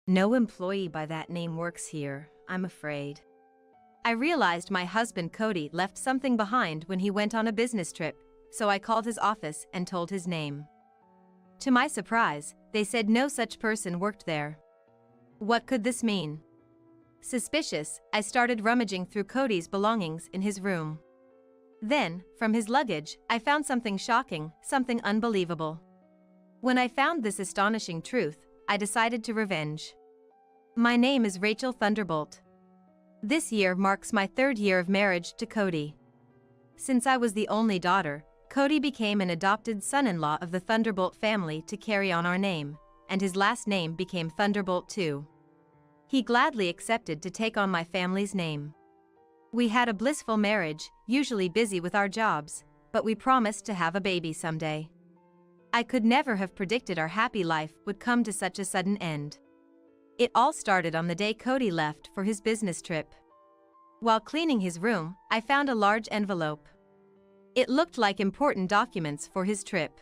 No employee by that name works here, I'm afraid. I realized my husband Cody left something behind when he went on a business trip, so I called his office and told his name. To my surprise, they said no such person worked there. What could this mean? Suspicious, I started rummaging through Cody's belongings in his room. Then, from his luggage, I found something shocking, something unbelievable. When I found this astonishing truth, I decided to revenge. My name is Rachel Thunderbolt. This year marks my 3rd year of marriage to Cody. Since I was the only daughter, Cody became an adopted son-in-law of the Thunderbolt family to carry on our name, and his last name became Thunderbolt too. He gladly accepted to take on my family's name. We had a blissful marriage, usually busy with our jobs, but we promised to have a baby someday. I could never have predicted our happy life would come to such a sudden end. It all started on the day Cody left for his business trip. While cleaning his room, I found a large envelope. It looked like important documents for his trip.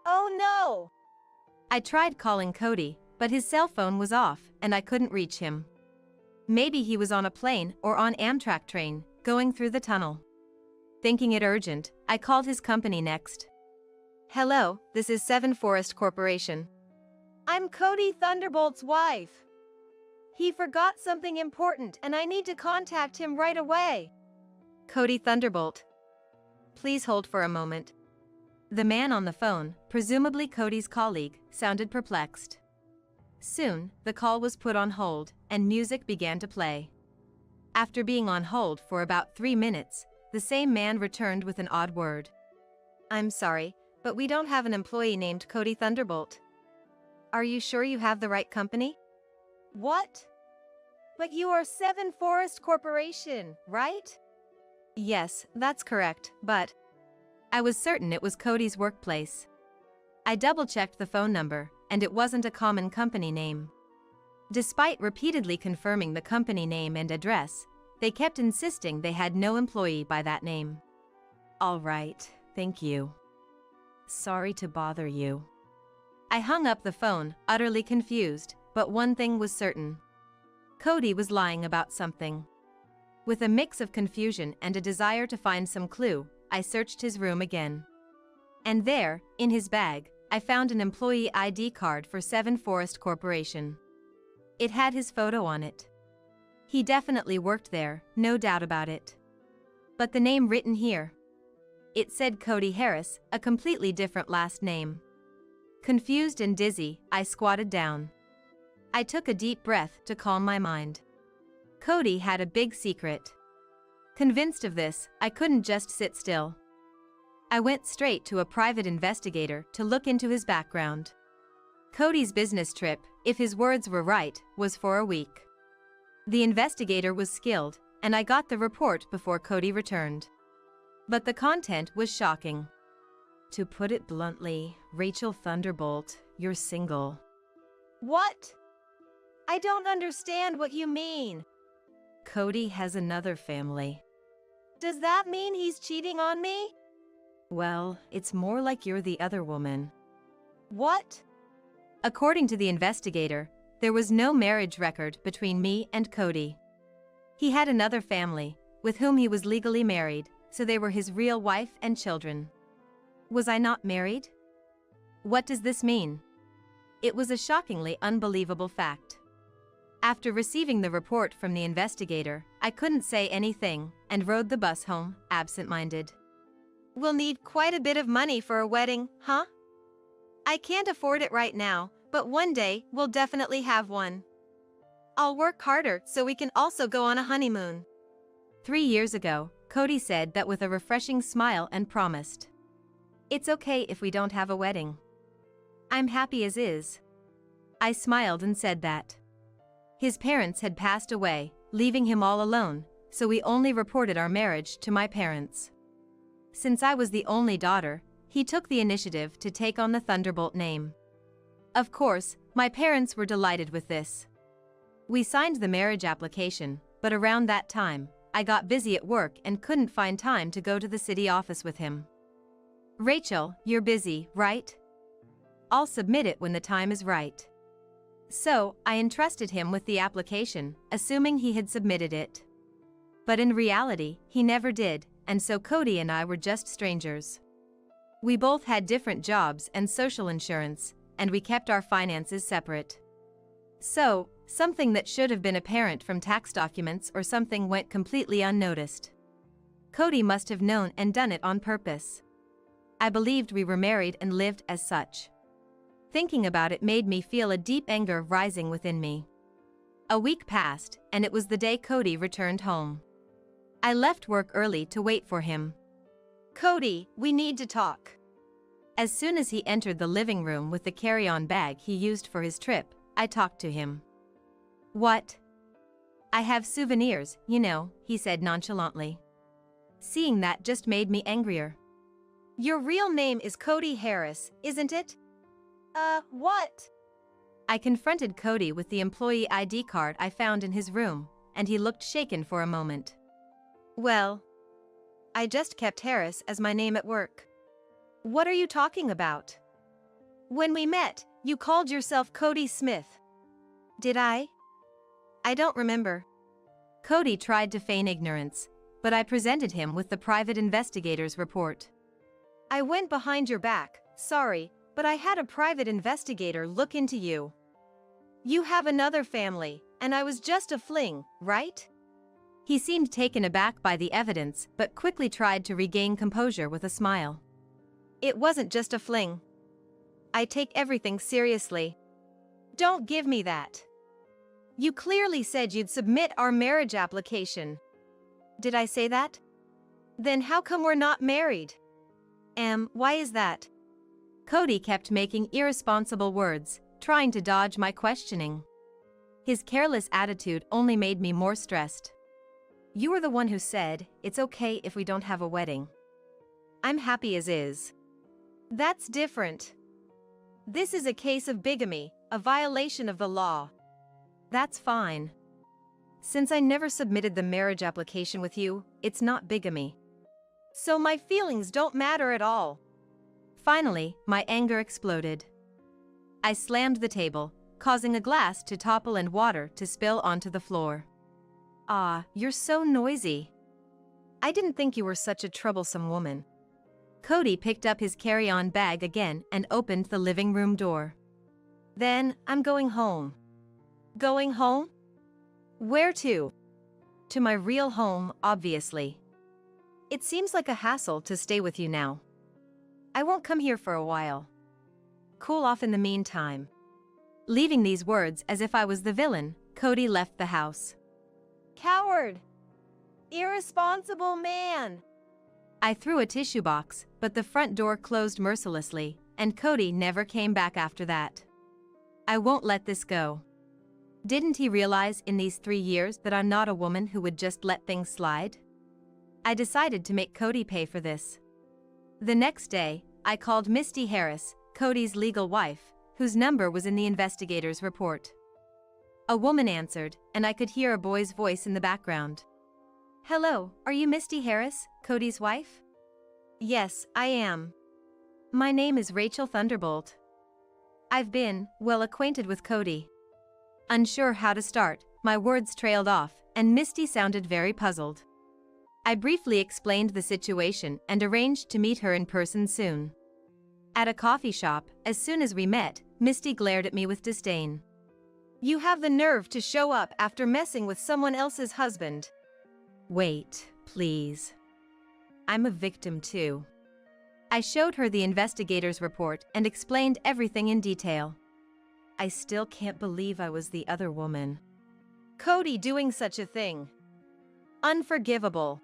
Oh no! I tried calling Cody, but his cell phone was off and I couldn't reach him. Maybe he was on a plane or on Amtrak train, going through the tunnel. Thinking it urgent, I called his company next. Hello, this is Seven Forest Corporation. I'm Cody Thunderbolt's wife. He forgot something important and I need to contact him right away. Cody Thunderbolt. Please hold for a moment. The man on the phone, presumably Cody's colleague, sounded perplexed. Soon, the call was put on hold, and music began to play. After being on hold for about 3 minutes, the same man returned with an odd word. I'm sorry, but we don't have an employee named Cody Thunderbolt. Are you sure you have the right company? What? But you are Seven Forest Corporation, right? Yes, that's correct, but I was certain it was Cody's workplace. I double-checked the phone number, and it wasn't a common company name. Despite repeatedly confirming the company name and address, they kept insisting they had no employee by that name. All right, thank you. Sorry to bother you. I hung up the phone, utterly confused, but one thing was certain. Cody was lying about something. With a mix of confusion and a desire to find some clue, I searched his room again. And there, in his bag, I found an employee ID card for Seven Forest Corporation. It had his photo on it. He definitely worked there, no doubt about it. But the name written here. It said Cody Harris, a completely different last name. Confused and dizzy, I squatted down. I took a deep breath to calm my mind. Cody had a big secret. Convinced of this, I couldn't just sit still. I went straight to a private investigator to look into his background. Cody's business trip, if his words were right, was for a week. The investigator was skilled, and I got the report before Cody returned. But the content was shocking. To put it bluntly, Rachel Thunderbolt, you're single. What? I don't understand what you mean. Cody has another family. Does that mean he's cheating on me? Well, it's more like you're the other woman. What? According to the investigator, there was no marriage record between me and Cody. He had another family, with whom he was legally married, so they were his real wife and children. Was I not married? What does this mean? It was a shockingly unbelievable fact. After receiving the report from the investigator, I couldn't say anything and rode the bus home, absent-minded. We'll need quite a bit of money for a wedding, huh? I can't afford it right now, but one day we'll definitely have one. I'll work harder so we can also go on a honeymoon. 3 years ago, Cody said that with a refreshing smile and promised. It's okay if we don't have a wedding. I'm happy as is. I smiled and said that. His parents had passed away, leaving him all alone, so we only reported our marriage to my parents. Since I was the only daughter, he took the initiative to take on the Thunderbolt name. Of course, my parents were delighted with this. We signed the marriage application, but around that time, I got busy at work and couldn't find time to go to the city office with him. Rachel, you're busy, right? I'll submit it when the time is right. So, I entrusted him with the application, assuming he had submitted it. But in reality, he never did, and so Cody and I were just strangers. We both had different jobs and social insurance, and we kept our finances separate. So, something that should have been apparent from tax documents or something went completely unnoticed. Cody must have known and done it on purpose. I believed we were married and lived as such. Thinking about it made me feel a deep anger rising within me. A week passed, and it was the day Cody returned home. I left work early to wait for him. Cody, we need to talk. As soon as he entered the living room with the carry-on bag he used for his trip, I talked to him. What? I have souvenirs, you know, he said nonchalantly. Seeing that just made me angrier. Your real name is Cody Harris, isn't it? What? I confronted Cody with the employee ID card I found in his room, and he looked shaken for a moment. Well, I just kept Harris as my name at work. What are you talking about? When we met, you called yourself Cody Smith. Did I? I don't remember. Cody tried to feign ignorance, but I presented him with the private investigator's report. I went behind your back, sorry, but I had a private investigator look into you. You have another family, and I was just a fling, right? He seemed taken aback by the evidence, but quickly tried to regain composure with a smile. It wasn't just a fling. I take everything seriously. Don't give me that. You clearly said you'd submit our marriage application. Did I say that? Then how come we're not married? Why is that? Cody kept making irresponsible words, trying to dodge my questioning. His careless attitude only made me more stressed. You were the one who said, it's okay if we don't have a wedding. I'm happy as is. That's different. This is a case of bigamy, a violation of the law. That's fine. Since I never submitted the marriage application with you, it's not bigamy. So my feelings don't matter at all. Finally, my anger exploded. I slammed the table, causing a glass to topple and water to spill onto the floor. Ah, you're so noisy. I didn't think you were such a troublesome woman. Cody picked up his carry-on bag again and opened the living room door. Then, I'm going home. Going home? Where to? To my real home, obviously. It seems like a hassle to stay with you now. I won't come here for a while. Cool off in the meantime. Leaving these words as if I was the villain, Cody left the house. Coward! Irresponsible man! I threw a tissue box, but the front door closed mercilessly, and Cody never came back after that. I won't let this go. Didn't he realize in these 3 years that I'm not a woman who would just let things slide? I decided to make Cody pay for this. The next day, I called Misty Harris, Cody's legal wife, whose number was in the investigator's report. A woman answered, and I could hear a boy's voice in the background. Hello, are you Misty Harris, Cody's wife? Yes, I am. My name is Rachel Thunderbolt. I've been, well acquainted with Cody. Unsure how to start, my words trailed off, and Misty sounded very puzzled. I briefly explained the situation and arranged to meet her in person soon. At a coffee shop, as soon as we met, Misty glared at me with disdain. You have the nerve to show up after messing with someone else's husband. Wait, please. I'm a victim too. I showed her the investigator's report and explained everything in detail. I still can't believe I was the other woman. Cody doing such a thing. Unforgivable.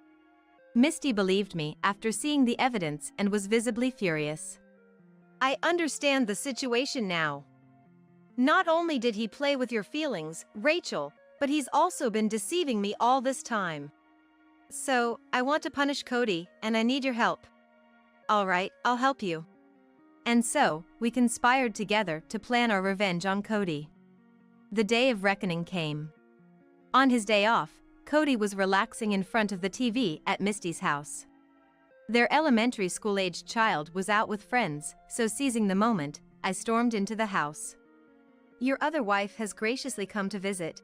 Misty believed me after seeing the evidence and was visibly furious. I understand the situation now. Not only did he play with your feelings, Rachel, but he's also been deceiving me all this time. So, I want to punish Cody, and I need your help. All right, I'll help you. And so, we conspired together to plan our revenge on Cody. The day of reckoning came. On his day off, Cody was relaxing in front of the TV at Misty's house. Their elementary school-aged child was out with friends, so seizing the moment, I stormed into the house. Your other wife has graciously come to visit,"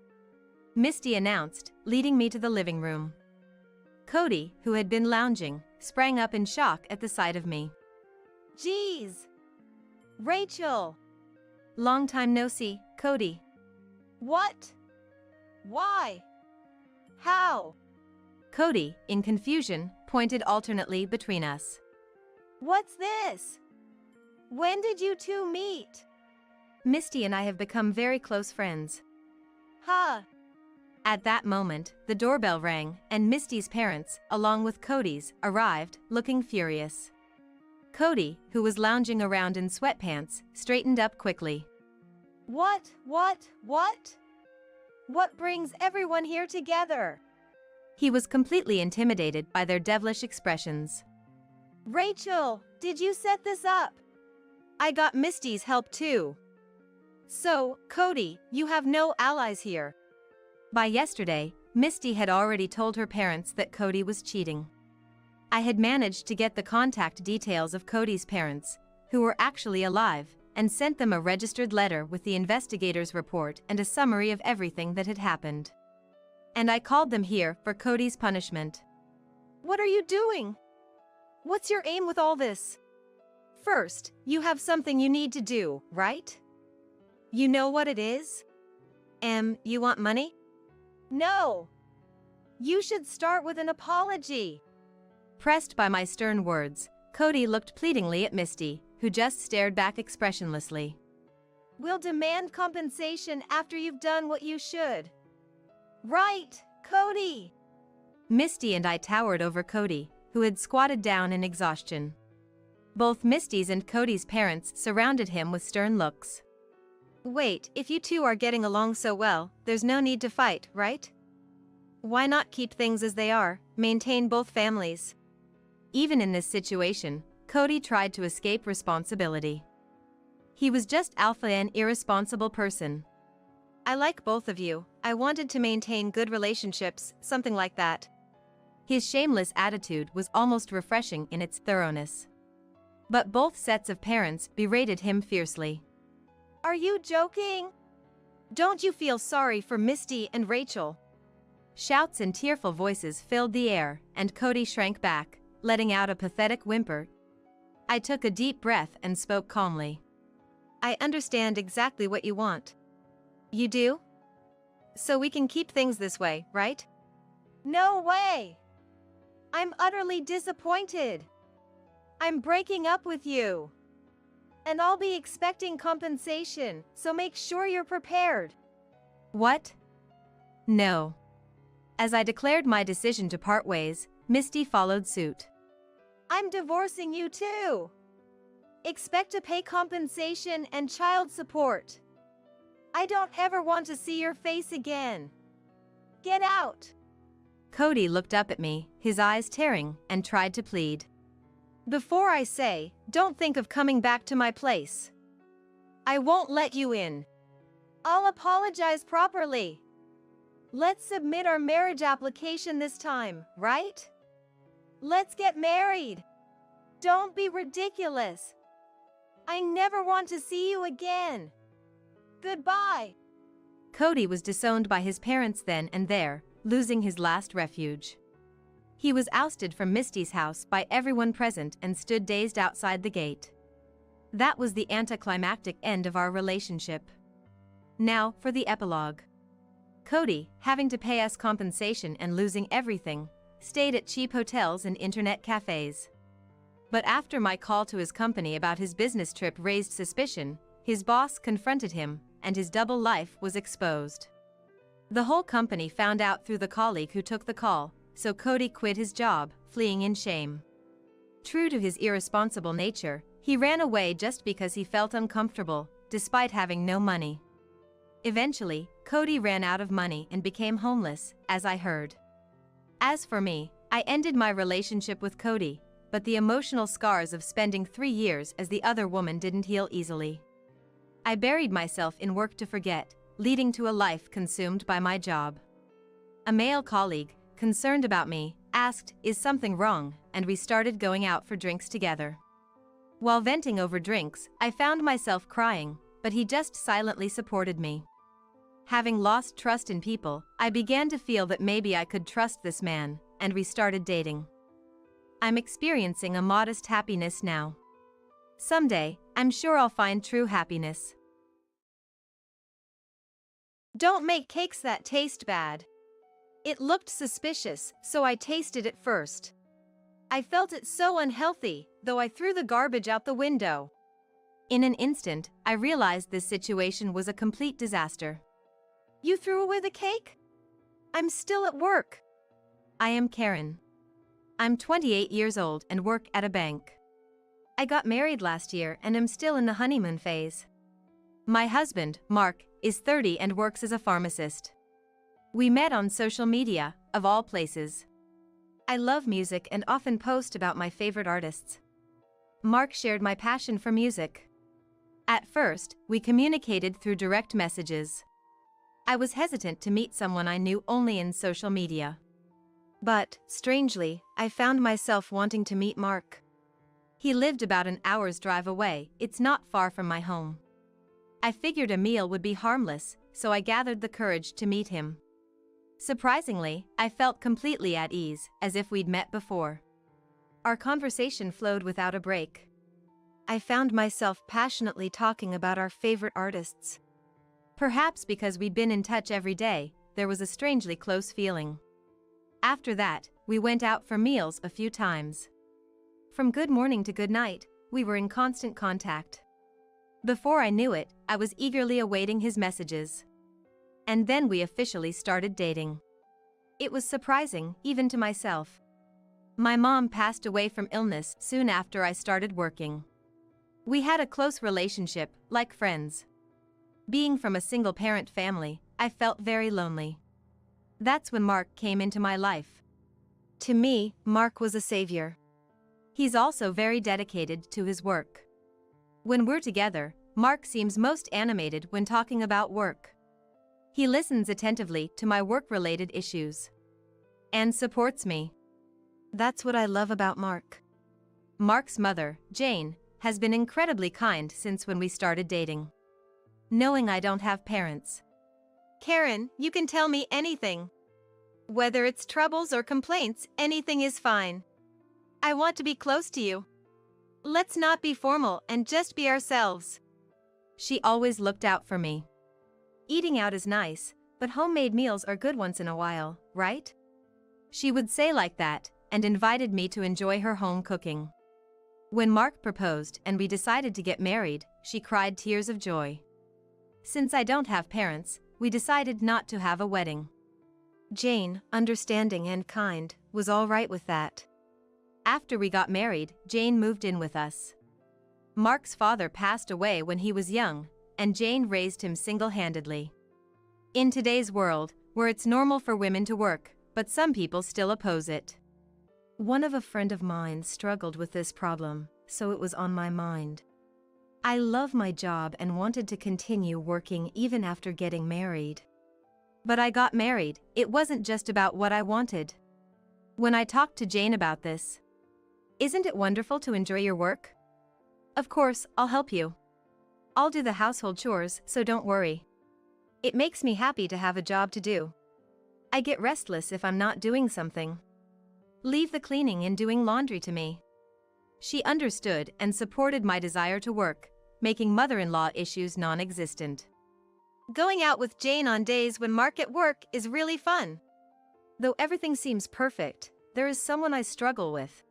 Misty announced, leading me to the living room. Cody, who had been lounging, sprang up in shock at the sight of me. "Geez! Rachel!" "Long time no see, Cody." "What? Why? How?" Cody, in confusion, pointed alternately between us. "What's this? When did you two meet?" "Misty and I have become very close friends." "Huh." At that moment, the doorbell rang, and Misty's parents, along with Cody's, arrived, looking furious. Cody, who was lounging around in sweatpants, straightened up quickly. What? What brings everyone here together?" He was completely intimidated by their devilish expressions. "Rachel, did you set this up?" "I got Misty's help too." "So, Cody, you have no allies here." By yesterday, Misty had already told her parents that Cody was cheating. I had managed to get the contact details of Cody's parents, who were actually alive, and sent them a registered letter with the investigator's report and a summary of everything that had happened. And I called them here for Cody's punishment. "What are you doing? What's your aim with all this? First, you have something you need to do, right? You know what it is? You want money?" "No. You should start with an apology." Pressed by my stern words, Cody looked pleadingly at Misty, who just stared back expressionlessly. "We'll demand compensation after you've done what you should. Right, Cody?" Misty and I towered over Cody, who had squatted down in exhaustion. Both Misty's and Cody's parents surrounded him with stern looks. "Wait, if you two are getting along so well, there's no need to fight, right? Why not keep things as they are, maintain both families?" Even in this situation, Cody tried to escape responsibility. He was just alpha an irresponsible person. "I like both of you. I wanted to maintain good relationships, something like that." His shameless attitude was almost refreshing in its thoroughness. But both sets of parents berated him fiercely. "Are you joking? Don't you feel sorry for Misty and Rachel?" Shouts and tearful voices filled the air, and Cody shrank back, letting out a pathetic whimper. I took a deep breath and spoke calmly. "I understand exactly what you want." "You do? So we can keep things this way, right?" "No way! I'm utterly disappointed. I'm breaking up with you. And I'll be expecting compensation, so make sure you're prepared." "What? No." As I declared my decision to part ways, Misty followed suit. "I'm divorcing you too. Expect to pay compensation and child support. I don't ever want to see your face again. Get out." Cody looked up at me, his eyes tearing, and tried to plead. "Before I say, don't think of coming back to my place. I won't let you in. I'll apologize properly. Let's submit our marriage application this time, right? Let's get married. Don't be ridiculous. I never want to see you again. Goodbye." Cody was disowned by his parents then and there, losing his last refuge. He was ousted from Misty's house by everyone present and stood dazed outside the gate. That was the anticlimactic end of our relationship. Now for the epilogue. Cody, having to pay us compensation and losing everything, stayed at cheap hotels and internet cafes. But after my call to his company about his business trip raised suspicion, his boss confronted him, and his double life was exposed. The whole company found out through the colleague who took the call, so Cody quit his job, fleeing in shame. True to his irresponsible nature, he ran away just because he felt uncomfortable, despite having no money. Eventually, Cody ran out of money and became homeless, as I heard. As for me, I ended my relationship with Cody, but the emotional scars of spending 3 years as the other woman didn't heal easily. I buried myself in work to forget, leading to a life consumed by my job. A male colleague, concerned about me, asked, "Is something wrong?" and we started going out for drinks together. While venting over drinks, I found myself crying, but he just silently supported me. Having lost trust in people, I began to feel that maybe I could trust this man, and we started dating. I'm experiencing a modest happiness now. Someday, I'm sure I'll find true happiness. Don't make cakes that taste bad. It looked suspicious, so I tasted it first. I felt it so unhealthy, though I threw the garbage out the window. In an instant, I realized this situation was a complete disaster. You threw away the cake? I'm still at work. I am Karen. I'm 28 years old and work at a bank. I got married last year and am still in the honeymoon phase. My husband, Mark, is 30 and works as a pharmacist. We met on social media, of all places. I love music and often post about my favorite artists. Mark shared my passion for music. At first, we communicated through direct messages. I was hesitant to meet someone I knew only in social media. But, strangely, I found myself wanting to meet Mark. He lived about an hour's drive away. It's not far from my home. I figured a meal would be harmless, so I gathered the courage to meet him. Surprisingly, I felt completely at ease, as if we'd met before. Our conversation flowed without a break. I found myself passionately talking about our favorite artists. Perhaps because we'd been in touch every day, there was a strangely close feeling. After that, we went out for meals a few times. From good morning to good night, we were in constant contact. Before I knew it, I was eagerly awaiting his messages. And then we officially started dating. It was surprising, even to myself. My mom passed away from illness soon after I started working. We had a close relationship, like friends. Being from a single-parent family, I felt very lonely. That's when Mark came into my life. To me, Mark was a savior. He's also very dedicated to his work. When we're together, Mark seems most animated when talking about work. He listens attentively to my work-related issues. And supports me. That's what I love about Mark. Mark's mother, Jane, has been incredibly kind since when we started dating. Knowing I don't have parents. Karen, you can tell me anything. Whether it's troubles or complaints, anything is fine. I want to be close to you. Let's not be formal and just be ourselves. She always looked out for me. Eating out is nice, but homemade meals are good once in a while, right? She would say like that, and invited me to enjoy her home cooking. When Mark proposed and we decided to get married, she cried tears of joy. Since I don't have parents, we decided not to have a wedding. Jane, understanding and kind, was all right with that. After we got married, Jane moved in with us. Mark's father passed away when he was young, and Jane raised him single-handedly. In today's world, where it's normal for women to work, but some people still oppose it. One of a friend of mine struggled with this problem, so it was on my mind. I love my job and wanted to continue working even after getting married. But I got married, it wasn't just about what I wanted. When I talked to Jane about this, "Isn't it wonderful to enjoy your work? Of course, I'll help you. I'll do the household chores, so don't worry. It makes me happy to have a job to do. I get restless if I'm not doing something. Leave the cleaning and doing laundry to me." She understood and supported my desire to work, making mother-in-law issues non-existent. Going out with Jane on days when Mark at work is really fun. Though everything seems perfect, there is someone I struggle with.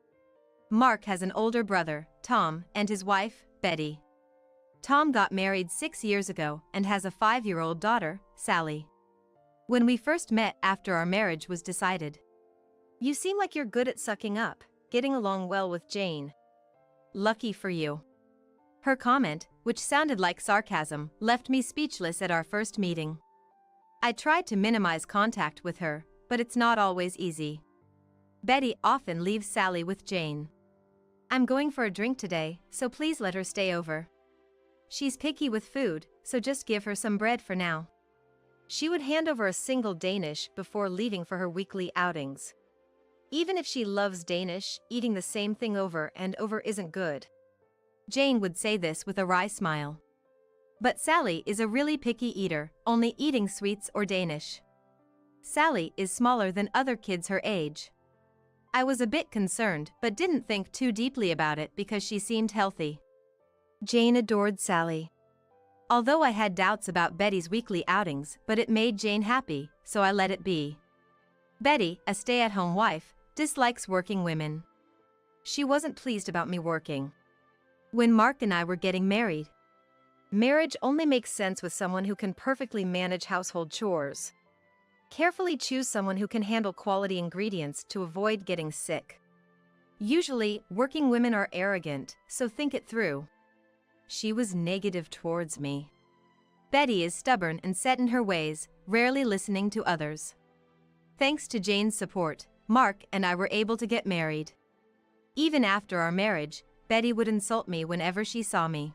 Mark has an older brother, Tom, and his wife, Betty. Tom got married 6 years ago and has a 5-year-old daughter, Sally. When we first met after our marriage was decided, "You seem like you're good at sucking up, getting along well with Jane." "Lucky for you." Her comment, which sounded like sarcasm, left me speechless at our first meeting. I tried to minimize contact with her, but it's not always easy. Betty often leaves Sally with Jane. "I'm going for a drink today, so please let her stay over. She's picky with food, so just give her some bread for now." She would hand over a single Danish before leaving for her weekly outings. Even if she loves Danish, eating the same thing over and over isn't good. Jane would say this with a wry smile. But Sally is a really picky eater, only eating sweets or Danish. Sally is smaller than other kids her age. I was a bit concerned but didn't think too deeply about it because she seemed healthy. Jane adored Sally. Although I had doubts about Betty's weekly outings, but it made Jane happy, so I let it be. Betty, a stay-at-home wife, dislikes working women. She wasn't pleased about me working. When Mark and I were getting married. Marriage only makes sense with someone who can perfectly manage household chores. Carefully choose someone who can handle quality ingredients to avoid getting sick. Usually, working women are arrogant, so think it through. She was negative towards me. Betty is stubborn and set in her ways, rarely listening to others. Thanks to Jane's support, Mark and I were able to get married. Even after our marriage, Betty would insult me whenever she saw me.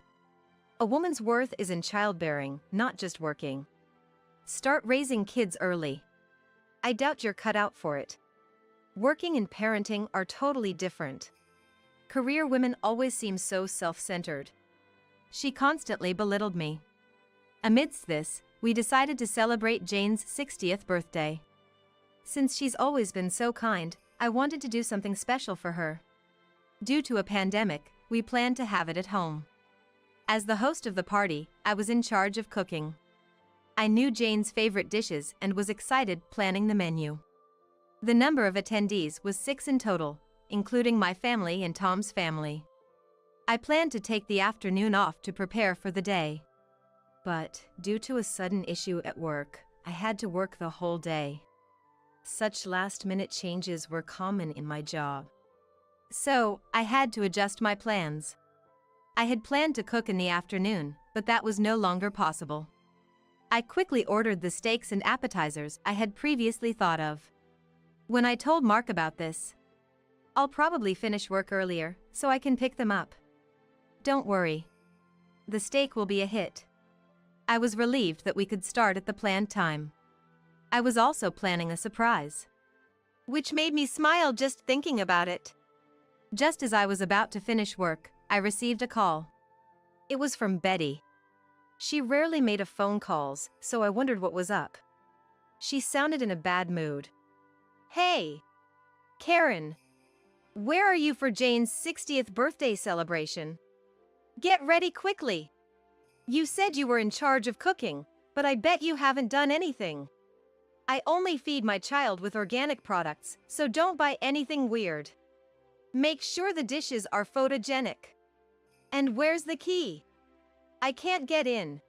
A woman's worth is in childbearing, not just working. Start raising kids early. I doubt you're cut out for it. Working and parenting are totally different. Career women always seem so self-centered. She constantly belittled me. Amidst this, we decided to celebrate Jane's 60th birthday. Since she's always been so kind, I wanted to do something special for her. Due to a pandemic, we planned to have it at home. As the host of the party, I was in charge of cooking. I knew Jane's favorite dishes and was excited planning the menu. The number of attendees was 6 in total, including my family and Tom's family. I planned to take the afternoon off to prepare for the day. But, due to a sudden issue at work, I had to work the whole day. Such last-minute changes were common in my job. So, I had to adjust my plans. I had planned to cook in the afternoon, but that was no longer possible. I quickly ordered the steaks and appetizers I had previously thought of. When I told Mark about this, "I'll probably finish work earlier, so I can pick them up. Don't worry. The steak will be a hit." I was relieved that we could start at the planned time. I was also planning a surprise, which made me smile just thinking about it. Just as I was about to finish work, I received a call. It was from Betty. She rarely made phone calls, so I wondered what was up. She sounded in a bad mood. "Hey, Karen. Where are you for Jane's 60th birthday celebration? Get ready quickly. You said you were in charge of cooking, but I bet you haven't done anything. I only feed my child with organic products, so don't buy anything weird. Make sure the dishes are photogenic. And where's the key? I can't get in."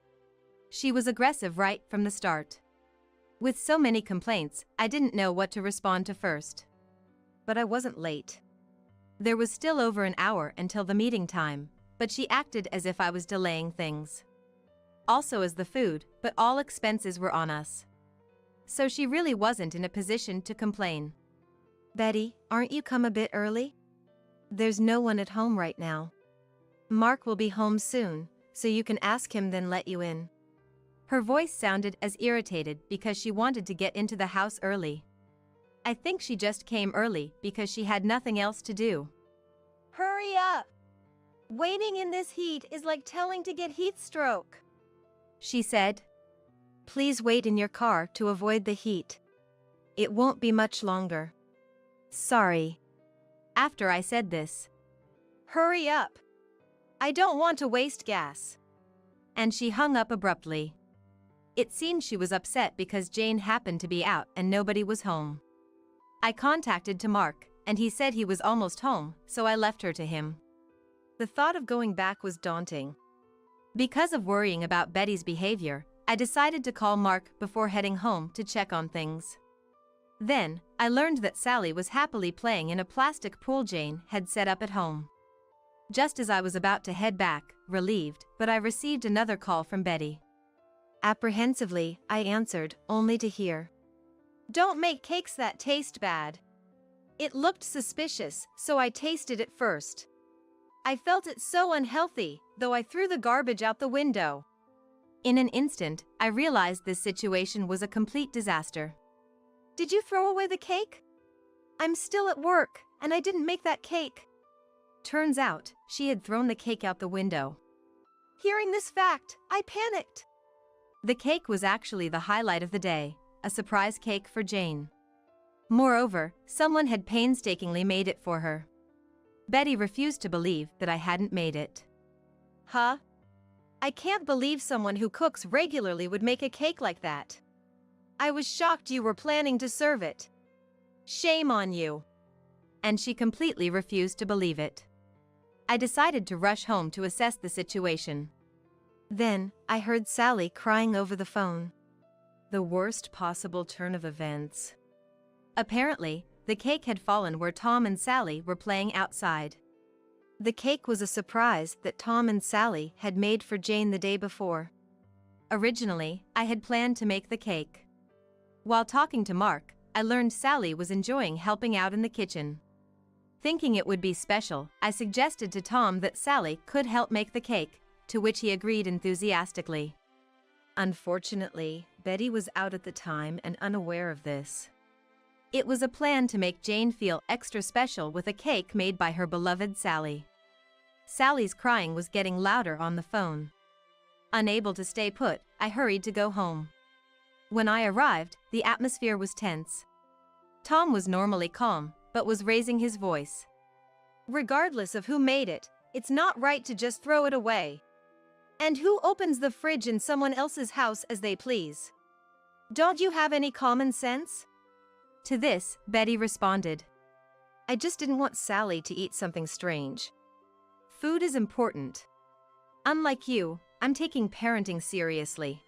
She was aggressive right from the start. With so many complaints, I didn't know what to respond to first. But I wasn't late. There was still over an hour until the meeting time, but she acted as if I was delaying things. Also as the food, but all expenses were on us. So she really wasn't in a position to complain. "Betty, aren't you come a bit early? There's no one at home right now. Mark will be home soon, so you can ask him then let you in." Her voice sounded as irritated because she wanted to get into the house early. I think she just came early because she had nothing else to do. "Hurry up! Waiting in this heat is like telling to get heat stroke," she said. "Please wait in your car to avoid the heat. It won't be much longer. Sorry." After I said this, "Hurry up! I don't want to waste gas." And she hung up abruptly. It seemed she was upset because Jane happened to be out and nobody was home. I contacted to Mark, and he said he was almost home, so I left her to him. The thought of going back was daunting. Because of worrying about Betty's behavior, I decided to call Mark before heading home to check on things. Then, I learned that Sally was happily playing in a plastic pool Jane had set up at home. Just as I was about to head back, relieved, but I received another call from Betty. Apprehensively, I answered, only to hear, "Don't make cakes that taste bad." It looked suspicious, so I tasted it first. I felt it so unhealthy, though I threw the garbage out the window. In an instant, I realized this situation was a complete disaster. "Did you throw away the cake? I'm still at work, and I didn't make that cake." Turns out, she had thrown the cake out the window. Hearing this fact, I panicked. The cake was actually the highlight of the day, a surprise cake for Jane. Moreover, someone had painstakingly made it for her. Betty refused to believe that I hadn't made it. Huh? I can't believe someone who cooks regularly would make a cake like that. I was shocked you were planning to serve it. Shame on you. And she completely refused to believe it. I decided to rush home to assess the situation. Then, I heard Sally crying over the phone. The worst possible turn of events. Apparently, the cake had fallen where Tom and Sally were playing outside. The cake was a surprise that Tom and Sally had made for Jane the day before. Originally, I had planned to make the cake. While talking to Mark, I learned Sally was enjoying helping out in the kitchen. Thinking it would be special, I suggested to Tom that Sally could help make the cake, to which he agreed enthusiastically. Unfortunately, Betty was out at the time and unaware of this. It was a plan to make Jane feel extra special with a cake made by her beloved Sally. Sally's crying was getting louder on the phone. Unable to stay put, I hurried to go home. When I arrived, the atmosphere was tense. Tom was normally calm, but was raising his voice. Regardless of who made it, it's not right to just throw it away. And who opens the fridge in someone else's house as they please? Don't you have any common sense? To this, Betty responded. I just didn't want Sally to eat something strange. Food is important. Unlike you, I'm taking parenting seriously.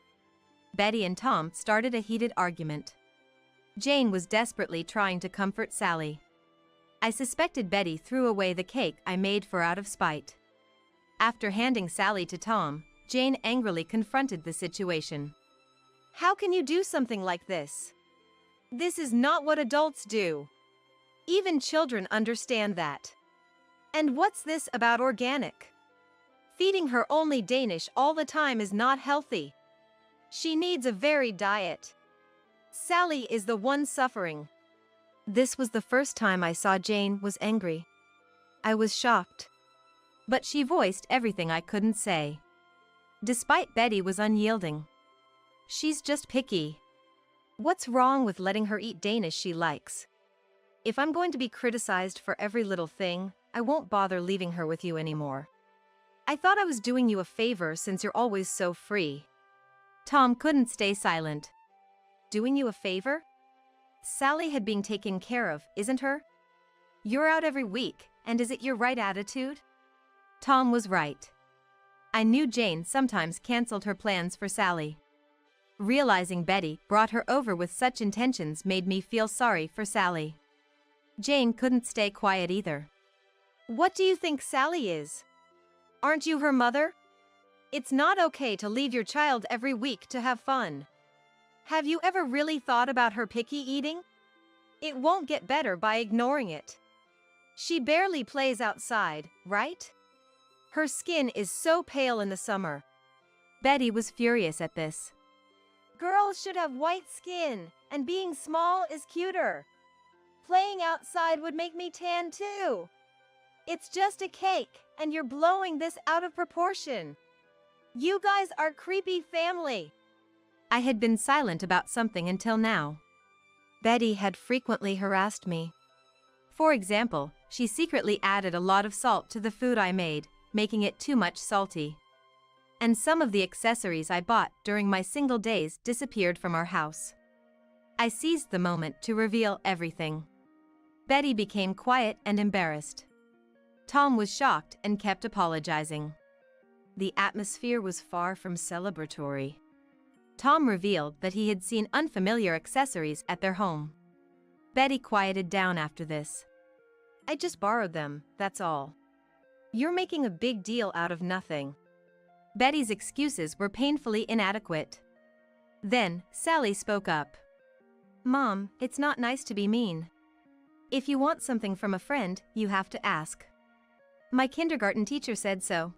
Betty and Tom started a heated argument. Jane was desperately trying to comfort Sally. I suspected Betty threw away the cake I made for out of spite. After handing Sally to Tom, Jane angrily confronted the situation. How can you do something like this? This is not what adults do. Even children understand that. And what's this about organic? Feeding her only Danish all the time is not healthy. She needs a varied diet. Sally is the one suffering. This was the first time I saw Jane was angry. I was shocked. But she voiced everything I couldn't say. Despite Betty was unyielding. She's just picky. What's wrong with letting her eat Danish she likes? If I'm going to be criticized for every little thing, I won't bother leaving her with you anymore. I thought I was doing you a favor since you're always so free. Tom couldn't stay silent. Doing you a favor? Sally had been taken care of, isn't her? You're out every week, and is it your right attitude? Tom was right. I knew Jane sometimes canceled her plans for Sally. Realizing Betty brought her over with such intentions made me feel sorry for Sally. Jane couldn't stay quiet either. What do you think Sally is? Aren't you her mother? It's not okay to leave your child every week to have fun. Have you ever really thought about her picky eating? It won't get better by ignoring it. She barely plays outside, right? Her skin is so pale in the summer. Betty was furious at this. Girls should have white skin, and being small is cuter. Playing outside would make me tan too. It's just a cake, and you're blowing this out of proportion. You guys are creepy family. I had been silent about something until now. Betty had frequently harassed me. For example, she secretly added a lot of salt to the food I made, making it too much salty. And some of the accessories I bought during my single days disappeared from our house. I seized the moment to reveal everything. Betty became quiet and embarrassed. Tom was shocked and kept apologizing. The atmosphere was far from celebratory. Tom revealed that he had seen unfamiliar accessories at their home. Betty quieted down after this. I just borrowed them, that's all. You're making a big deal out of nothing. Betty's excuses were painfully inadequate. Then, Sally spoke up. Mom, it's not nice to be mean. If you want something from a friend, you have to ask. My kindergarten teacher said so.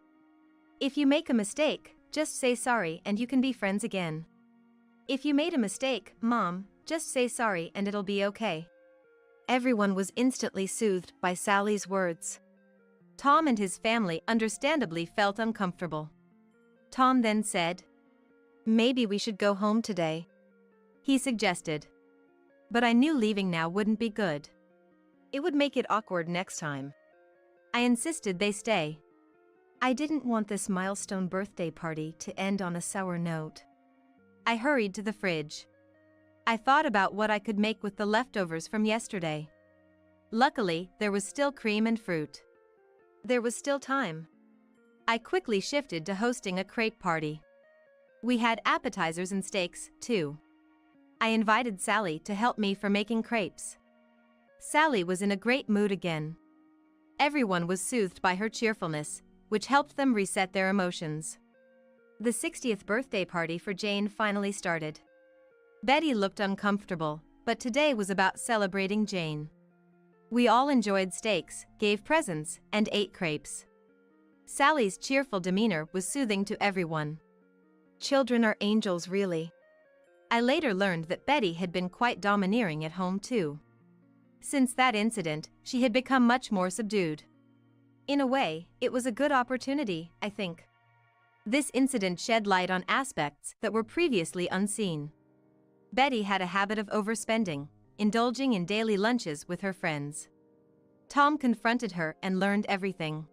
If you make a mistake, just say sorry and you can be friends again. If you made a mistake, Mom, just say sorry and it'll be okay. Everyone was instantly soothed by Sally's words. Tom and his family understandably felt uncomfortable. Tom then said. Maybe we should go home today. He suggested. But I knew leaving now wouldn't be good. It would make it awkward next time. I insisted they stay. I didn't want this milestone birthday party to end on a sour note. I hurried to the fridge. I thought about what I could make with the leftovers from yesterday. Luckily, there was still cream and fruit. There was still time. I quickly shifted to hosting a crepe party. We had appetizers and steaks, too. I invited Sally to help me for making crepes. Sally was in a great mood again. Everyone was soothed by her cheerfulness, which helped them reset their emotions. The 60th birthday party for Jane finally started. Betty looked uncomfortable, but today was about celebrating Jane. We all enjoyed steaks, gave presents, and ate crepes. Sally's cheerful demeanor was soothing to everyone. Children are angels, really. I later learned that Betty had been quite domineering at home too. Since that incident, she had become much more subdued. In a way, it was a good opportunity, I think. This incident shed light on aspects that were previously unseen. Betty had a habit of overspending, indulging in daily lunches with her friends. Tom confronted her and learned everything.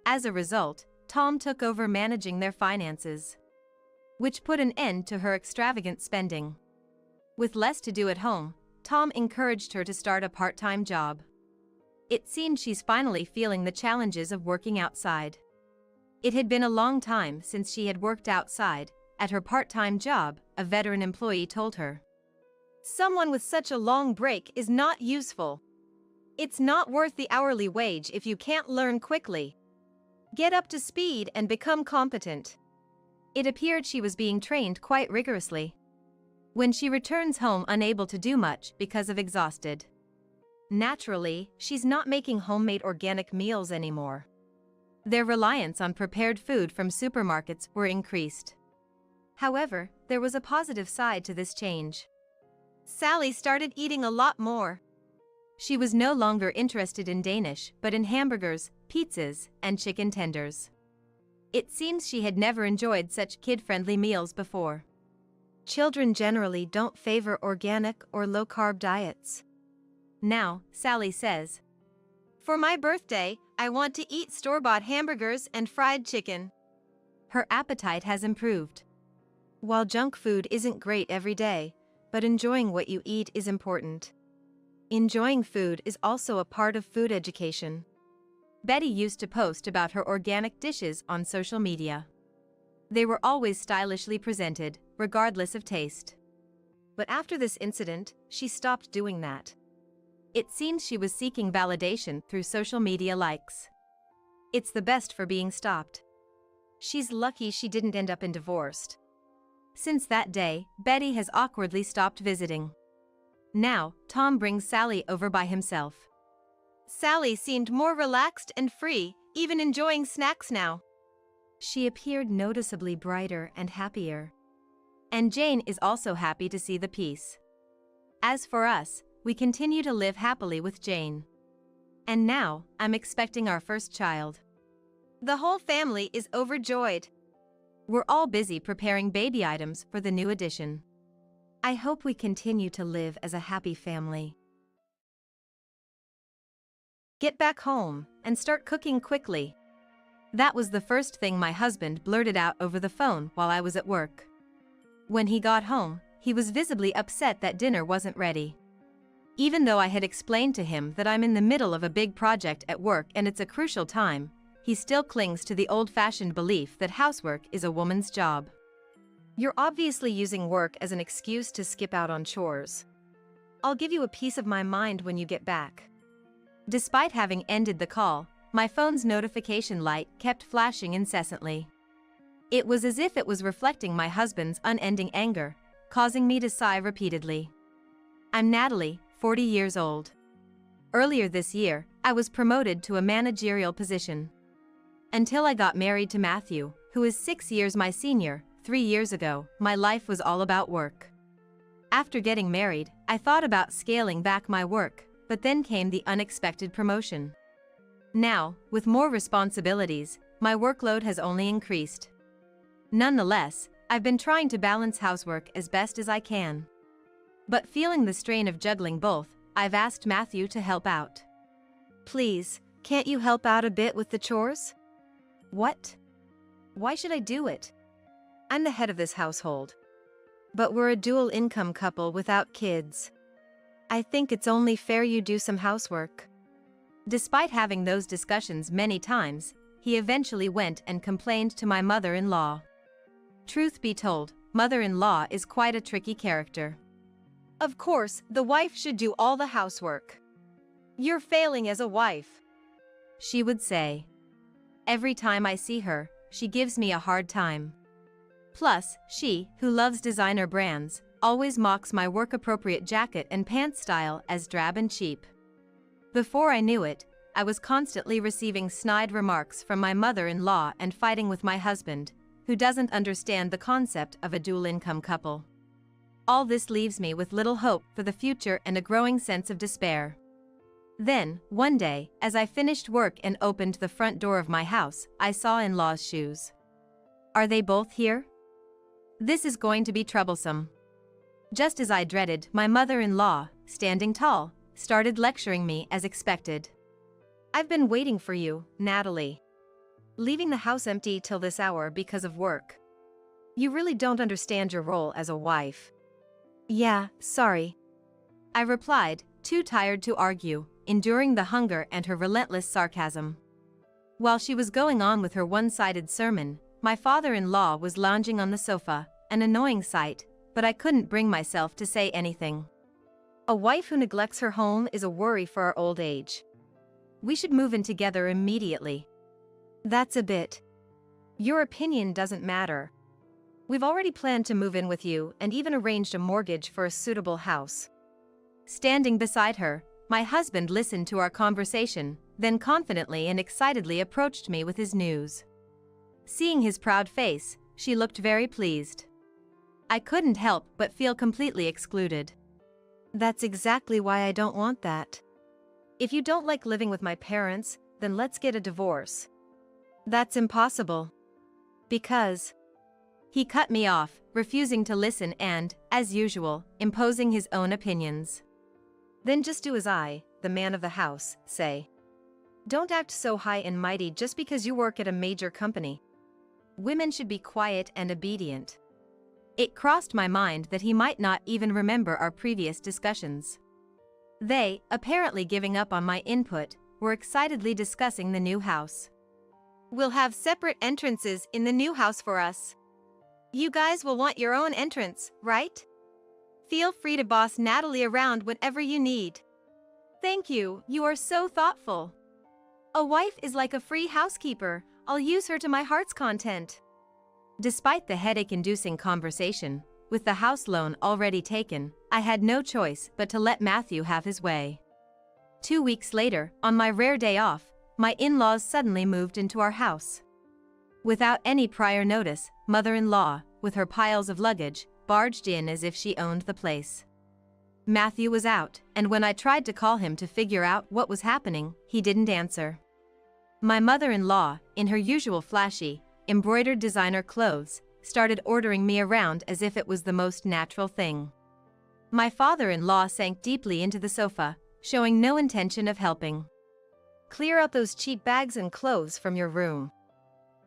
As a result, Tom took over managing their finances, which put an end to her extravagant spending. With less to do at home, Tom encouraged her to start a part-time job. It seemed she's finally feeling the challenges of working outside. It had been a long time since she had worked outside. At her part-time job, a veteran employee told her. Someone with such a long break is not useful. It's not worth the hourly wage if you can't learn quickly. Get up to speed and become competent. It appeared she was being trained quite rigorously. When she returns home unable to do much because of exhausted. Naturally, she's not making homemade organic meals anymore. Their reliance on prepared food from supermarkets were increased. However, there was a positive side to this change. Sally started eating a lot more. She was no longer interested in Danish, but in hamburgers, pizzas, and chicken tenders. It seems she had never enjoyed such kid-friendly meals before. Children generally don't favor organic or low-carb diets. Now, Sally says, for my birthday, I want to eat store-bought hamburgers and fried chicken. Her appetite has improved. While junk food isn't great every day, but enjoying what you eat is important. Enjoying food is also a part of food education. Betty used to post about her organic dishes on social media. They were always stylishly presented, regardless of taste. But after this incident, she stopped doing that. It seems she was seeking validation through social media likes. It's the best for being stopped. She's lucky she didn't end up in divorced. Since that day, Betty has awkwardly stopped visiting. Now, Tom brings Sally over by himself. Sally seemed more relaxed and free, even enjoying snacks now. She appeared noticeably brighter and happier. And Jane is also happy to see the peace. As for us, we continue to live happily with Jane. And now, I'm expecting our first child. The whole family is overjoyed. We're all busy preparing baby items for the new addition. I hope we continue to live as a happy family. Get back home and start cooking quickly. That was the first thing my husband blurted out over the phone while I was at work. When he got home, he was visibly upset that dinner wasn't ready. Even though I had explained to him that I'm in the middle of a big project at work and it's a crucial time, he still clings to the old-fashioned belief that housework is a woman's job. You're obviously using work as an excuse to skip out on chores. I'll give you a piece of my mind when you get back. Despite having ended the call, my phone's notification light kept flashing incessantly. It was as if it was reflecting my husband's unending anger, causing me to sigh repeatedly. I'm Natalie, 40 years old. Earlier this year, I was promoted to a managerial position. Until I got married to Matthew, who is 6 years my senior, 3 years ago, my life was all about work. After getting married, I thought about scaling back my work, but then came the unexpected promotion. Now, with more responsibilities, my workload has only increased. Nonetheless, I've been trying to balance housework as best as I can. But feeling the strain of juggling both, I've asked Matthew to help out. Please, can't you help out a bit with the chores? What? Why should I do it? I'm the head of this household. But we're a dual-income couple without kids. I think it's only fair you do some housework. Despite having those discussions many times, he eventually went and complained to my mother-in-law. Truth be told, mother-in-law is quite a tricky character. Of course, the wife should do all the housework. You're failing as a wife, she would say. Every time I see her, she gives me a hard time. Plus, she, who loves designer brands, always mocks my work-appropriate jacket and pants style as drab and cheap. Before I knew it, I was constantly receiving snide remarks from my mother-in-law and fighting with my husband, who doesn't understand the concept of a dual-income couple. All this leaves me with little hope for the future and a growing sense of despair. Then, one day, as I finished work and opened the front door of my house, I saw in-laws' shoes. Are they both here? This is going to be troublesome. Just as I dreaded, my mother-in-law, standing tall, started lecturing me as expected. I've been waiting for you, Natalie. Leaving the house empty till this hour because of work. You really don't understand your role as a wife. Yeah, sorry, I replied, too tired to argue, enduring the hunger and her relentless sarcasm. While she was going on with her one-sided sermon, my father-in-law was lounging on the sofa, an annoying sight, but I couldn't bring myself to say anything. A wife who neglects her home is a worry for our old age. We should move in together immediately. That's a bit. Your opinion doesn't matter. We've already planned to move in with you and even arranged a mortgage for a suitable house. Standing beside her, my husband listened to our conversation, then confidently and excitedly approached me with his news. Seeing his proud face, she looked very pleased. I couldn't help but feel completely excluded. That's exactly why I don't want that. If you don't like living with my parents, then let's get a divorce. That's impossible. Because... He cut me off, refusing to listen and, as usual, imposing his own opinions. Then just do as I, the man of the house, say. Don't act so high and mighty just because you work at a major company. Women should be quiet and obedient. It crossed my mind that he might not even remember our previous discussions. They, apparently giving up on my input, were excitedly discussing the new house. We'll have separate entrances in the new house for us. You guys will want your own entrance, right? Feel free to boss Natalie around whenever you need. Thank you, you are so thoughtful. A wife is like a free housekeeper, I'll use her to my heart's content. Despite the headache-inducing conversation, with the house loan already taken, I had no choice but to let Matthew have his way. 2 weeks later, on my rare day off, my in-laws suddenly moved into our house. Without any prior notice, mother-in-law, with her piles of luggage, barged in as if she owned the place. Matthew was out, and when I tried to call him to figure out what was happening, he didn't answer. My mother-in-law, in her usual flashy, embroidered designer clothes, started ordering me around as if it was the most natural thing. My father-in-law sank deeply into the sofa, showing no intention of helping. Clear out those cheap bags and clothes from your room.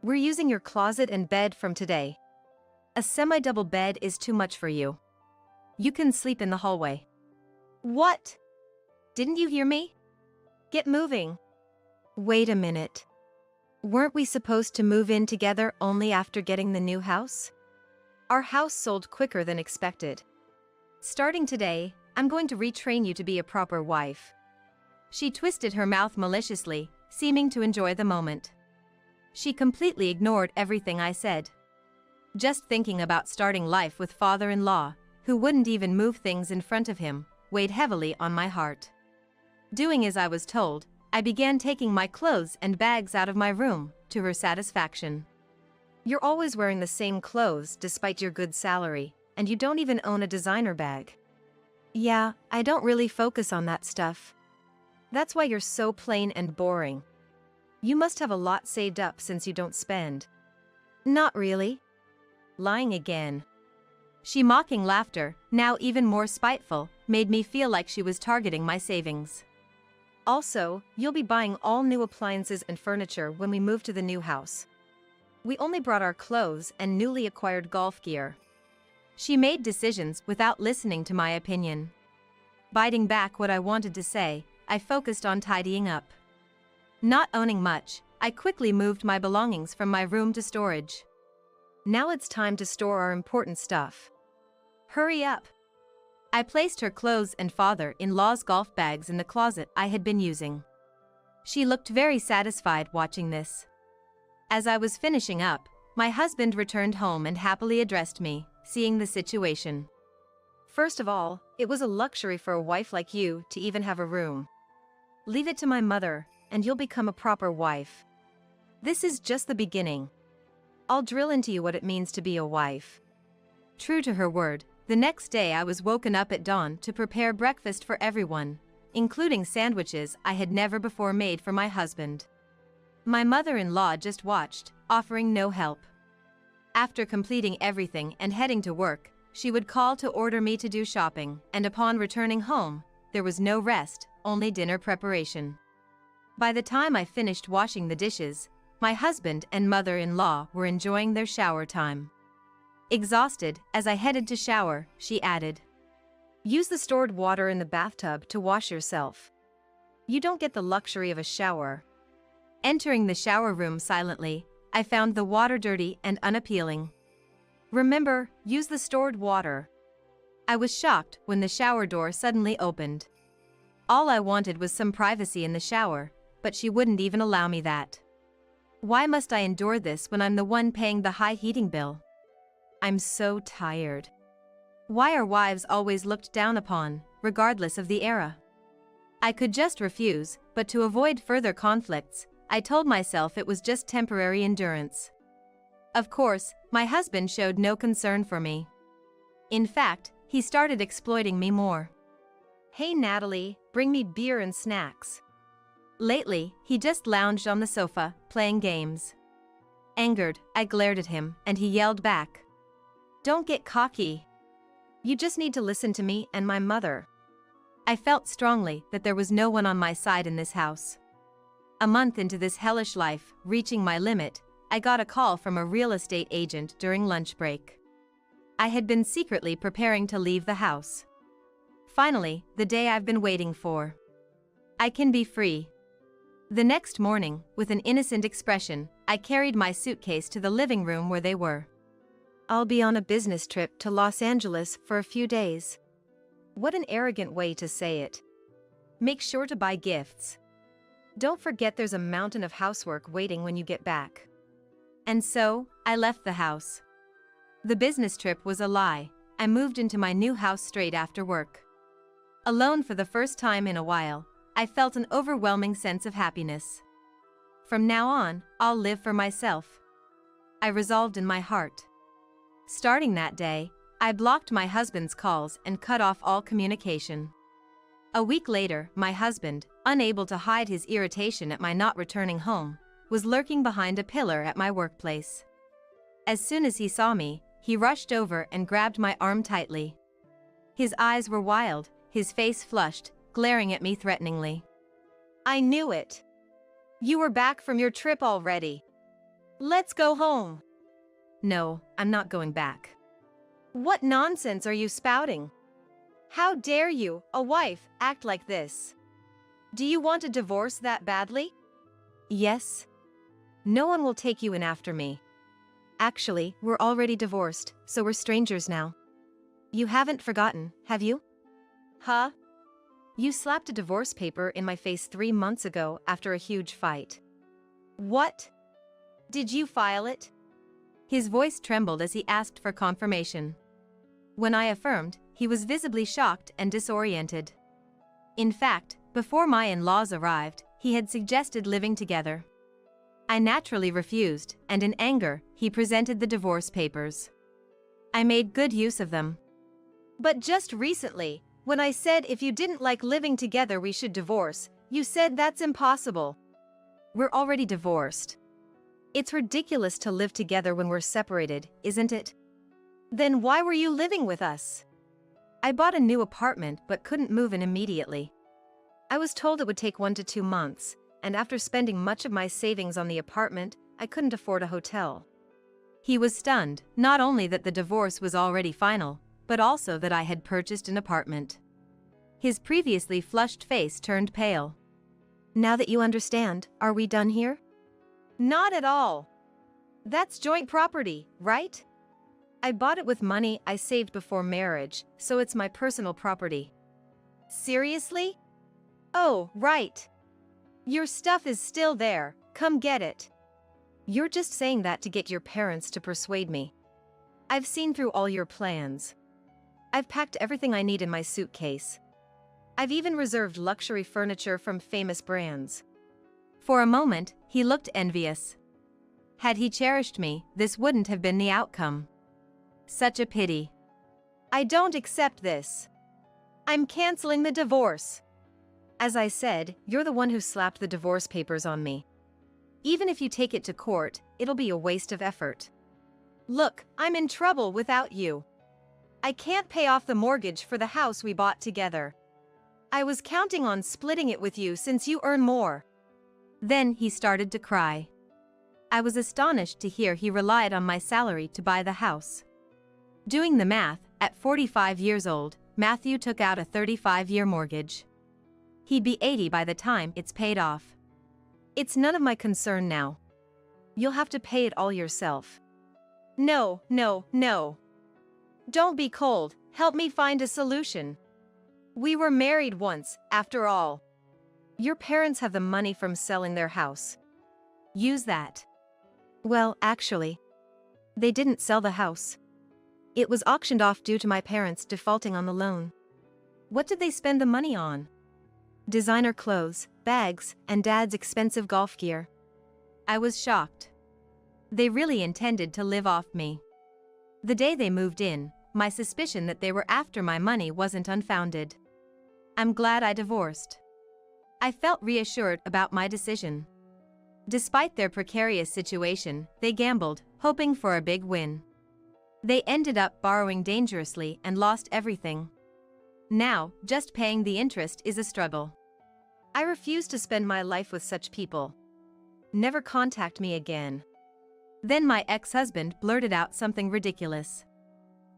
We're using your closet and bed from today. A semi-double bed is too much for you. You can sleep in the hallway. What? Didn't you hear me? Get moving. Wait a minute. Weren't we supposed to move in together only after getting the new house? Our house sold quicker than expected. Starting today, I'm going to retrain you to be a proper wife. She twisted her mouth maliciously, seeming to enjoy the moment. She completely ignored everything I said. Just thinking about starting life with father-in-law, who wouldn't even move things in front of him, weighed heavily on my heart. Doing as I was told, I began taking my clothes and bags out of my room, to her satisfaction. You're always wearing the same clothes despite your good salary, and you don't even own a designer bag. Yeah, I don't really focus on that stuff. That's why you're so plain and boring. You must have a lot saved up since you don't spend. Not really. Lying again. She mocking laughter, now even more spiteful, made me feel like she was targeting my savings. Also, you'll be buying all new appliances and furniture when we move to the new house. We only brought our clothes and newly acquired golf gear. She made decisions without listening to my opinion. Biting back what I wanted to say, I focused on tidying up. Not owning much, I quickly moved my belongings from my room to storage. Now it's time to store our important stuff. Hurry up. I placed her clothes and father-in-law's golf bags in the closet I had been using. She looked very satisfied watching this. As I was finishing up, my husband returned home and happily addressed me, seeing the situation. First of all, it was a luxury for a wife like you to even have a room. Leave it to my mother, and you'll become a proper wife. This is just the beginning. I'll drill into you what it means to be a wife. True to her word, the next day I was woken up at dawn to prepare breakfast for everyone, including sandwiches I had never before made for my husband. My mother-in-law just watched, offering no help. After completing everything and heading to work, she would call to order me to do shopping, and upon returning home, there was no rest, only dinner preparation. By the time I finished washing the dishes, my husband and mother-in-law were enjoying their shower time. Exhausted, as I headed to shower, she added, "Use the stored water in the bathtub to wash yourself. You don't get the luxury of a shower." Entering the shower room silently, I found the water dirty and unappealing. "Remember, use the stored water." I was shocked when the shower door suddenly opened. All I wanted was some privacy in the shower, but she wouldn't even allow me that. Why must I endure this when I'm the one paying the high heating bill? I'm so tired. Why are wives always looked down upon, regardless of the era? I could just refuse, but to avoid further conflicts, I told myself it was just temporary endurance. Of course, my husband showed no concern for me. In fact, he started exploiting me more. "Hey Natalie, bring me beer and snacks." Lately, he just lounged on the sofa, playing games. Angered, I glared at him, and he yelled back, "Don't get cocky. You just need to listen to me and my mother." I felt strongly that there was no one on my side in this house. A month into this hellish life, reaching my limit, I got a call from a real estate agent during lunch break. I had been secretly preparing to leave the house. Finally, the day I've been waiting for. I can be free. The next morning, with an innocent expression, I carried my suitcase to the living room where they were. "I'll be on a business trip to Los Angeles for a few days." What an arrogant way to say it. "Make sure to buy gifts. Don't forget there's a mountain of housework waiting when you get back." And so, I left the house. The business trip was a lie. I moved into my new house straight after work. Alone for the first time in a while, I felt an overwhelming sense of happiness. From now on, I'll live for myself. I resolved in my heart. Starting that day, I blocked my husband's calls and cut off all communication. A week later, my husband, unable to hide his irritation at my not returning home, was lurking behind a pillar at my workplace. As soon as he saw me, he rushed over and grabbed my arm tightly. His eyes were wild, his face flushed, glaring at me threateningly. "I knew it. You were back from your trip already. Let's go home." "No, I'm not going back." "What nonsense are you spouting? How dare you, a wife, act like this? Do you want a divorce that badly?" "Yes." "No one will take you in after me. Actually, we're already divorced, so we're strangers now. You haven't forgotten, have you?" "Huh? You slapped a divorce paper in my face 3 months ago after a huge fight." "What? Did you file it?" His voice trembled as he asked for confirmation. When I affirmed, he was visibly shocked and disoriented. In fact, before my in-laws arrived, he had suggested living together. I naturally refused, and in anger, he presented the divorce papers. I made good use of them. "But just recently, when I said if you didn't like living together we should divorce, you said that's impossible." "We're already divorced." "It's ridiculous to live together when we're separated, isn't it?" Then why were you living with us? I bought a new apartment but couldn't move in immediately. I was told it would take 1 to 2 months, and after spending much of my savings on the apartment, I couldn't afford a hotel. He was stunned, not only that the divorce was already final, but also that I had purchased an apartment. His previously flushed face turned pale. Now that you understand, are we done here? Not at all. That's joint property, right? I bought it with money I saved before marriage, so it's my personal property. Seriously? Oh, right. Your stuff is still there, come get it. You're just saying that to get your parents to persuade me. I've seen through all your plans. I've packed everything I need in my suitcase. I've even reserved luxury furniture from famous brands. For a moment, he looked envious. Had he cherished me, this wouldn't have been the outcome. Such a pity. I don't accept this. I'm canceling the divorce. As I said, you're the one who slapped the divorce papers on me. Even if you take it to court, it'll be a waste of effort. Look, I'm in trouble without you. I can't pay off the mortgage for the house we bought together. I was counting on splitting it with you since you earn more. Then he started to cry. I was astonished to hear he relied on my salary to buy the house. Doing the math, at 45 years old, Matthew took out a 35-year mortgage. He'd be 80 by the time it's paid off. It's none of my concern now. You'll have to pay it all yourself. No, no, no. Don't be cold, help me find a solution. We were married once, after all. Your parents have the money from selling their house. Use that. Well, actually, they didn't sell the house. It was auctioned off due to my parents defaulting on the loan. What did they spend the money on? Designer clothes, bags, and Dad's expensive golf gear. I was shocked. They really intended to live off me. The day they moved in, my suspicion that they were after my money wasn't unfounded. I'm glad I divorced. I felt reassured about my decision. Despite their precarious situation, they gambled, hoping for a big win. They ended up borrowing dangerously and lost everything. Now, just paying the interest is a struggle. I refuse to spend my life with such people. Never contact me again. Then my ex-husband blurted out something ridiculous.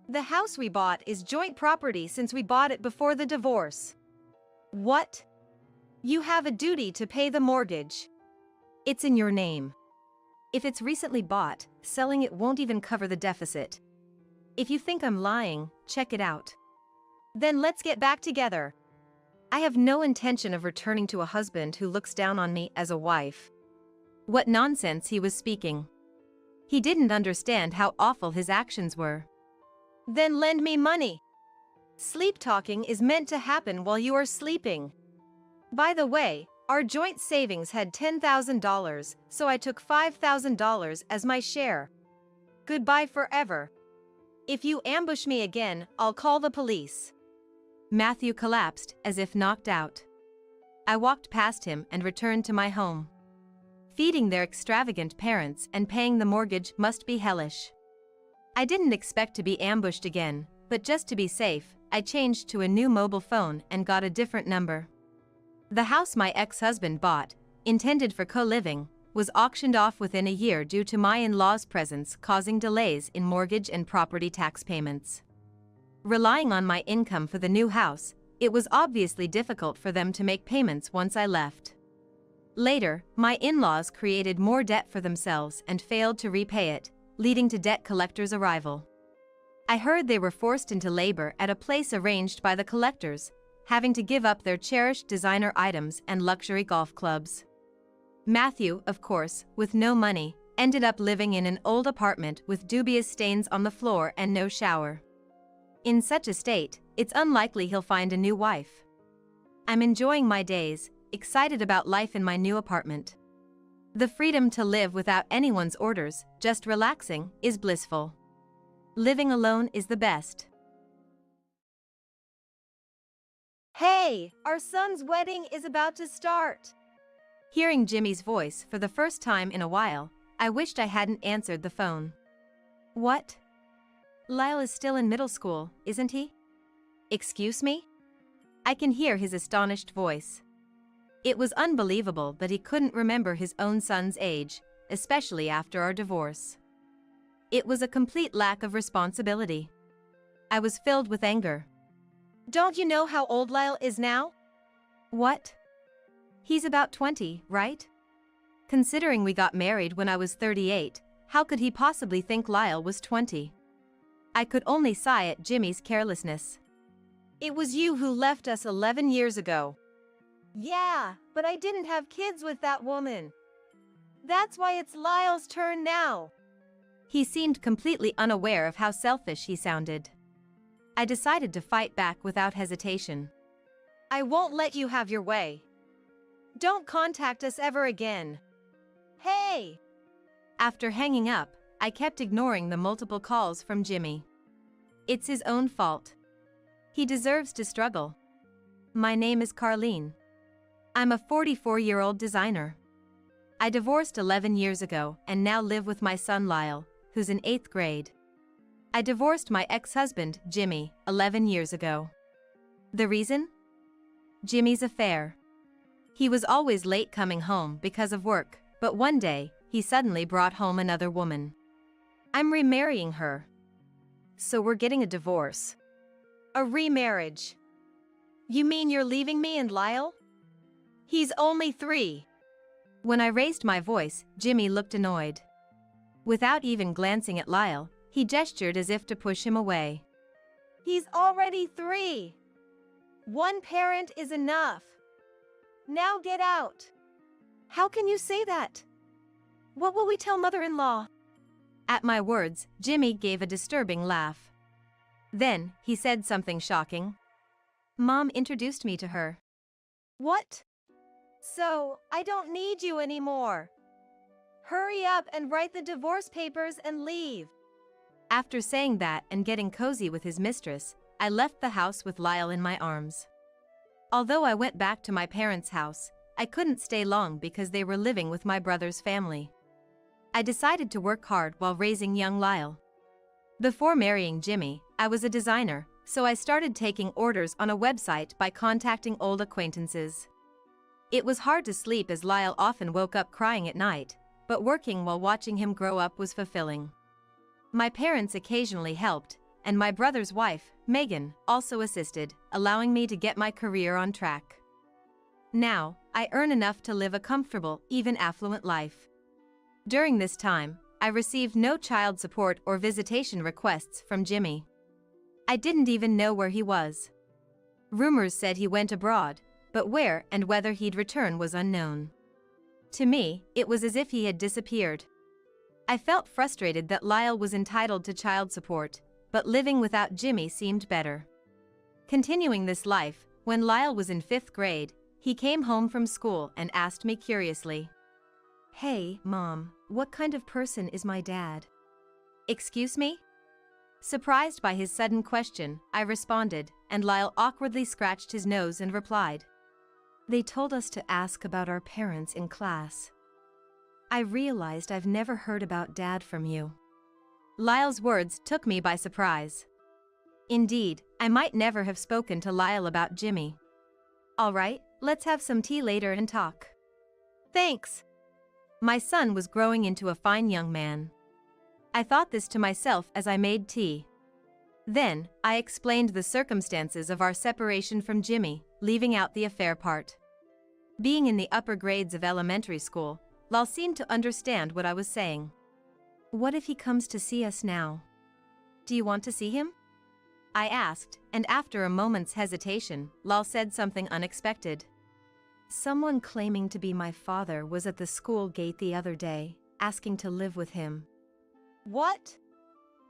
The house we bought is joint property since we bought it before the divorce. What? You have a duty to pay the mortgage. It's in your name. If it's recently bought, selling it won't even cover the deficit. If you think I'm lying, check it out. Then let's get back together. I have no intention of returning to a husband who looks down on me as a wife. What nonsense he was speaking. He didn't understand how awful his actions were. Then lend me money. Sleep talking is meant to happen while you are sleeping. By the way, our joint savings had $10,000, so I took $5,000 as my share. Goodbye forever. If you ambush me again, I'll call the police. Matthew collapsed as if knocked out. I walked past him and returned to my home. Feeding their extravagant parents and paying the mortgage must be hellish. I didn't expect to be ambushed again, but just to be safe, I changed to a new mobile phone and got a different number. The house my ex-husband bought, intended for co-living, was auctioned off within a year due to my in-laws' presence causing delays in mortgage and property tax payments. Relying on my income for the new house, it was obviously difficult for them to make payments once I left. Later, my in-laws created more debt for themselves and failed to repay it, leading to debt collectors' arrival. I heard they were forced into labor at a place arranged by the collectors, having to give up their cherished designer items and luxury golf clubs. Matthew, of course, with no money, ended up living in an old apartment with dubious stains on the floor and no shower. In such a state, it's unlikely he'll find a new wife. I'm enjoying my days, excited about life in my new apartment. The freedom to live without anyone's orders, just relaxing, is blissful. Living alone is the best. Hey, our son's wedding is about to start. Hearing Jimmy's voice for the first time in a while, I wished I hadn't answered the phone. What? Lyle is still in middle school, isn't he? Excuse me? I can hear his astonished voice. It was unbelievable that he couldn't remember his own son's age, especially after our divorce. It was a complete lack of responsibility. I was filled with anger. Don't you know how old Lyle is now? What? He's about 20, right? Considering we got married when I was 38, how could he possibly think Lyle was 20? I could only sigh at Jimmy's carelessness. It was you who left us 11 years ago. Yeah, but I didn't have kids with that woman. That's why it's Lyle's turn now. He seemed completely unaware of how selfish he sounded. I decided to fight back without hesitation. I won't let you have your way. Don't contact us ever again. Hey! After hanging up, I kept ignoring the multiple calls from Jimmy. It's his own fault. He deserves to struggle. My name is Carlene. I'm a 44-year-old designer. I divorced 11 years ago and now live with my son Lyle, who's in 8th grade. I divorced my ex-husband, Jimmy, 11 years ago. The reason? Jimmy's affair. He was always late coming home because of work, but one day, he suddenly brought home another woman. I'm remarrying her. So we're getting a divorce. A remarriage. You mean you're leaving me and Lyle? He's only 3. When I raised my voice, Jimmy looked annoyed. Without even glancing at Lyle, he gestured as if to push him away. He's already 3. One parent is enough. Now get out. How can you say that? What will we tell mother-in-law? At my words, Jimmy gave a disturbing laugh. Then, he said something shocking. Mom introduced me to her. What? So, I don't need you anymore. Hurry up and write the divorce papers and leave. After saying that and getting cozy with his mistress, I left the house with Lyle in my arms. Although I went back to my parents' house, I couldn't stay long because they were living with my brother's family. I decided to work hard while raising young Lyle. Before marrying Jimmy, I was a designer, so I started taking orders on a website by contacting old acquaintances. It was hard to sleep as Lyle often woke up crying at night, but working while watching him grow up was fulfilling. My parents occasionally helped, and my brother's wife, Megan, also assisted, allowing me to get my career on track. Now, I earn enough to live a comfortable, even affluent life. During this time, I received no child support or visitation requests from Jimmy. I didn't even know where he was. Rumors said he went abroad, but where and whether he'd return was unknown. To me, it was as if he had disappeared. I felt frustrated that Lyle was entitled to child support, but living without Jimmy seemed better. Continuing this life, when Lyle was in 5th grade, he came home from school and asked me curiously, "Hey, Mom, what kind of person is my dad?" Excuse me? Surprised by his sudden question, I responded, and Lyle awkwardly scratched his nose and replied, "They told us to ask about our parents in class." I realized I've never heard about Dad from you. Lyle's words took me by surprise. Indeed, I might never have spoken to Lyle about Jimmy. All right, let's have some tea later and talk. Thanks. My son was growing into a fine young man. I thought this to myself as I made tea. Then, I explained the circumstances of our separation from Jimmy, leaving out the affair part. Being in the upper grades of elementary school, Lyle seemed to understand what I was saying. "What if he comes to see us now? Do you want to see him?" I asked, and after a moment's hesitation, Lyle said something unexpected. "Someone claiming to be my father was at the school gate the other day, asking to live with him." What?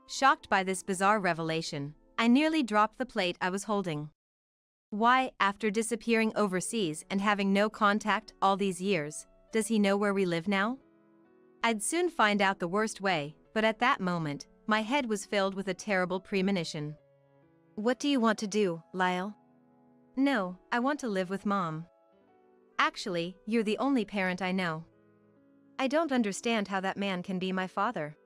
Shocked by this bizarre revelation, I nearly dropped the plate I was holding. Why, after disappearing overseas and having no contact all these years, does he know where we live now? I'd soon find out the worst way, but at that moment, my head was filled with a terrible premonition. "What do you want to do, Lyle?" "No, I want to live with Mom." "Actually, you're the only parent I know." "I don't understand how that man can be my father."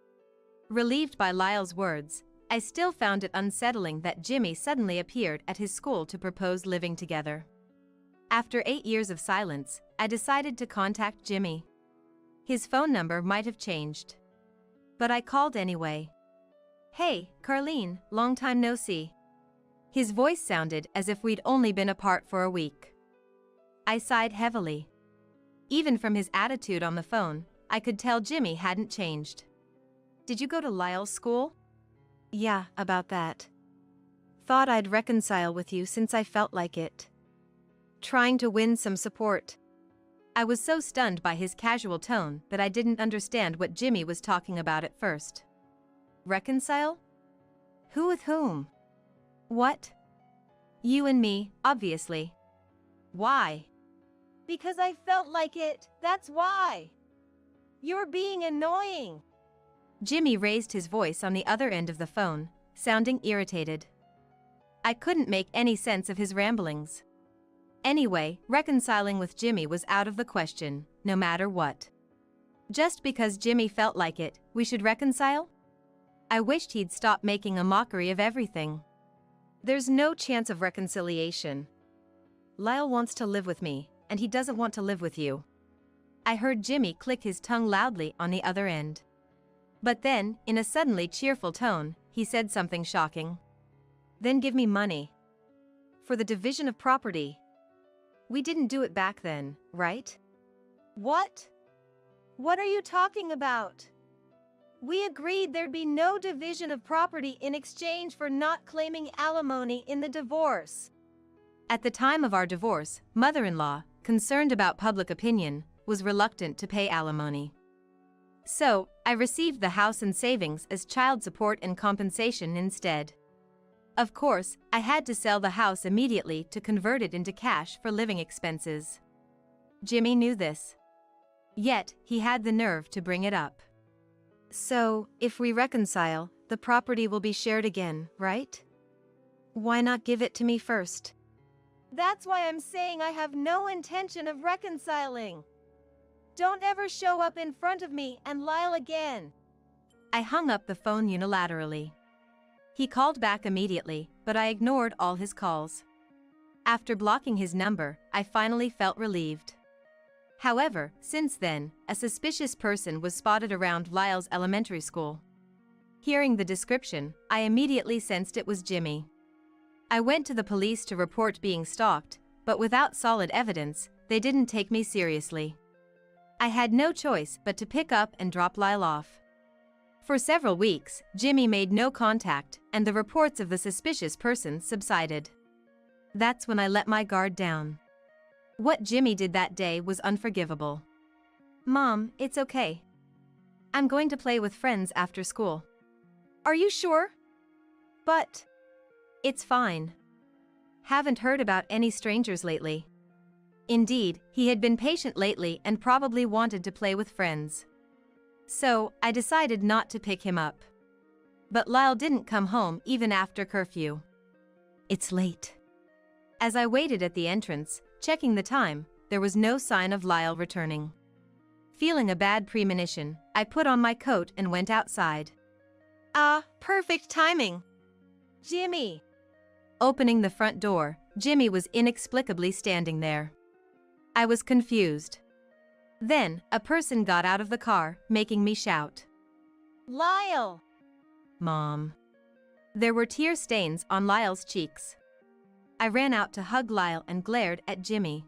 Relieved by Lyle's words, I still found it unsettling that Jimmy suddenly appeared at his school to propose living together. After 8 years of silence, I decided to contact Jimmy. His phone number might have changed. But I called anyway. "Hey, Carlene, long time no see." His voice sounded as if we'd only been apart for a week. I sighed heavily. Even from his attitude on the phone, I could tell Jimmy hadn't changed. "Did you go to Lyle's school?" "Yeah, about that. Thought I'd reconcile with you since I felt like it. Trying to win some support." I was so stunned by his casual tone that I didn't understand what Jimmy was talking about at first. Reconcile? Who with whom? What? You and me, obviously. Why? Because I felt like it, that's why. You're being annoying. Jimmy raised his voice on the other end of the phone, sounding irritated. I couldn't make any sense of his ramblings. Anyway, reconciling with Jimmy was out of the question, no matter what. Just because Jimmy felt like it, we should reconcile? I wished he'd stop making a mockery of everything. There's no chance of reconciliation. Lyle wants to live with me, and he doesn't want to live with you. I heard Jimmy click his tongue loudly on the other end. But then, in a suddenly cheerful tone, he said something shocking. "Then give me money. For the division of property. We didn't do it back then, right?" What? What are you talking about? We agreed there'd be no division of property in exchange for not claiming alimony in the divorce. At the time of our divorce, mother-in-law, concerned about public opinion, was reluctant to pay alimony. So, I received the house and savings as child support and compensation instead. Of course, I had to sell the house immediately to convert it into cash for living expenses. Jimmy knew this. Yet, he had the nerve to bring it up. "So, if we reconcile, the property will be shared again, right? Why not give it to me first?" That's why I'm saying I have no intention of reconciling. Don't ever show up in front of me and Lyle again. I hung up the phone unilaterally. He called back immediately, but I ignored all his calls. After blocking his number, I finally felt relieved. However, since then, a suspicious person was spotted around Lyle's elementary school. Hearing the description, I immediately sensed it was Jimmy. I went to the police to report being stalked, but without solid evidence, they didn't take me seriously. I had no choice but to pick up and drop Lyle off. For several weeks, Jimmy made no contact, and the reports of the suspicious person subsided. That's when I let my guard down. What Jimmy did that day was unforgivable. "Mom, it's okay. I'm going to play with friends after school." Are you sure? "But it's fine. Haven't heard about any strangers lately." Indeed, he had been patient lately and probably wanted to play with friends. So, I decided not to pick him up. But Lyle didn't come home even after curfew. "It's late." As I waited at the entrance, checking the time, there was no sign of Lyle returning. Feeling a bad premonition, I put on my coat and went outside. Perfect timing. Jimmy. Opening the front door, Jimmy was inexplicably standing there. I was confused. Then, a person got out of the car, making me shout. Lyle! "Mom." There were tear stains on Lyle's cheeks. I ran out to hug Lyle and glared at Jimmy.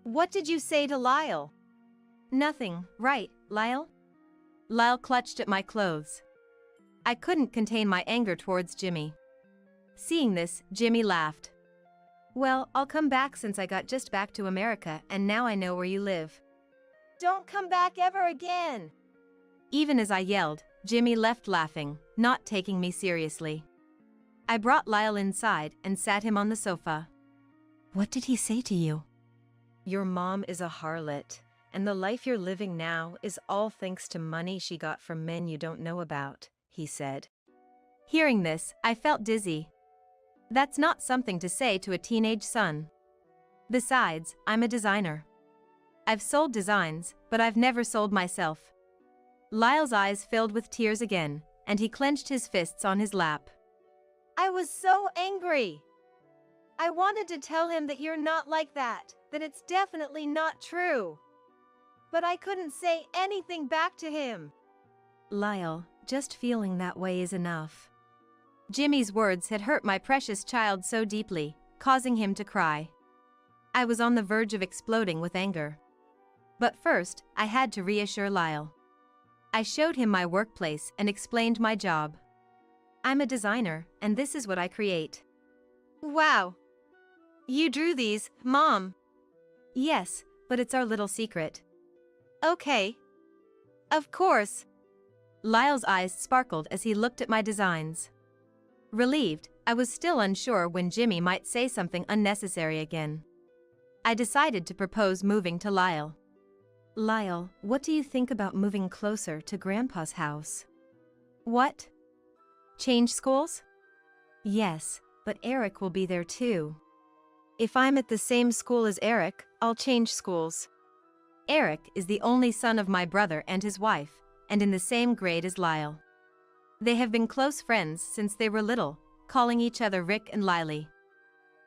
What did you say to Lyle? "Nothing, right, Lyle?" Lyle clutched at my clothes. I couldn't contain my anger towards Jimmy. Seeing this, Jimmy laughed. "Well, I'll come back since I got just back to America and now I know where you live." Don't come back ever again. Even as I yelled, Jimmy left laughing, not taking me seriously. I brought Lyle inside and sat him on the sofa. "What did he say to you?" "Your mom is a harlot, and the life you're living now is all thanks to money she got from men you don't know about," he said. Hearing this, I felt dizzy. That's not something to say to a teenage son. Besides, I'm a designer. I've sold designs, but I've never sold myself. Lyle's eyes filled with tears again, and he clenched his fists on his lap. I was so angry. I wanted to tell him that you're not like that it's definitely not true. But I couldn't say anything back to him. Lyle, just feeling that way is enough. Jimmy's words had hurt my precious child so deeply, causing him to cry. I was on the verge of exploding with anger. But first, I had to reassure Lyle. I showed him my workplace and explained my job. I'm a designer, and this is what I create. Wow. You drew these, Mom? Yes, but it's our little secret. Okay. Of course. Lyle's eyes sparkled as he looked at my designs. Relieved, I was still unsure when Jimmy might say something unnecessary again. I decided to propose moving to Lyle. Lyle, what do you think about moving closer to Grandpa's house? What? Change schools? Yes, but Eric will be there too. If I'm at the same school as Eric, I'll change schools. Eric is the only son of my brother and his wife, and in the same grade as Lyle. They have been close friends since they were little, calling each other Rick and Lily.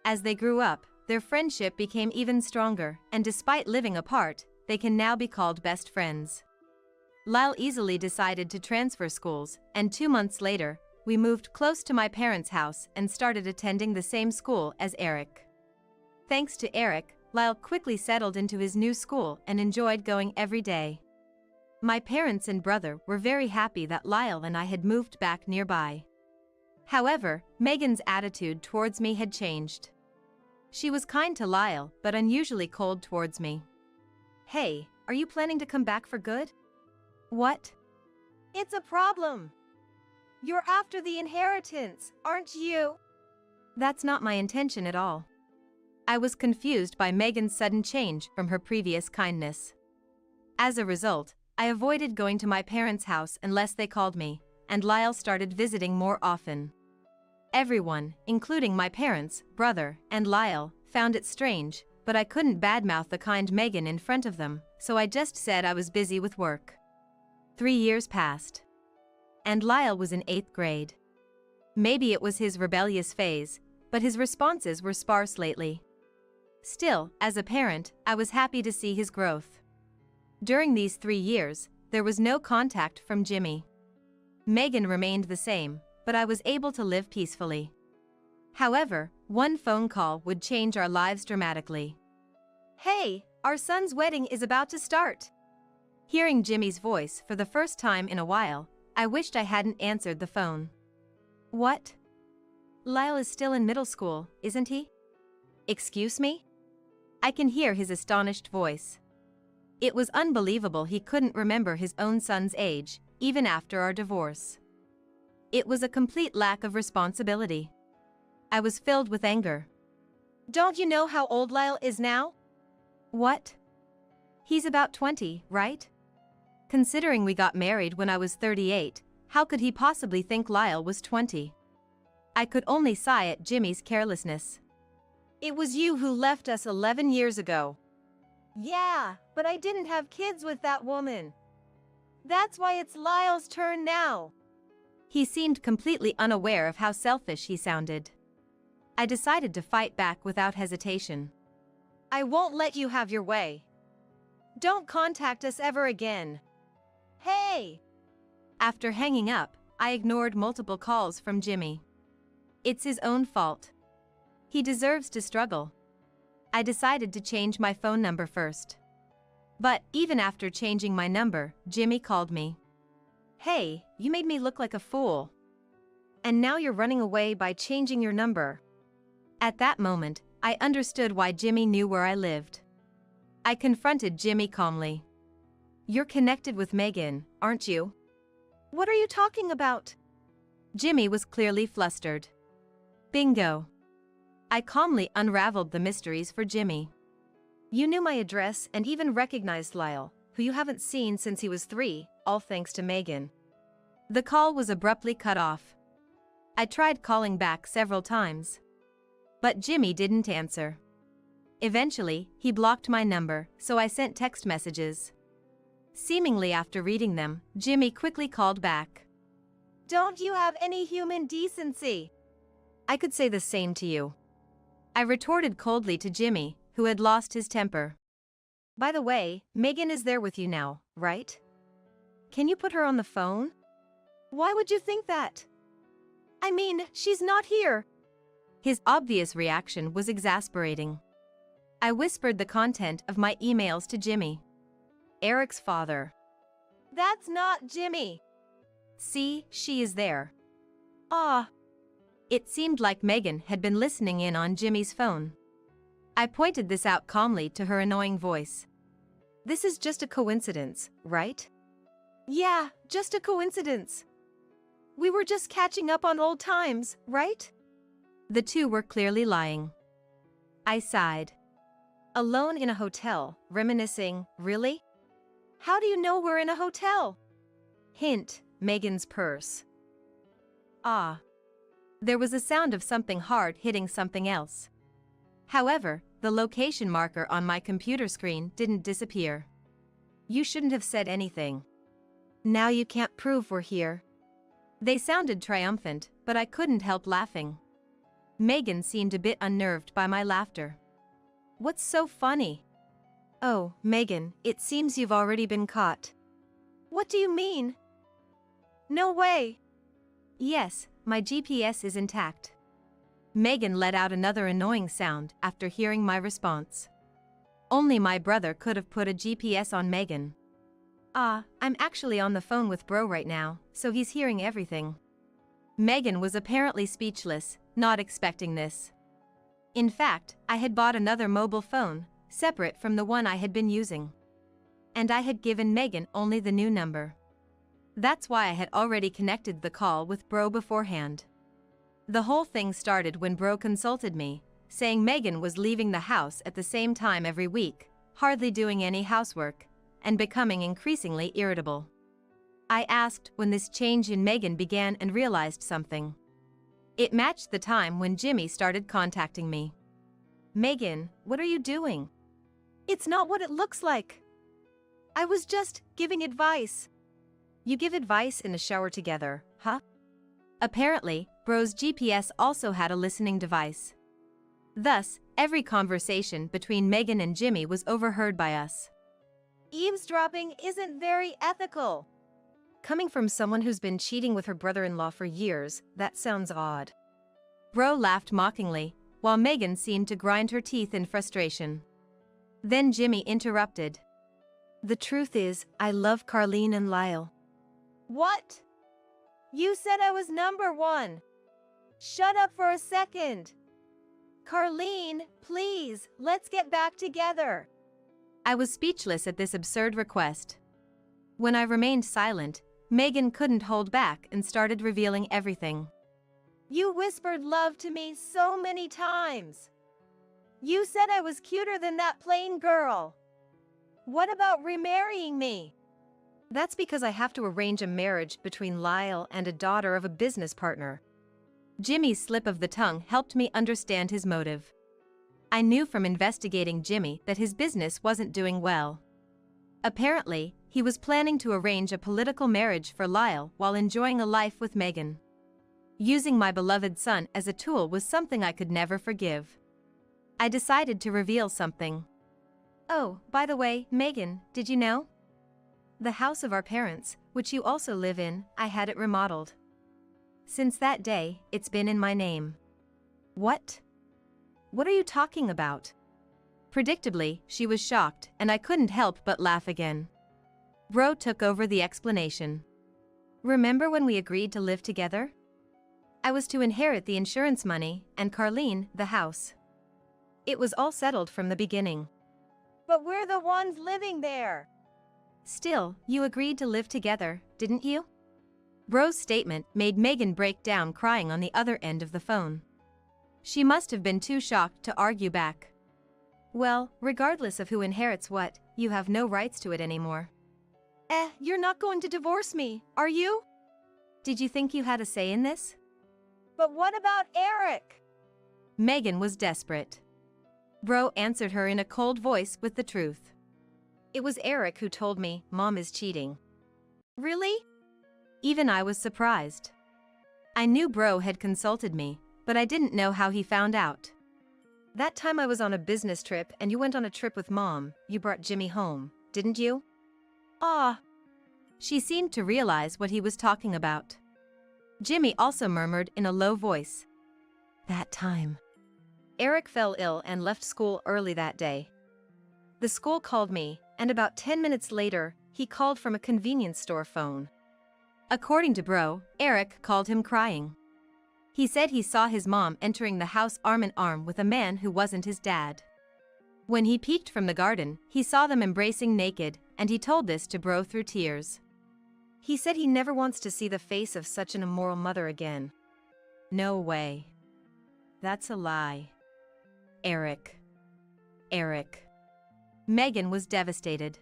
As they grew up, their friendship became even stronger, and despite living apart, they can now be called best friends. Lyle easily decided to transfer schools, and 2 months later, we moved close to my parents' house and started attending the same school as Eric. Thanks to Eric, Lyle quickly settled into his new school and enjoyed going every day. My parents and brother were very happy that Lyle and I had moved back nearby. However, Megan's attitude towards me had changed. She was kind to Lyle, but unusually cold towards me. Hey, are you planning to come back for good? What? It's a problem. You're after the inheritance, aren't you? That's not my intention at all. I was confused by Megan's sudden change from her previous kindness. As a result, I avoided going to my parents' house unless they called me, and Lyle started visiting more often. Everyone, including my parents, brother, and Lyle, found it strange, but I couldn't badmouth the kind Megan in front of them, so I just said I was busy with work. 3 years passed. And Lyle was in 8th grade. Maybe it was his rebellious phase, but his responses were sparse lately. Still, as a parent, I was happy to see his growth. During these 3 years, there was no contact from Jimmy. Megan remained the same, but I was able to live peacefully. However, one phone call would change our lives dramatically. Hey, our son's wedding is about to start. Hearing Jimmy's voice for the first time in a while, I wished I hadn't answered the phone. What? Lyle is still in middle school, isn't he? Excuse me? I can hear his astonished voice. It was unbelievable he couldn't remember his own son's age, even after our divorce. It was a complete lack of responsibility. I was filled with anger. Don't you know how old Lyle is now? What? He's about 20, right? Considering we got married when I was 38, how could he possibly think Lyle was 20? I could only sigh at Jimmy's carelessness. It was you who left us 11 years ago. Yeah, but I didn't have kids with that woman. That's why it's Lyle's turn now. He seemed completely unaware of how selfish he sounded. I decided to fight back without hesitation. I won't let you have your way. Don't contact us ever again. Hey! After hanging up, I ignored multiple calls from Jimmy. It's his own fault. He deserves to struggle. I decided to change my phone number first. But even after changing my number, Jimmy called me. Hey, you made me look like a fool. And now you're running away by changing your number. At that moment, I understood why Jimmy knew where I lived. I confronted Jimmy calmly. You're connected with Megan, aren't you? What are you talking about? Jimmy was clearly flustered. Bingo. I calmly unraveled the mysteries for Jimmy. You knew my address and even recognized Lyle, who you haven't seen since he was 3, all thanks to Megan. The call was abruptly cut off. I tried calling back several times. But Jimmy didn't answer. Eventually, he blocked my number, so I sent text messages. Seemingly after reading them, Jimmy quickly called back. Don't you have any human decency? I could say the same to you. I retorted coldly to Jimmy, who had lost his temper. By the way, Megan is there with you now, right? Can you put her on the phone? Why would you think that? I mean, she's not here. His obvious reaction was exasperating. I whispered the content of my emails to Jimmy. Eric's father. That's not Jimmy. See, she is there. Ah. It seemed like Megan had been listening in on Jimmy's phone. I pointed this out calmly to her annoying voice. This is just a coincidence, right? Yeah, just a coincidence. We were just catching up on old times, right? The two were clearly lying. I sighed. Alone in a hotel, reminiscing, really? How do you know we're in a hotel? Hint, Megan's purse. Ah. There was a sound of something hard hitting something else. However, the location marker on my computer screen didn't disappear. You shouldn't have said anything. Now you can't prove we're here. They sounded triumphant, but I couldn't help laughing. Megan seemed a bit unnerved by my laughter. What's so funny? Oh, Megan, it seems you've already been caught. What do you mean? No way. Yes, my GPS is intact. Megan let out another annoying sound after hearing my response. Only my brother could have put a GPS on Megan. I'm actually on the phone with bro right now, so he's hearing everything. Megan was apparently speechless, not expecting this. In fact, I had bought another mobile phone, separate from the one I had been using. And I had given Megan only the new number. That's why I had already connected the call with bro beforehand. The whole thing started when bro consulted me, saying Megan was leaving the house at the same time every week, hardly doing any housework, and becoming increasingly irritable. I asked when this change in Megan began and realized something. It matched the time when Jimmy started contacting me. Megan, what are you doing? It's not what it looks like. I was just giving advice. You give advice in the shower together, huh? Apparently, bro's GPS also had a listening device. Thus, every conversation between Megan and Jimmy was overheard by us. Eavesdropping isn't very ethical. Coming from someone who's been cheating with her brother-in-law for years, that sounds odd. Bro laughed mockingly, while Megan seemed to grind her teeth in frustration. Then Jimmy interrupted. The truth is, I love Carlene and Lyle. What? You said I was number one. Shut up for a second. Carlene, please, let's get back together. I was speechless at this absurd request. When I remained silent, Megan couldn't hold back and started revealing everything. You whispered love to me so many times. You said I was cuter than that plain girl. What about remarrying me? That's because I have to arrange a marriage between Lyle and a daughter of a business partner. Jimmy's slip of the tongue helped me understand his motive. I knew from investigating Jimmy that his business wasn't doing well. Apparently, he was planning to arrange a political marriage for Lyle while enjoying a life with Megan. Using my beloved son as a tool was something I could never forgive. I decided to reveal something. Oh, by the way, Megan, did you know? The house of our parents, which you also live in, I had it remodeled. Since that day, it's been in my name. What? What are you talking about? Predictably, she was shocked, and I couldn't help but laugh again. Bro took over the explanation. Remember when we agreed to live together? I was to inherit the insurance money, and Carlene, the house. It was all settled from the beginning. But we're the ones living there. Still, you agreed to live together, didn't you? Bro's statement made Megan break down crying on the other end of the phone. She must have been too shocked to argue back. Well, regardless of who inherits what, you have no rights to it anymore. You're not going to divorce me, are you? Did you think you had a say in this? But what about Eric? Megan was desperate. Bro answered her in a cold voice with the truth. It was Eric who told me Mom is cheating. Really? Even I was surprised. I knew bro had consulted me, but I didn't know how he found out. That time I was on a business trip and you went on a trip with Mom, you brought Jimmy home, didn't you? Ah. She seemed to realize what he was talking about. Jimmy also murmured in a low voice. That time. Eric fell ill and left school early that day. The school called me, and about 10 minutes later, he called from a convenience store phone. According to bro, Eric called him crying. He said he saw his mom entering the house arm in arm with a man who wasn't his dad. When he peeked from the garden, he saw them embracing naked, and he told this to bro through tears. He said he never wants to see the face of such an immoral mother again. No way. That's a lie. Eric. Megan was devastated.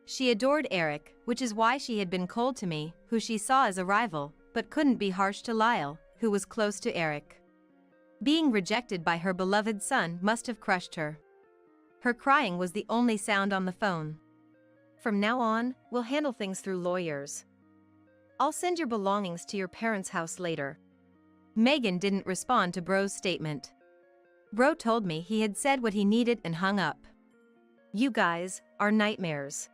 She adored Eric, which is why she had been cold to me, who she saw as a rival, but couldn't be harsh to Lyle, who was close to Eric. Being rejected by her beloved son must have crushed her. Her crying was the only sound on the phone. From now on, we'll handle things through lawyers. I'll send your belongings to your parents' house later. Megan didn't respond to bro's statement. Bro told me he had said what he needed and hung up. You guys are nightmares.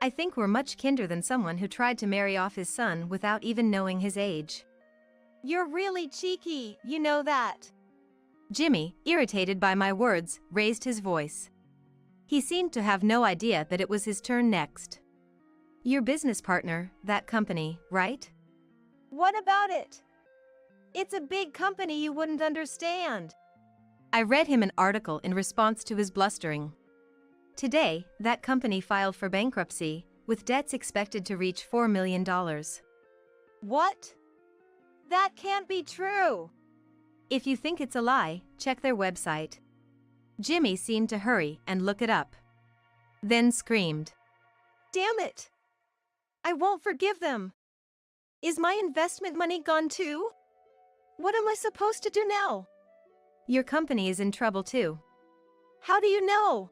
I think we're much kinder than someone who tried to marry off his son without even knowing his age. You're really cheeky, you know that. Jimmy, irritated by my words, raised his voice. He seemed to have no idea that it was his turn next. Your business partner, that company, right? What about it? It's a big company you wouldn't understand. I read him an article in response to his blustering. Today, that company filed for bankruptcy, with debts expected to reach $4 million. What? That can't be true. If you think it's a lie, check their website. Jimmy seemed to hurry and look it up. Then screamed. Damn it! I won't forgive them. Is my investment money gone too? What am I supposed to do now? Your company is in trouble too. How do you know?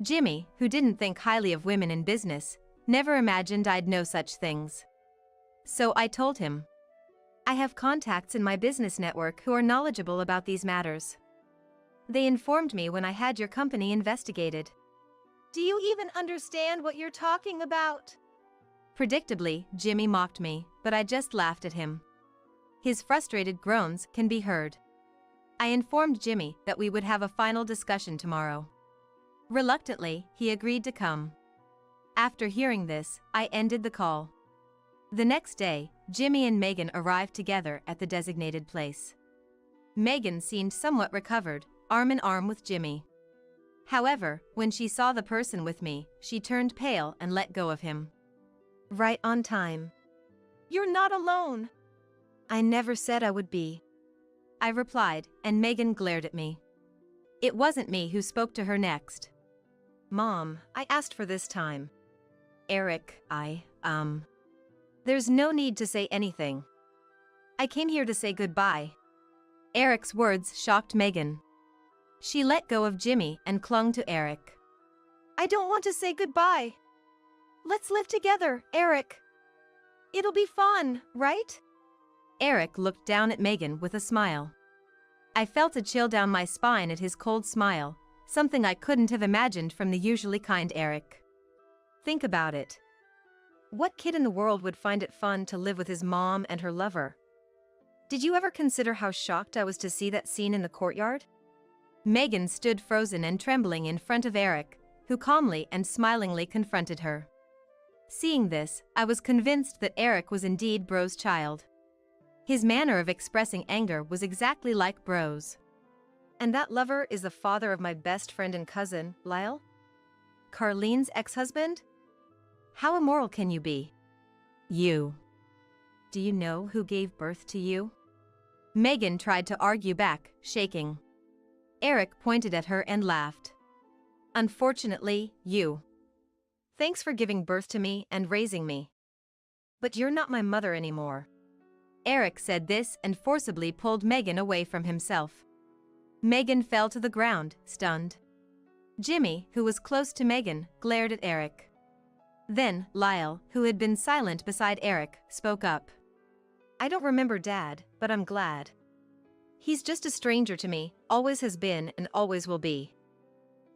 Jimmy, who didn't think highly of women in business, never imagined I'd know such things. So I told him. I have contacts in my business network who are knowledgeable about these matters. They informed me when I had your company investigated. Do you even understand what you're talking about? Predictably, Jimmy mocked me, but I just laughed at him. His frustrated groans can be heard. I informed Jimmy that we would have a final discussion tomorrow. Reluctantly, he agreed to come. After hearing this, I ended the call. The next day, Jimmy and Megan arrived together at the designated place. Megan seemed somewhat recovered, arm in arm with Jimmy. However, when she saw the person with me, she turned pale and let go of him. Right on time. You're not alone. I never said I would be. I replied, and Megan glared at me. It wasn't me who spoke to her next. Mom, I asked for this time. Eric, There's no need to say anything. I came here to say goodbye. Eric's words shocked Megan. She let go of Jimmy and clung to Eric. I don't want to say goodbye. Let's live together, Eric. It'll be fun, right? Eric looked down at Megan with a smile. I felt a chill down my spine at his cold smile, something I couldn't have imagined from the usually kind Eric. Think about it. What kid in the world would find it fun to live with his mom and her lover? Did you ever consider how shocked I was to see that scene in the courtyard? Megan stood frozen and trembling in front of Eric, who calmly and smilingly confronted her. Seeing this, I was convinced that Eric was indeed Bro's child. His manner of expressing anger was exactly like Bro's. And that lover is the father of my best friend and cousin, Lyle? Carlene's ex-husband? How immoral can you be? You. Do you know who gave birth to you? Megan tried to argue back, shaking. Eric pointed at her and laughed. Unfortunately, you. Thanks for giving birth to me and raising me. But you're not my mother anymore. Eric said this and forcibly pulled Megan away from himself. Megan fell to the ground, stunned. Jimmy, who was close to Megan, glared at Eric. Then, Lyle, who had been silent beside Eric, spoke up. I don't remember Dad, but I'm glad. He's just a stranger to me, always has been and always will be.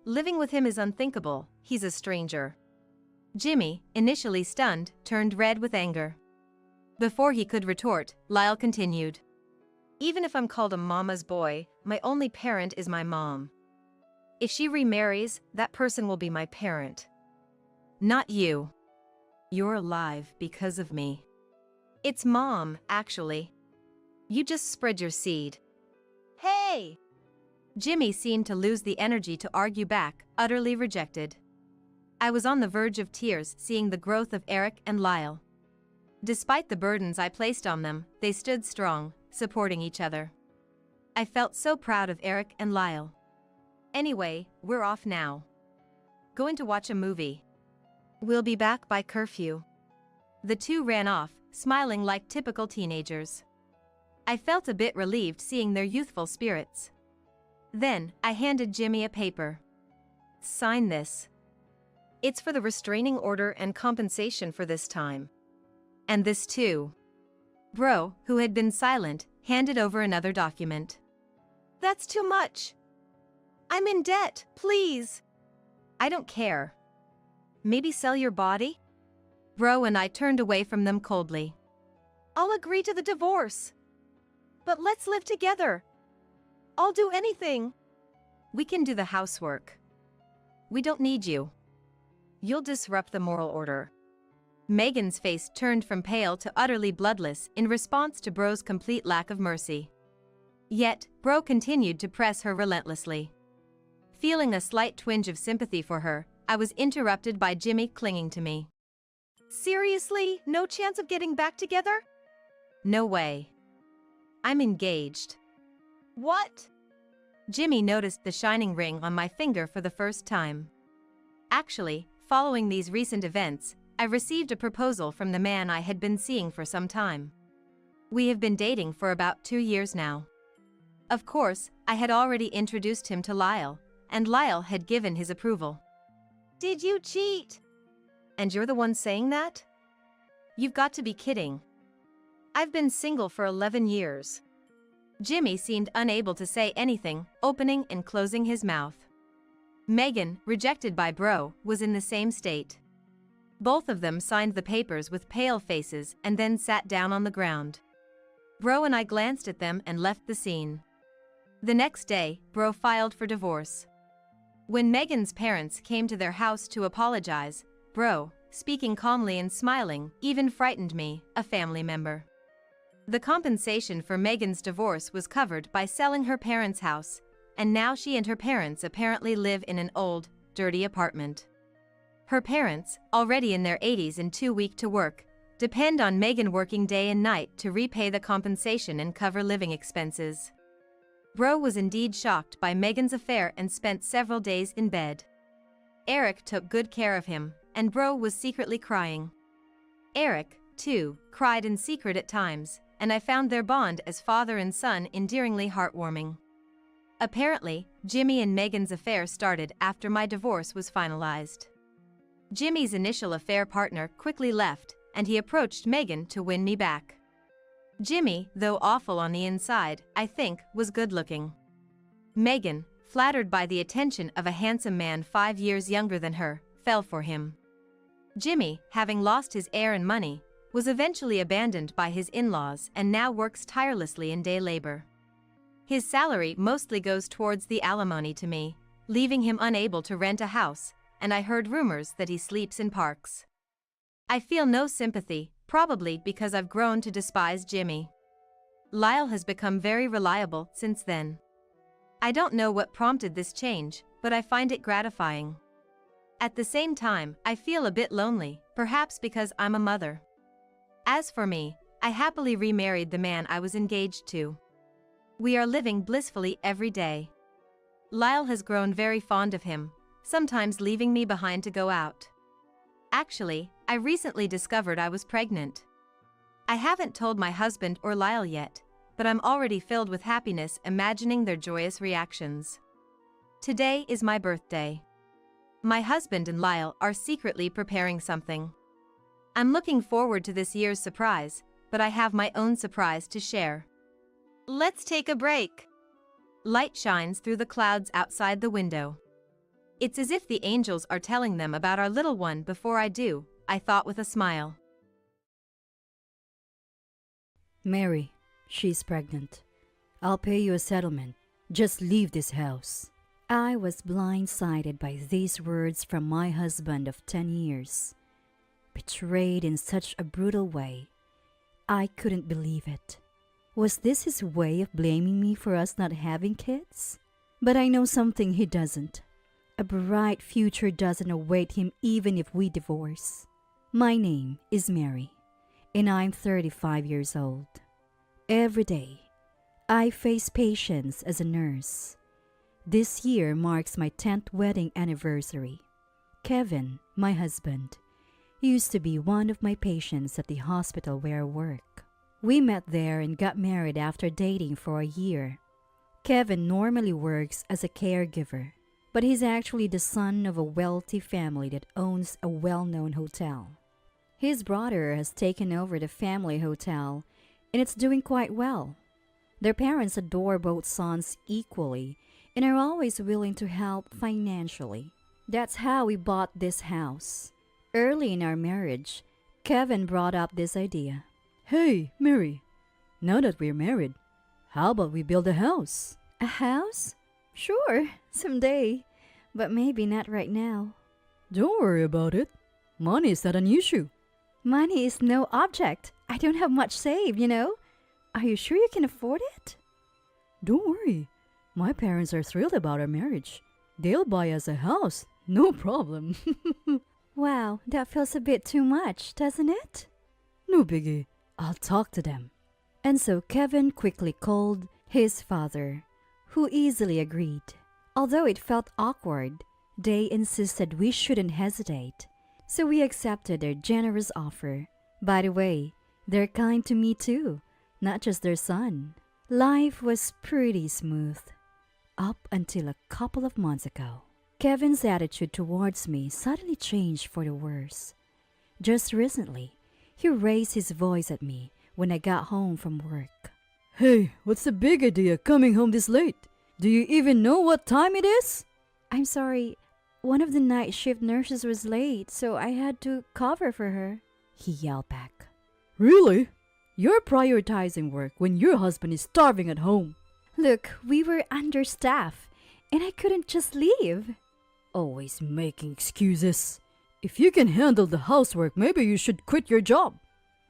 Living with him is unthinkable, he's a stranger. Jimmy, initially stunned, turned red with anger. Before he could retort, Lyle continued. Even if I'm called a mama's boy, my only parent is my mom. If she remarries, that person will be my parent. Not you. You're alive because of me. It's Mom, actually. You just spread your seed. Hey! Jimmy seemed to lose the energy to argue back, utterly rejected. I was on the verge of tears seeing the growth of Eric and Lyle. Despite the burdens I placed on them, they stood strong, supporting each other. I felt so proud of Eric and Lyle. Anyway, we're off now. Going to watch a movie. We'll be back by curfew. The two ran off, smiling like typical teenagers. I felt a bit relieved seeing their youthful spirits. Then, I handed Jimmy a paper. Sign this. It's for the restraining order and compensation for this time. And this too. Bro, who had been silent, handed over another document. That's too much. I'm in debt, please. I don't care. Maybe sell your body? Bro and I turned away from them coldly. I'll agree to the divorce. But let's live together. I'll do anything. We can do the housework. We don't need you. You'll disrupt the moral order. Megan's face turned from pale to utterly bloodless in response to Bro's complete lack of mercy. Yet, Bro continued to press her relentlessly. Feeling a slight twinge of sympathy for her, I was interrupted by Jimmy clinging to me. Seriously, no chance of getting back together? No way. I'm engaged. What? Jimmy noticed the shining ring on my finger for the first time. Actually, following these recent events, I received a proposal from the man I had been seeing for some time. We have been dating for about 2 years now. Of course, I had already introduced him to Lyle, and Lyle had given his approval. Did you cheat? And you're the one saying that? You've got to be kidding. I've been single for 11 years. Jimmy seemed unable to say anything, opening and closing his mouth. Megan, rejected by Bro, was in the same state. Both of them signed the papers with pale faces and then sat down on the ground. Bro and I glanced at them and left the scene. The next day, Bro filed for divorce. When Megan's parents came to their house to apologize, Bro, speaking calmly and smiling, even frightened me, a family member. The compensation for Megan's divorce was covered by selling her parents' house, and now she and her parents apparently live in an old, dirty apartment. Her parents, already in their 80s and too weak to work, depend on Megan working day and night to repay the compensation and cover living expenses. Bro was indeed shocked by Megan's affair and spent several days in bed. Eric took good care of him, and Bro was secretly crying. Eric, too, cried in secret at times, and I found their bond as father and son endearingly heartwarming. Apparently, Jimmy and Megan's affair started after my divorce was finalized. Jimmy's initial affair partner quickly left, and he approached Megan to win me back. Jimmy, though awful on the inside, I think, was good-looking. Megan, flattered by the attention of a handsome man 5 years younger than her, fell for him. Jimmy, having lost his heir and money, was eventually abandoned by his in-laws and now works tirelessly in day labor. His salary mostly goes towards the alimony to me, leaving him unable to rent a house, and I heard rumors that he sleeps in parks. I feel no sympathy, probably because I've grown to despise Jimmy. Lyle has become very reliable since then. I don't know what prompted this change, but I find it gratifying. At the same time, I feel a bit lonely, perhaps because I'm a mother. As for me, I happily remarried the man I was engaged to. We are living blissfully every day. Lyle has grown very fond of him, sometimes leaving me behind to go out. Actually, I recently discovered I was pregnant. I haven't told my husband or Lyle yet, but I'm already filled with happiness imagining their joyous reactions. Today is my birthday. My husband and Lyle are secretly preparing something. I'm looking forward to this year's surprise, but I have my own surprise to share. Let's take a break. Light shines through the clouds outside the window. It's as if the angels are telling them about our little one before I do, I thought with a smile. Mary, she's pregnant. I'll pay you a settlement. Just leave this house. I was blindsided by these words from my husband of 10 years. Betrayed in such a brutal way. I couldn't believe it. Was this his way of blaming me for us not having kids? But I know something he doesn't. A bright future doesn't await him even if we divorce. My name is Mary, and I'm 35 years old. Every day, I face patients as a nurse. This year marks my 10th wedding anniversary. Kevin, my husband, used to be one of my patients at the hospital where I work. We met there and got married after dating for a year. Kevin normally works as a caregiver, but he's actually the son of a wealthy family that owns a well-known hotel. His brother has taken over the family hotel, and it's doing quite well. Their parents adore both sons equally and are always willing to help financially. That's how we bought this house. Early in our marriage, Kevin brought up this idea. Hey, Mary, now that we're married, how about we build a house? A house? Sure, someday, but maybe not right now. Don't worry about it. Money is not an issue. Money is no object. I don't have much saved, you know. Are you sure you can afford it? Don't worry. My parents are thrilled about our marriage. They'll buy us a house, no problem. Wow, that feels a bit too much, doesn't it? No biggie. I'll talk to them. And so Kevin quickly called his father, who easily agreed. Although it felt awkward, they insisted we shouldn't hesitate. So we accepted their generous offer. By the way, they're kind to me too, not just their son. Life was pretty smooth, up until a couple of months ago. Kevin's attitude towards me suddenly changed for the worse. Just recently, he raised his voice at me when I got home from work. Hey, what's the big idea coming home this late? Do you even know what time it is? I'm sorry, one of the night shift nurses was late, so I had to cover for her, he yelled back. Really? You're prioritizing work when your husband is starving at home. Look, we were understaffed, and I couldn't just leave. Always making excuses. If you can handle the housework, maybe you should quit your job.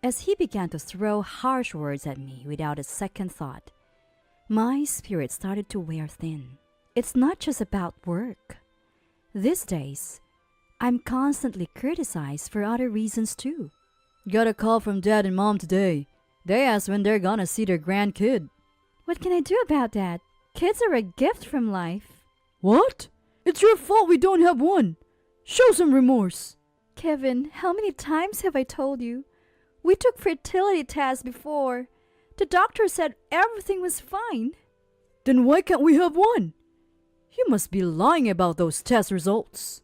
As he began to throw harsh words at me without a second thought, my spirit started to wear thin. It's not just about work. These days, I'm constantly criticized for other reasons too. Got a call from Dad and Mom today. They asked when they're gonna see their grandkid. What can I do about that? Kids are a gift from life. What? It's your fault we don't have one. Show some remorse. Kevin, how many times have I told you? We took fertility tests before. The doctor said everything was fine. Then why can't we have one? You must be lying about those test results.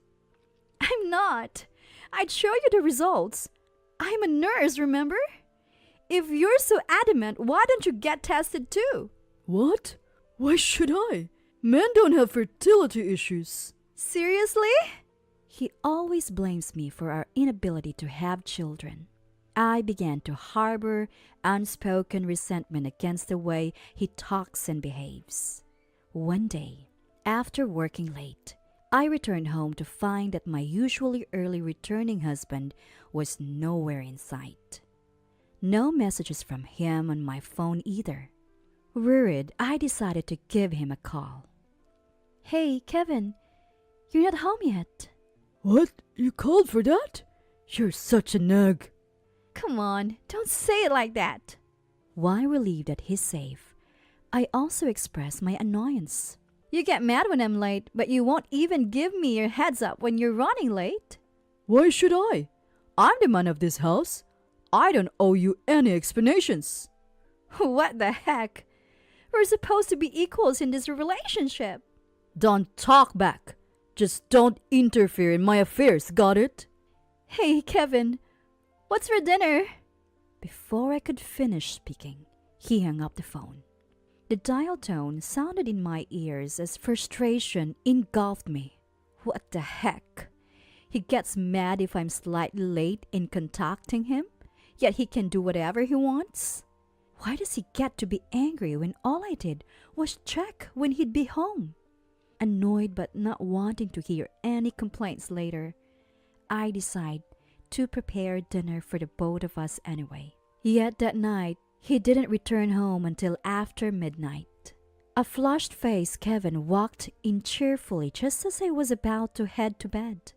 I'm not. I'd show you the results. I'm a nurse, remember? If you're so adamant, why don't you get tested too? What? Why should I? Men don't have fertility issues. Seriously? He always blames me for our inability to have children. I began to harbor unspoken resentment against the way he talks and behaves. One day, after working late, I returned home to find that my usually early returning husband was nowhere in sight. No messages from him on my phone either. Worried, I decided to give him a call. Hey, Kevin, you're not home yet. What? You called for that? You're such a nag. Come on, don't say it like that. While relieved that he's safe, I also expressed my annoyance. You get mad when I'm late, but you won't even give me your heads up when you're running late. Why should I? I'm the man of this house. I don't owe you any explanations. What the heck? We're supposed to be equals in this relationship. Don't talk back. Just don't interfere in my affairs, got it? Hey, Kevin, what's for dinner? Before I could finish speaking, he hung up the phone. The dial tone sounded in my ears as frustration engulfed me. What the heck? He gets mad if I'm slightly late in contacting him, yet he can do whatever he wants? Why does he get to be angry when all I did was check when he'd be home? Annoyed but not wanting to hear any complaints later, I decide to prepare dinner for the both of us anyway. Yet that night, he didn't return home until after midnight. A flushed-faced Kevin walked in cheerfully just as I was about to head to bed.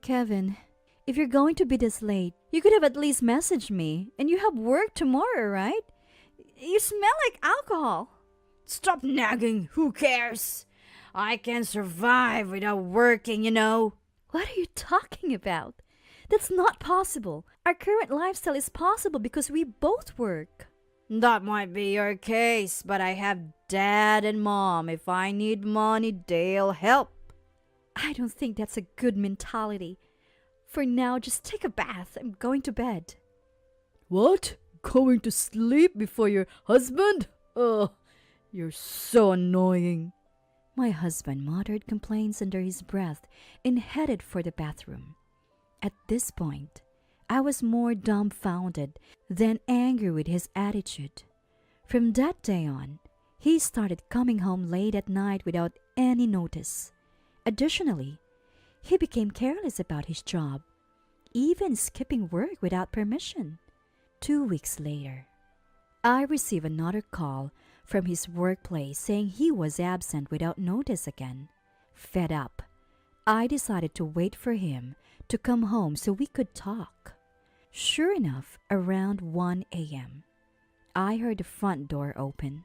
Kevin, if you're going to be this late, you could have at least messaged me, and you have work tomorrow, right? You smell like alcohol. Stop nagging. Who cares? I can survive without working, you know. What are you talking about? That's not possible. Our current lifestyle is possible because we both work. That might be your case, but I have Dad and Mom. If I need money, they'll help. I don't think that's a good mentality. For now, just take a bath. I'm going to bed. What? Going to sleep before your husband? Ugh, you're so annoying. My husband muttered complaints under his breath and headed for the bathroom. At this point, I was more dumbfounded than angry with his attitude. From that day on, he started coming home late at night without any notice. Additionally, he became careless about his job, even skipping work without permission. 2 weeks later, I received another call from his workplace saying he was absent without notice again. Fed up, I decided to wait for him to come home so we could talk. Sure enough, around 1 a.m., I heard the front door open.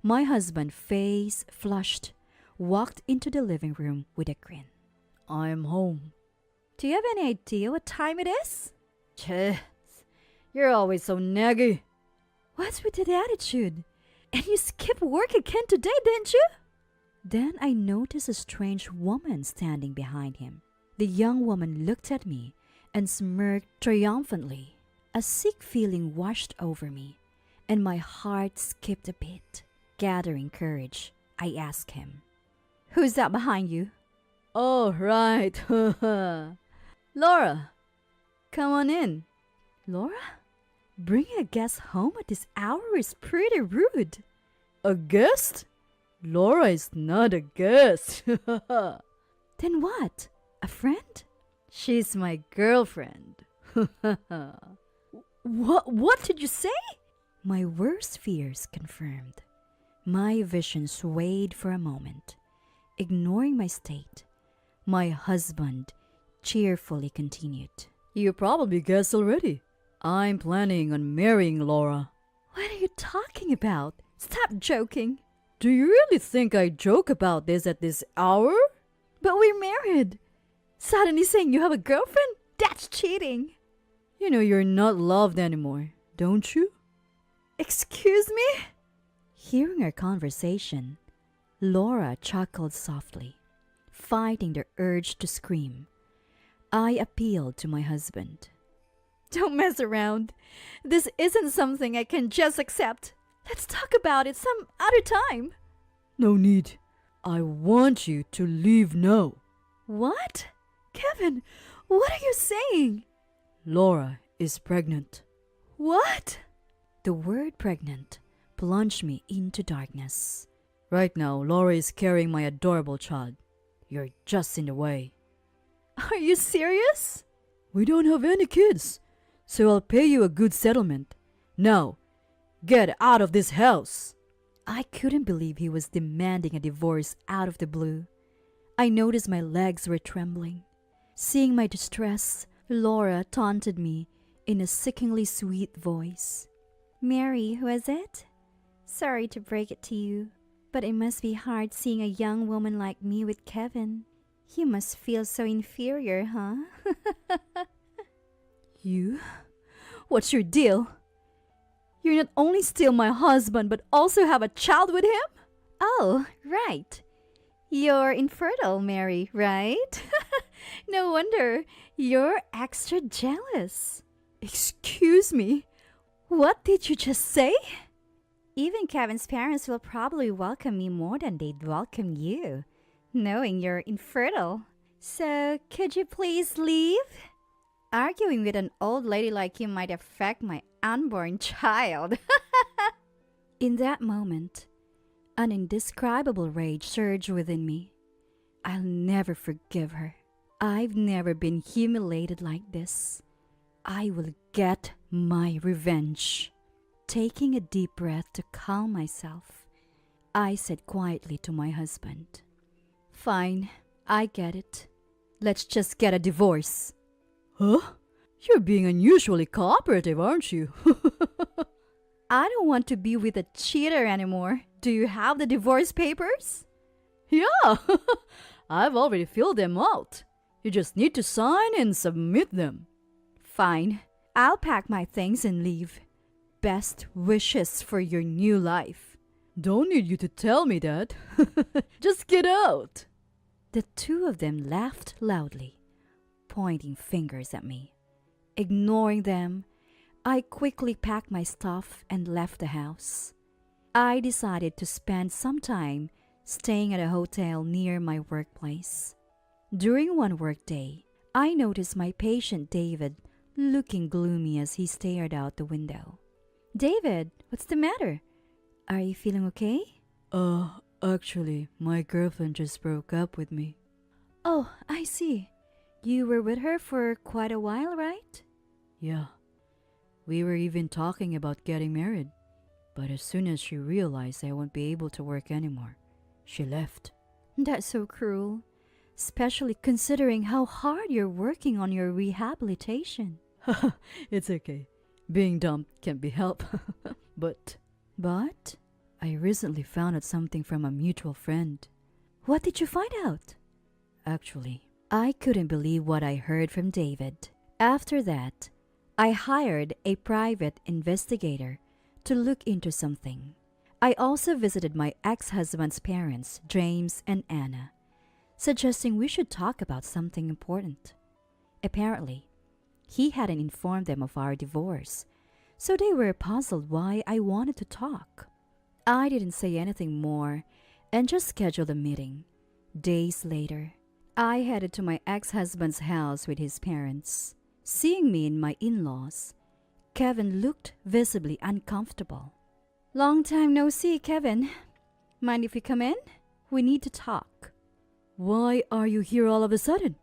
My husband, face flushed, walked into the living room with a grin. I'm home. Do you have any idea what time it is? Cheh, you're always so naggy. What's with that attitude? And you skipped work again today, didn't you? Then I noticed a strange woman standing behind him. The young woman looked at me and smirked triumphantly. A sick feeling washed over me, and my heart skipped a beat. Gathering courage, I asked him, "Who's that behind you?" Oh, right. Laura, come on in. Laura? Bringing a guest home at this hour is pretty rude. A guest? Laura is not a guest. Then what? A friend? She's my girlfriend. What did you say? My worst fears confirmed. My vision swayed for a moment. Ignoring my state, my husband cheerfully continued. You probably guessed already. I'm planning on marrying Laura. What are you talking about? Stop joking. Do you really think I joke about this at this hour? But we're married. Suddenly saying you have a girlfriend? That's cheating. You know you're not loved anymore, don't you? Excuse me? Hearing our conversation, Laura chuckled softly, fighting the urge to scream. I appealed to my husband. Don't mess around. This isn't something I can just accept. Let's talk about it some other time. No need. I want you to leave now. What? Kevin, what are you saying? Laura is pregnant. What? The word pregnant plunged me into darkness. Right now, Laura is carrying my adorable child. You're just in the way. Are you serious? We don't have any kids, so I'll pay you a good settlement. Now, get out of this house. I couldn't believe he was demanding a divorce out of the blue. I noticed my legs were trembling. Seeing my distress, Laura taunted me in a sickeningly sweet voice. Mary, was it? Sorry to break it to you, but it must be hard seeing a young woman like me with Kevin. You must feel so inferior, huh? You? What's your deal? You're not only still my husband, but also have a child with him? Oh, right. You're infertile, Mary, right? No wonder you're extra jealous. Excuse me? What did you just say? Even Kevin's parents will probably welcome me more than they'd welcome you, knowing you're infertile. So, could you please leave? Arguing with an old lady like you might affect my unborn child. In that moment, an indescribable rage surged within me. I'll never forgive her. I've never been humiliated like this. I will get my revenge. Taking a deep breath to calm myself, I said quietly to my husband, "Fine, I get it. Let's just get a divorce." Huh? You're being unusually cooperative, aren't you? I don't want to be with a cheater anymore. Do you have the divorce papers? Yeah, I've already filled them out. You just need to sign and submit them. Fine, I'll pack my things and leave. Best wishes for your new life. Don't need you to tell me that. Just get out. The two of them laughed loudly, pointing fingers at me. Ignoring them, I quickly packed my stuff and left the house. I decided to spend some time staying at a hotel near my workplace. During one workday, I noticed my patient David looking gloomy as he stared out the window. "David, what's the matter? Are you feeling okay?" Actually, my girlfriend just broke up with me. "Oh, I see. You were with her for quite a while, right?" Yeah. We were even talking about getting married. But as soon as she realized I won't be able to work anymore, she left. That's so cruel, especially considering how hard you're working on your rehabilitation. It's okay. Being dumped can't be helped. But I recently found out something from a mutual friend. What did you find out? Actually, I couldn't believe what I heard from David. After that, I hired a private investigator to look into something. I also visited my ex-husband's parents, James and Anna, suggesting we should talk about something important. Apparently, he hadn't informed them of our divorce, so they were puzzled why I wanted to talk. I didn't say anything more and just scheduled a meeting. Days later, I headed to my ex-husband's house with his parents. Seeing me and my in-laws, Kevin looked visibly uncomfortable. "Long time no see, Kevin. Mind if we come in? We need to talk." Why are you here all of a sudden?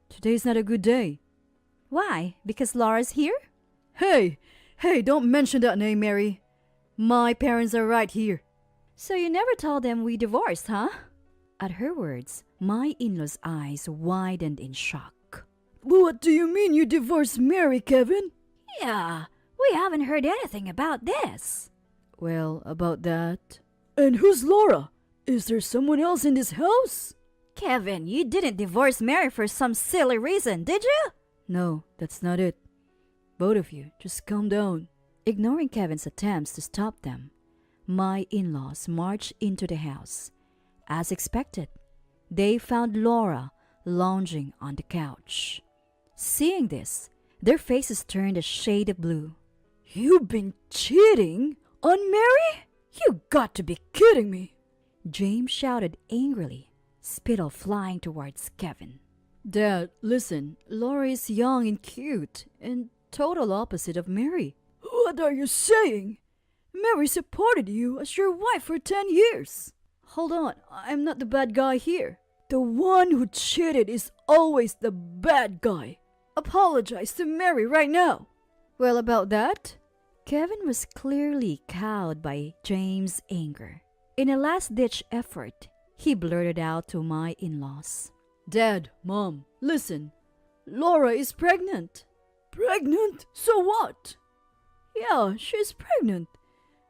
Today's not a good day. "Why? Because Laura's here?" Hey, don't mention that name, Mary. My parents are right here. "So you never told them we divorced, huh?" At her words, my in-laws' eyes widened in shock. What do you mean you divorced Mary, Kevin? "Yeah, we haven't heard anything about this." Well, about that. And who's Laura? Is there someone else in this house? "Kevin, you didn't divorce Mary for some silly reason, did you?" No, that's not it. Both of you, just calm down. Ignoring Kevin's attempts to stop them, my in-laws marched into the house. As expected, they found Laura lounging on the couch. Seeing this, their faces turned a shade of blue. You've been cheating on Mary? You got to be kidding me. James shouted angrily, spittle flying towards Kevin. Dad, listen, Laura is young and cute and total opposite of Mary. What are you saying? Mary supported you as your wife for 10 years. Hold on, I'm not the bad guy here. The one who cheated is always the bad guy. Apologize to Mary right now. Well, about that, Kevin was clearly cowed by James' anger. In a last-ditch effort, he blurted out to my in-laws. Dad, Mom, listen. Laura is pregnant. Pregnant? So what? Yeah, she's pregnant.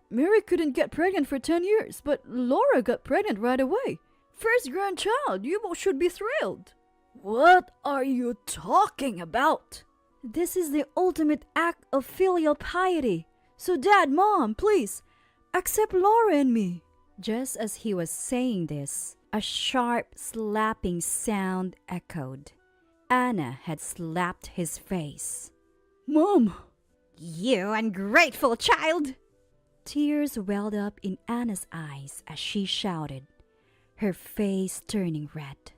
Mary couldn't get pregnant for 10 years, but Laura got pregnant right away. First grandchild, you both should be thrilled. What are you talking about? This is the ultimate act of filial piety. So Dad, Mom, please, accept Laura and me. Just as he was saying this, a sharp slapping sound echoed. Anna had slapped his face. Mom! You ungrateful child! Tears welled up in Anna's eyes as she shouted, her face turning red.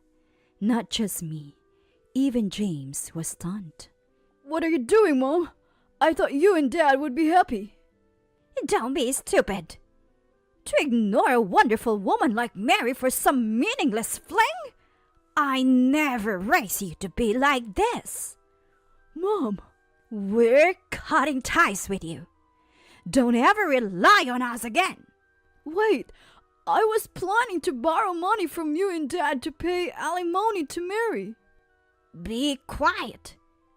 Not just me, even James was stunned. What are you doing, Mom? I thought you and Dad would be happy. Don't be stupid. To ignore a wonderful woman like Mary for some meaningless fling? I never raised you to be like this. Mom, We're cutting ties with you. Don't ever rely on us again. wait. I was planning to borrow money from you and Dad to pay alimony to Mary. Be quiet.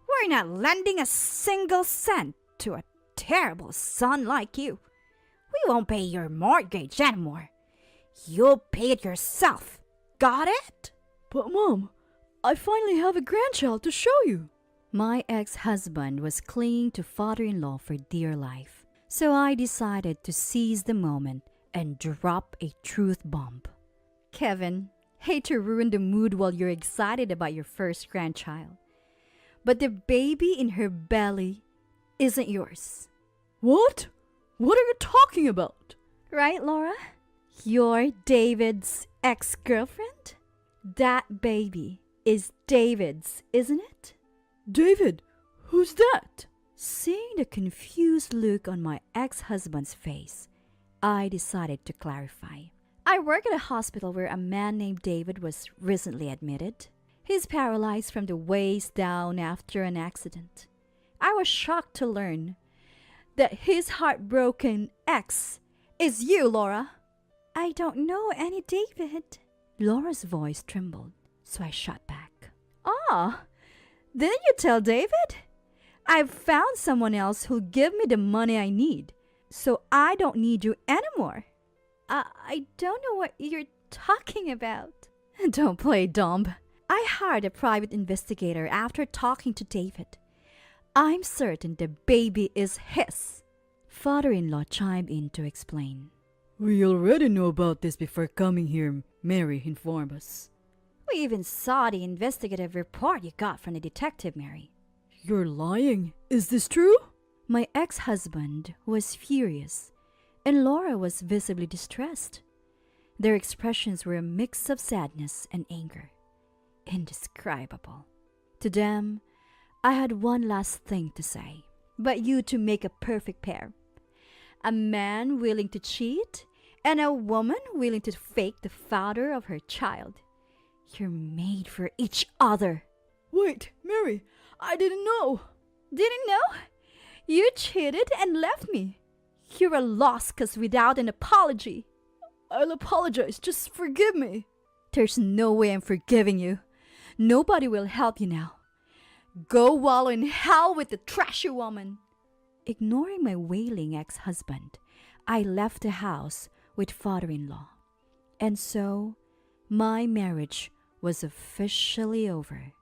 We're not lending a single cent to a terrible son like you. We won't pay your mortgage anymore. You'll pay it yourself. Got it? But Mom, I finally have a grandchild to show you. My ex-husband was clinging to father-in-law for dear life, so I decided to seize the moment and drop a truth bomb. Kevin, hate to ruin the mood while you're excited about your first grandchild, but the baby in her belly isn't yours. What? What are you talking about? Right, Laura? You're David's ex-girlfriend? That baby is David's, isn't it? David, who's that? Seeing the confused look on my ex-husband's face, I decided to clarify. I work at a hospital where a man named David was recently admitted. He's paralyzed from the waist down after an accident. I was shocked to learn that his heartbroken ex is you, Laura. I don't know any David. Laura's voice trembled, so I shot back. Ah, didn't you tell David? I've found someone else who'll give me the money I need, so I don't need you anymore. I don't know what you're talking about. Don't play dumb. I hired a private investigator after talking to David. I'm certain the baby is his. Father-in-law chimed in to explain. We already know about this before coming here, Mary informed us. We even saw the investigative report you got from the detective, Mary. You're lying. Is this true? My ex-husband was furious, and Laura was visibly distressed. Their expressions were a mix of sadness and anger. Indescribable. To them, I had one last thing to say. But you two make a perfect pair. A man willing to cheat and a woman willing to fake the father of her child. You're made for each other. Wait, Mary, I didn't know. Didn't know? You cheated and left me. You're a loss cause without an apology. I'll apologize. Just forgive me. There's no way I'm forgiving you. Nobody will help you now. Go wallow in hell with the trashy woman. Ignoring my wailing ex-husband, I left the house with father-in-law. And so, my marriage was officially over.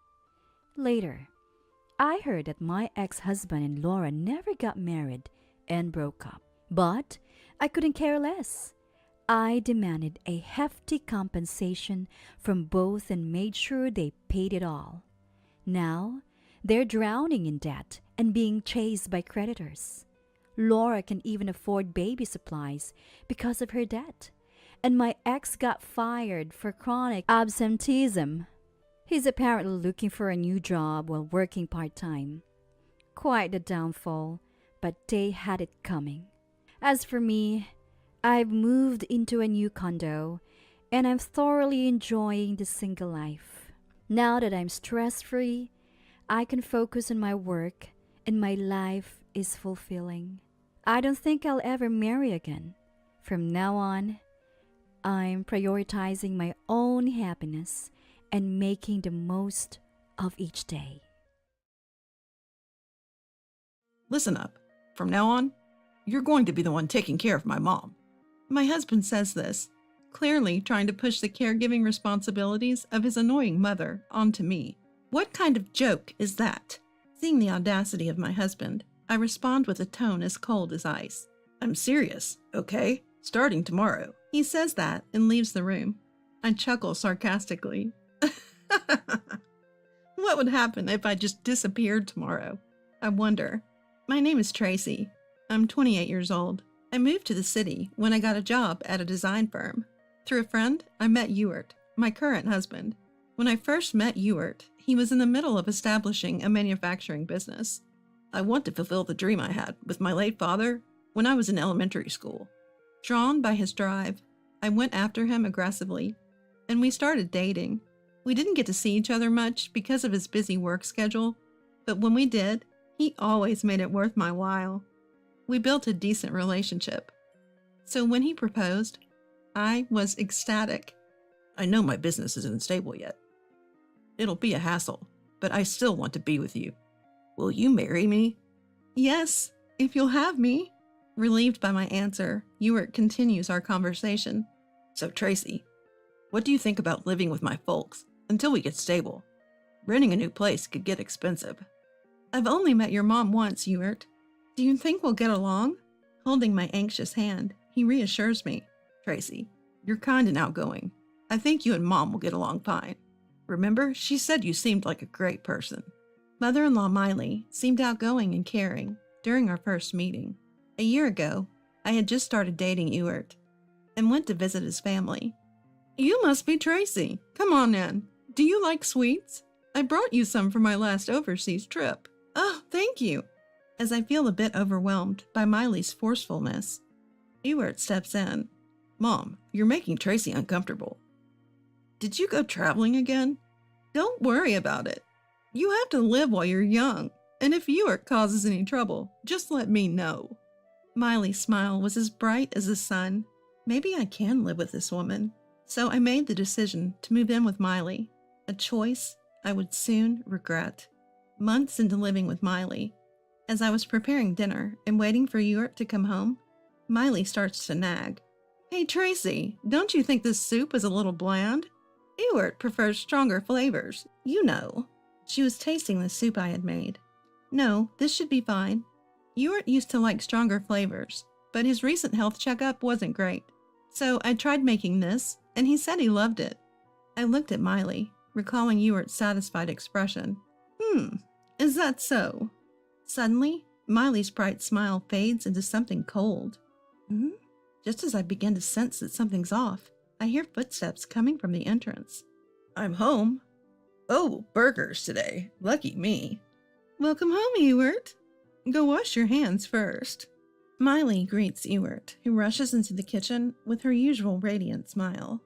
Later, I heard that my ex-husband and Laura never got married and broke up. But I couldn't care less. I demanded a hefty compensation from both and made sure they paid it all. Now, they're drowning in debt and being chased by creditors. Laura can even afford baby supplies because of her debt. And my ex got fired for chronic absenteeism. He's apparently looking for a new job while working part-time. Quite the downfall, but they had it coming. As for me, I've moved into a new condo and I'm thoroughly enjoying the single life. Now that I'm stress-free, I can focus on my work and my life is fulfilling. I don't think I'll ever marry again. From now on, I'm prioritizing my own happiness and making the most of each day. Listen up. From now on, you're going to be the one taking care of my mom. My husband says this, clearly trying to push the caregiving responsibilities of his annoying mother onto me. What kind of joke is that? Seeing the audacity of my husband, I respond with a tone as cold as ice. I'm serious, okay? Starting tomorrow. He says that and leaves the room. I chuckle sarcastically. What would happen if I just disappeared tomorrow? I wonder. My name is Tracy. I'm 28 years old. I moved to the city when I got a job at a design firm. Through a friend, I met Ewart, my current husband. When I first met Ewart, he was in the middle of establishing a manufacturing business. I want to fulfill the dream I had with my late father when I was in elementary school. Drawn by his drive, I went after him aggressively, and we started dating. We didn't get to see each other much because of his busy work schedule, but when we did, he always made it worth my while. We built a decent relationship. So when he proposed, I was ecstatic. I know my business isn't stable yet. It'll be a hassle, but I still want to be with you. Will you marry me? Yes, if you'll have me. Relieved by my answer, Ewart continues our conversation. So Tracy, what do you think about living with my folks until we get stable? Renting a new place could get expensive. I've only met your mom once, Ewart. Do you think we'll get along? Holding my anxious hand, he reassures me. Tracy, you're kind and outgoing. I think you and Mom will get along fine. Remember, she said you seemed like a great person. Mother-in-law Miley seemed outgoing and caring during our first meeting. A year ago, I had just started dating Ewart and went to visit his family. You must be Tracy. Come on in. Do you like sweets? I brought you some for my last overseas trip. Oh, thank you. As I feel a bit overwhelmed by Miley's forcefulness, Ewart steps in. Mom, you're making Tracy uncomfortable. Did you go traveling again? Don't worry about it. You have to live while you're young, and if Ewart causes any trouble, just let me know. Miley's smile was as bright as the sun. Maybe I can live with this woman. So I made the decision to move in with Miley, a choice I would soon regret. Months into living with Miley, as I was preparing dinner and waiting for Ewart to come home, Miley starts to nag. Hey Tracy, don't you think this soup is a little bland? Ewart prefers stronger flavors, you know. She was tasting the soup I had made. No, this should be fine. Ewart used to like stronger flavors, but his recent health checkup wasn't great. So I tried making this, and he said he loved it. I looked at Miley, recalling Ewart's satisfied expression. Is that so? Suddenly, Miley's bright smile fades into something cold. Just as I begin to sense that something's off, I hear footsteps coming from the entrance. I'm home. Oh, burgers today. Lucky me. Welcome home, Ewart. Go wash your hands first. Miley greets Ewart, who rushes into the kitchen with her usual radiant smile.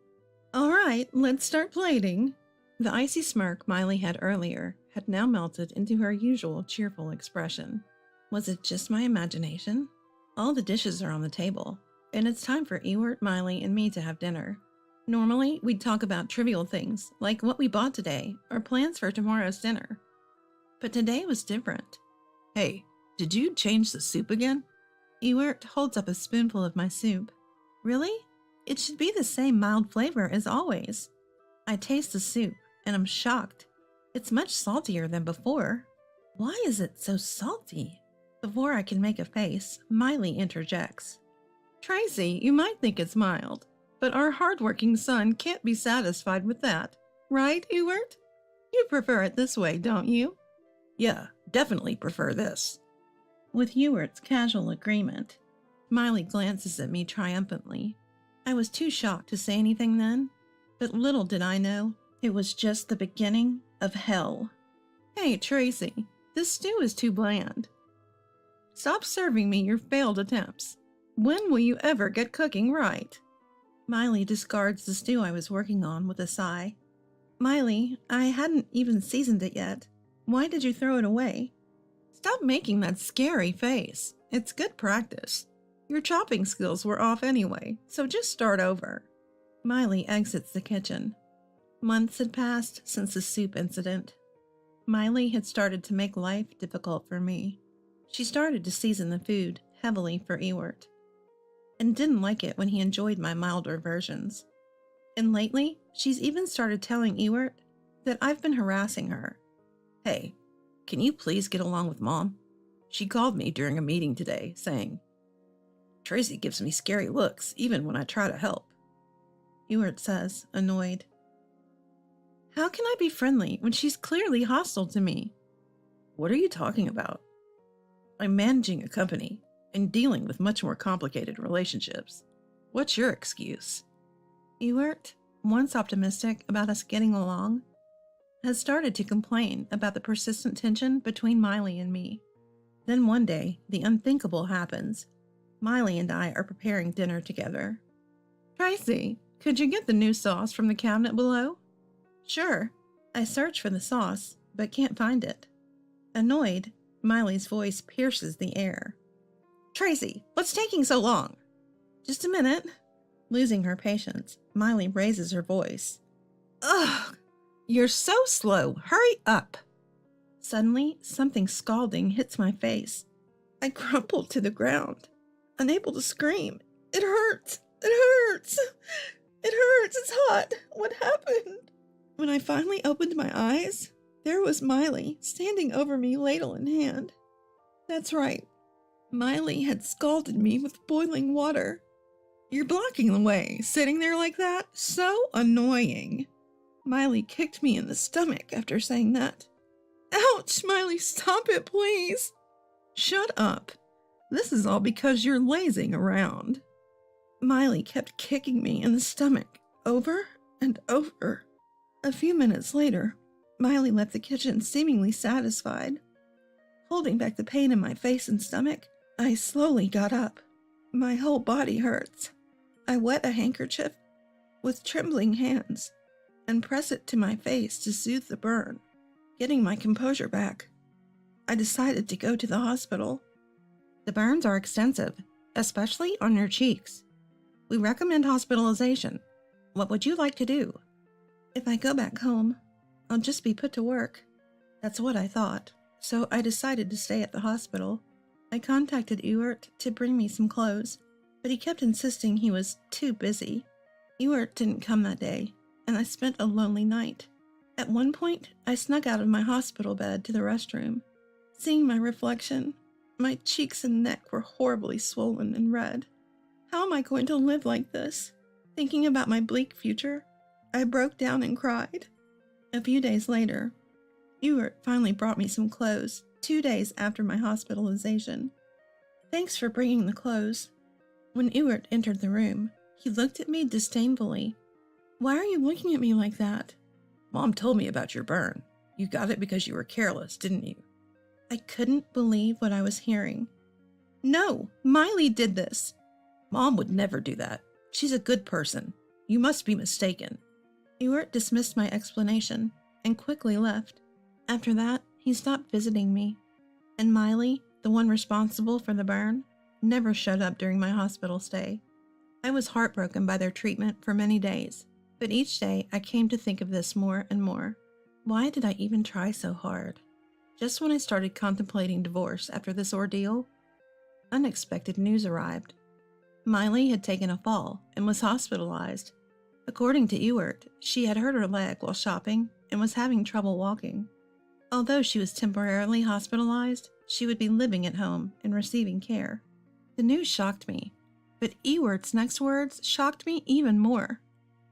All right, let's start plating. The icy smirk Miley had earlier had now melted into her usual cheerful expression. Was it just my imagination? All the dishes are on the table, and it's time for Ewart, Miley, and me to have dinner. Normally, we'd talk about trivial things, like what we bought today, or plans for tomorrow's dinner. But today was different. Hey, did you change the soup again? Ewart holds up a spoonful of my soup. Really? It should be the same mild flavor as always. I taste the soup, and I'm shocked. It's much saltier than before. Why is it so salty? Before I can make a face, Miley interjects. Tracy, you might think it's mild, but our hardworking son can't be satisfied with that. Right, Ewart? You prefer it this way, don't you? Yeah, definitely prefer this. With Ewart's casual agreement, Miley glances at me triumphantly. I was too shocked to say anything then, but little did I know, it was just the beginning of hell. Hey, Tracy, this stew is too bland. Stop serving me your failed attempts. When will you ever get cooking right? Miley discards the stew I was working on with a sigh. Miley, I hadn't even seasoned it yet. Why did you throw it away? Stop making that scary face. It's good practice. Your chopping skills were off anyway, so just start over. Miley exits the kitchen. Months had passed since the soup incident. Miley had started to make life difficult for me. She started to season the food heavily for Ewart, and didn't like it when he enjoyed my milder versions. And lately, she's even started telling Ewart that I've been harassing her. Hey, can you please get along with Mom? She called me during a meeting today, saying, Tracy gives me scary looks even when I try to help. Ewart says, annoyed. How can I be friendly when she's clearly hostile to me? What are you talking about? I'm managing a company and dealing with much more complicated relationships. What's your excuse? Ewart, once optimistic about us getting along, has started to complain about the persistent tension between Miley and me. Then one day, the unthinkable happens. Miley and I are preparing dinner together. Tracy, could you get the new sauce from the cabinet below? Sure. I search for the sauce, but can't find it. Annoyed, Miley's voice pierces the air. Tracy, what's taking so long? Just a minute. Losing her patience, Miley raises her voice. Ugh! You're so slow. Hurry up! Suddenly, something scalding hits my face. I crumple to the ground, unable to scream. It hurts! It hurts! It hurts! It's hot! What happened? When I finally opened my eyes, there was Miley standing over me, ladle in hand. That's right. Miley had scalded me with boiling water. You're blocking the way, sitting there like that? So annoying. Miley kicked me in the stomach after saying that. Ouch, Miley, stop it, please. Shut up. This is all because you're lazing around. Miley kept kicking me in the stomach, over and over. A few minutes later, Miley left the kitchen seemingly satisfied. Holding back the pain in my face and stomach, I slowly got up. My whole body hurts. I wet a handkerchief with trembling hands and press it to my face to soothe the burn. Getting my composure back, I decided to go to the hospital. The burns are extensive, especially on your cheeks. We recommend hospitalization. What would you like to do? If I go back home, I'll just be put to work. That's what I thought, so I decided to stay at the hospital. I contacted Ewart to bring me some clothes, but he kept insisting he was too busy. Ewart didn't come that day, and I spent a lonely night. At one point, I snuck out of my hospital bed to the restroom. Seeing my reflection, my cheeks and neck were horribly swollen and red. How am I going to live like this? Thinking about my bleak future, I broke down and cried. A few days later, Ewart finally brought me some clothes 2 days after my hospitalization. Thanks for bringing the clothes. When Ewart entered the room, he looked at me disdainfully. Why are you looking at me like that? Mom told me about your burn. You got it because you were careless, didn't you? I couldn't believe what I was hearing. No, Miley did this. Mom would never do that. She's a good person. You must be mistaken. Ewart dismissed my explanation and quickly left. After that, he stopped visiting me. And Miley, the one responsible for the burn, never showed up during my hospital stay. I was heartbroken by their treatment for many days, but each day I came to think of this more and more. Why did I even try so hard? Just when I started contemplating divorce after this ordeal, unexpected news arrived. Miley had taken a fall and was hospitalized. According to Ewart, she had hurt her leg while shopping and was having trouble walking. Although she was temporarily hospitalized, she would be living at home and receiving care. The news shocked me, but Ewart's next words shocked me even more.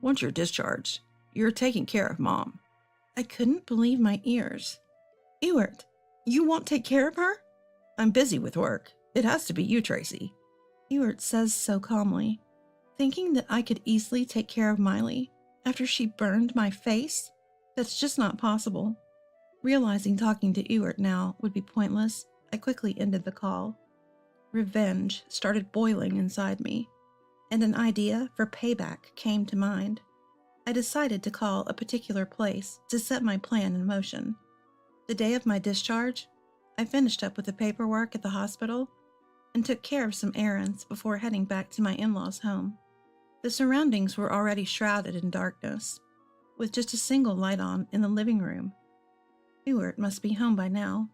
Once you're discharged, you're taking care of Mom. I couldn't believe my ears. Ewart, you won't take care of her? I'm busy with work. It has to be you, Tracy. Ewart says so calmly, thinking that I could easily take care of Miley after she burned my face? That's just not possible. Realizing talking to Ewart now would be pointless, I quickly ended the call. Revenge started boiling inside me, and an idea for payback came to mind. I decided to call a particular place to set my plan in motion. The day of my discharge, I finished up with the paperwork at the hospital and took care of some errands before heading back to my in-laws' home. The surroundings were already shrouded in darkness, with just a single light on in the living room. Ewart must be home by now.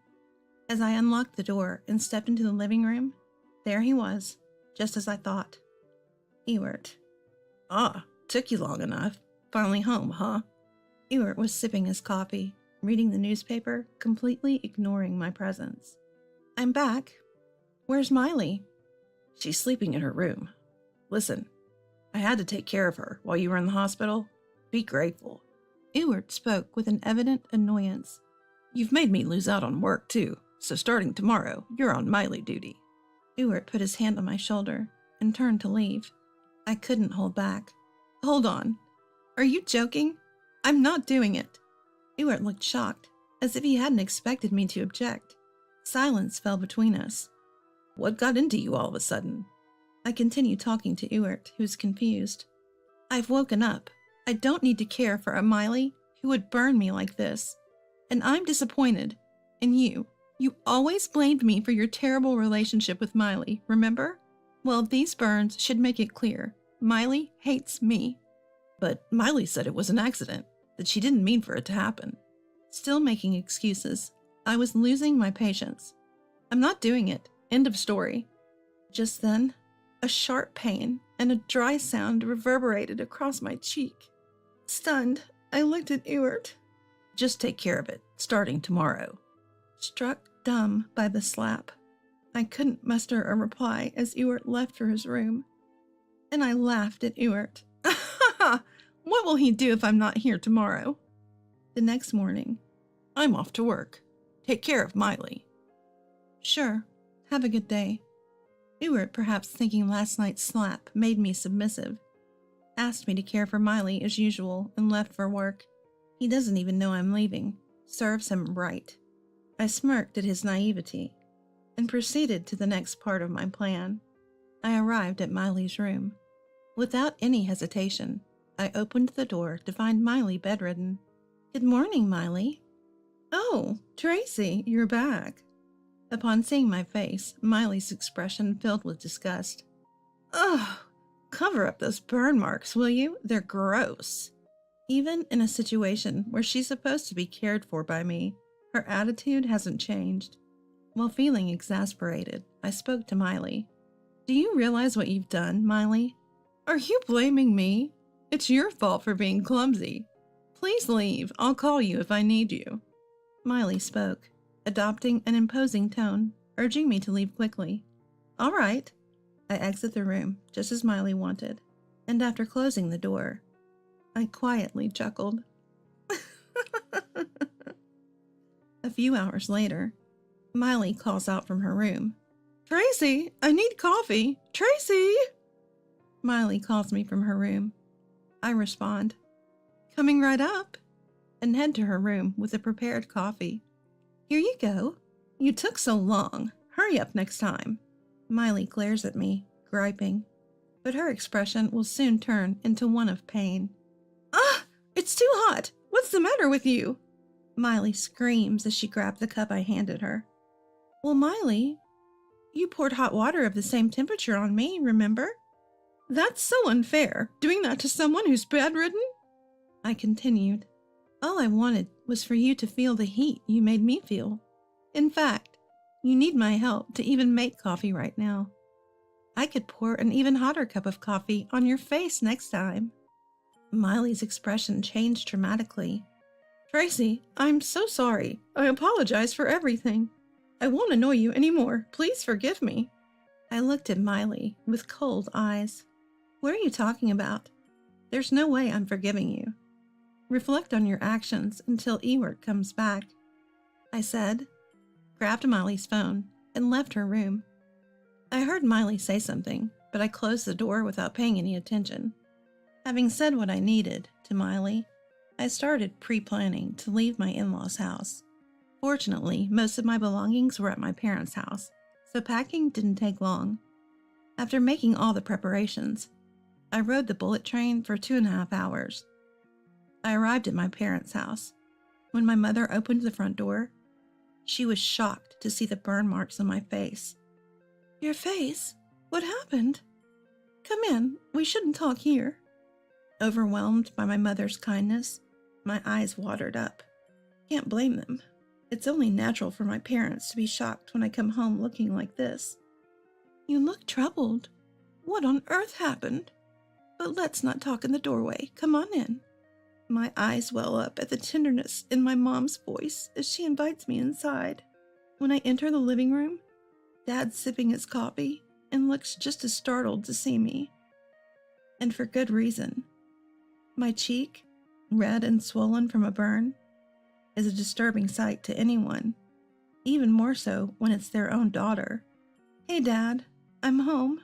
As I unlocked the door and stepped into the living room, there he was, just as I thought. Ewart. Ah, took you long enough. Finally home, huh? Ewart was sipping his coffee, reading the newspaper, completely ignoring my presence. I'm back. Where's Miley? She's sleeping in her room. Listen, I had to take care of her while you were in the hospital. Be grateful. Ewart spoke with an evident annoyance. You've made me lose out on work, too, so starting tomorrow, you're on Miley duty. Ewart put his hand on my shoulder and turned to leave. I couldn't hold back. Hold on. Are you joking? I'm not doing it. Ewart looked shocked, as if he hadn't expected me to object. Silence fell between us. What got into you all of a sudden? I continued talking to Ewart, who was confused. I've woken up. I don't need to care for a Miley who would burn me like this. And I'm disappointed. And you always blamed me for your terrible relationship with Miley, remember? Well, these burns should make it clear. Miley hates me. But Miley said it was an accident, that she didn't mean for it to happen. Still making excuses, I was losing my patience. I'm not doing it. End of story. Just then, a sharp pain and a dry sound reverberated across my cheek. Stunned, I looked at Ewart. Just take care of it, starting tomorrow. Struck dumb by the slap, I couldn't muster a reply as Ewart left for his room. And I laughed at Ewart. What will he do if I'm not here tomorrow? The next morning, I'm off to work. Take care of Miley. Sure. Have a good day. Ewart, perhaps thinking last night's slap made me submissive, asked me to care for Miley as usual and left for work. He doesn't even know I'm leaving. Serves him right. I smirked at his naivety and proceeded to the next part of my plan. I arrived at Miley's room. Without any hesitation, I opened the door to find Miley bedridden. Good morning, Miley. Oh, Tracy, you're back. Upon seeing my face, Miley's expression filled with disgust. Ugh, cover up those burn marks, will you? They're gross. Even in a situation where she's supposed to be cared for by me, her attitude hasn't changed. While feeling exasperated, I spoke to Miley. Do you realize what you've done, Miley? Are you blaming me? It's your fault for being clumsy. Please leave. I'll call you if I need you. Miley spoke, adopting an imposing tone, urging me to leave quickly. All right. I exit the room, just as Miley wanted, and after closing the door, I quietly chuckled. A few hours later, Miley calls out from her room. Tracy, I need coffee. Tracy! Miley calls me from her room. I respond, coming right up, and head to her room with a prepared coffee. Here you go. You took so long. Hurry up next time. Miley glares at me, griping, but her expression will soon turn into one of pain. Ah! It's too hot! What's the matter with you? Miley screams as she grabbed the cup I handed her. Well, Miley, you poured hot water of the same temperature on me, remember? That's so unfair, doing that to someone who's bedridden. I continued. All I wanted was for you to feel the heat you made me feel. In fact, you need my help to even make coffee right now. I could pour an even hotter cup of coffee on your face next time. Miley's expression changed dramatically. Tracy, I'm so sorry. I apologize for everything. I won't annoy you anymore. Please forgive me. I looked at Miley with cold eyes. What are you talking about? There's no way I'm forgiving you. Reflect on your actions until Ewart comes back. I said, grabbed Miley's phone, and left her room. I heard Miley say something, but I closed the door without paying any attention. Having said what I needed to Miley, I started pre-planning to leave my in-laws' house. Fortunately, most of my belongings were at my parents' house, so packing didn't take long. After making all the preparations, I rode the bullet train for 2.5 hours. I arrived at my parents' house. When my mother opened the front door, she was shocked to see the burn marks on my face. Your face? What happened? Come in, we shouldn't talk here. Overwhelmed by my mother's kindness, my eyes watered up. Can't blame them. It's only natural for my parents to be shocked when I come home looking like this. You look troubled. What on earth happened? But let's not talk in the doorway. Come on in. My eyes well up at the tenderness in my mom's voice as she invites me inside. When I enter the living room, Dad's sipping his coffee and looks just as startled to see me. And for good reason. My cheek, red and swollen from a burn, is a disturbing sight to anyone. even more so when it's their own daughter. Hey, Dad, I'm home.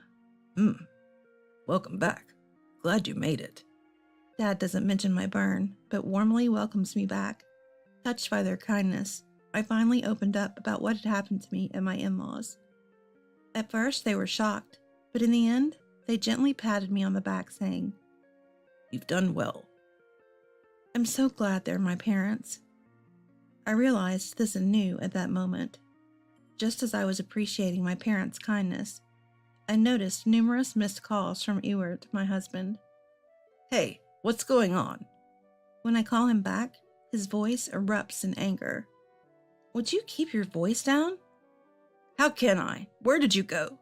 Welcome back. Glad you made it. Dad doesn't mention my burn, but warmly welcomes me back. Touched by their kindness, I finally opened up about what had happened to me and my in-laws. At first, they were shocked, but in the end, they gently patted me on the back, saying, You've done well. I'm so glad they're my parents. I realized this anew at that moment. Just as I was appreciating my parents' kindness, I noticed numerous missed calls from Ewart, my husband. Hey, what's going on? When I call him back, his voice erupts in anger. Would you keep your voice down? How can I? Where did you go?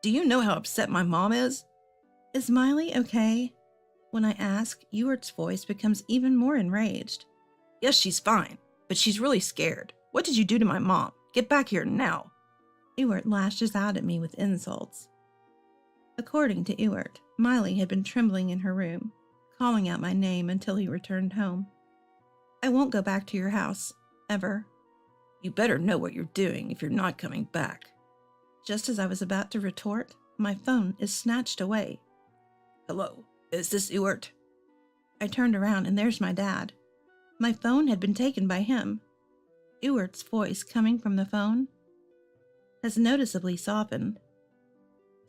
Do you know how upset my mom is? Is Miley okay? When I ask, Ewart's voice becomes even more enraged. Yes, she's fine, but she's really scared. What did you do to my mom? Get back here now. Ewart lashes out at me with insults. According to Ewart, Miley had been trembling in her room, calling out my name until he returned home. I won't go back to your house, ever. You better know what you're doing if you're not coming back. Just as I was about to retort, my phone is snatched away. Hello, is this Ewart? I turned around and there's my dad. My phone had been taken by him. Ewart's voice coming from the phone has noticeably softened.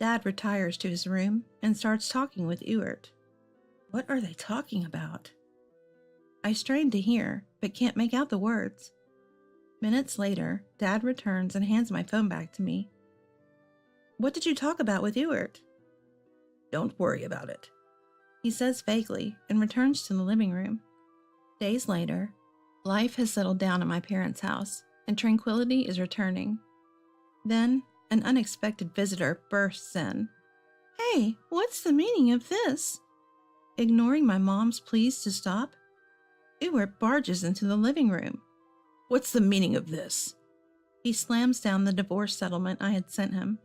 Dad retires to his room and starts talking with Ewart. What are they talking about? I strain to hear, but can't make out the words. Minutes later, Dad returns and hands my phone back to me. What did you talk about with Ewart? Don't worry about it, he says vaguely and returns to the living room. Days later, life has settled down at my parents' house and tranquility is returning. Then, an unexpected visitor bursts in. Hey, what's the meaning of this? Ignoring my mom's pleas to stop, Ewart barges into the living room. What's the meaning of this? He slams down the divorce settlement I had sent him.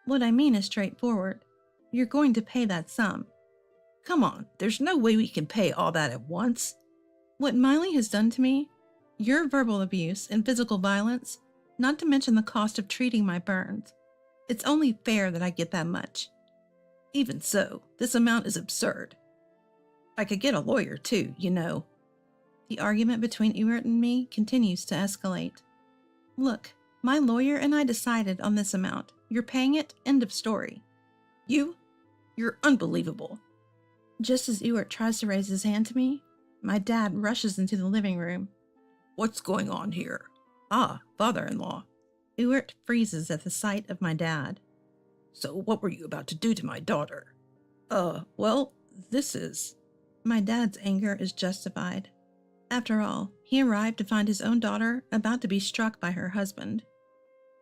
What I mean is straightforward. You're going to pay that sum. Come on, there's no way we can pay all that at once. What Miley has done to me, your verbal abuse and physical violence, not to mention the cost of treating my burns. It's only fair that I get that much. Even so, this amount is absurd. I could get a lawyer too, you know. The argument between Ewart and me continues to escalate. Look, my lawyer and I decided on this amount. You're paying it, end of story. You're unbelievable. Just as Ewart tries to raise his hand to me, my dad rushes into the living room. What's going on here? Ah, father-in-law. Ewart freezes at the sight of my dad. So what were you about to do to my daughter? Well, this is... My dad's anger is justified. After all, he arrived to find his own daughter about to be struck by her husband.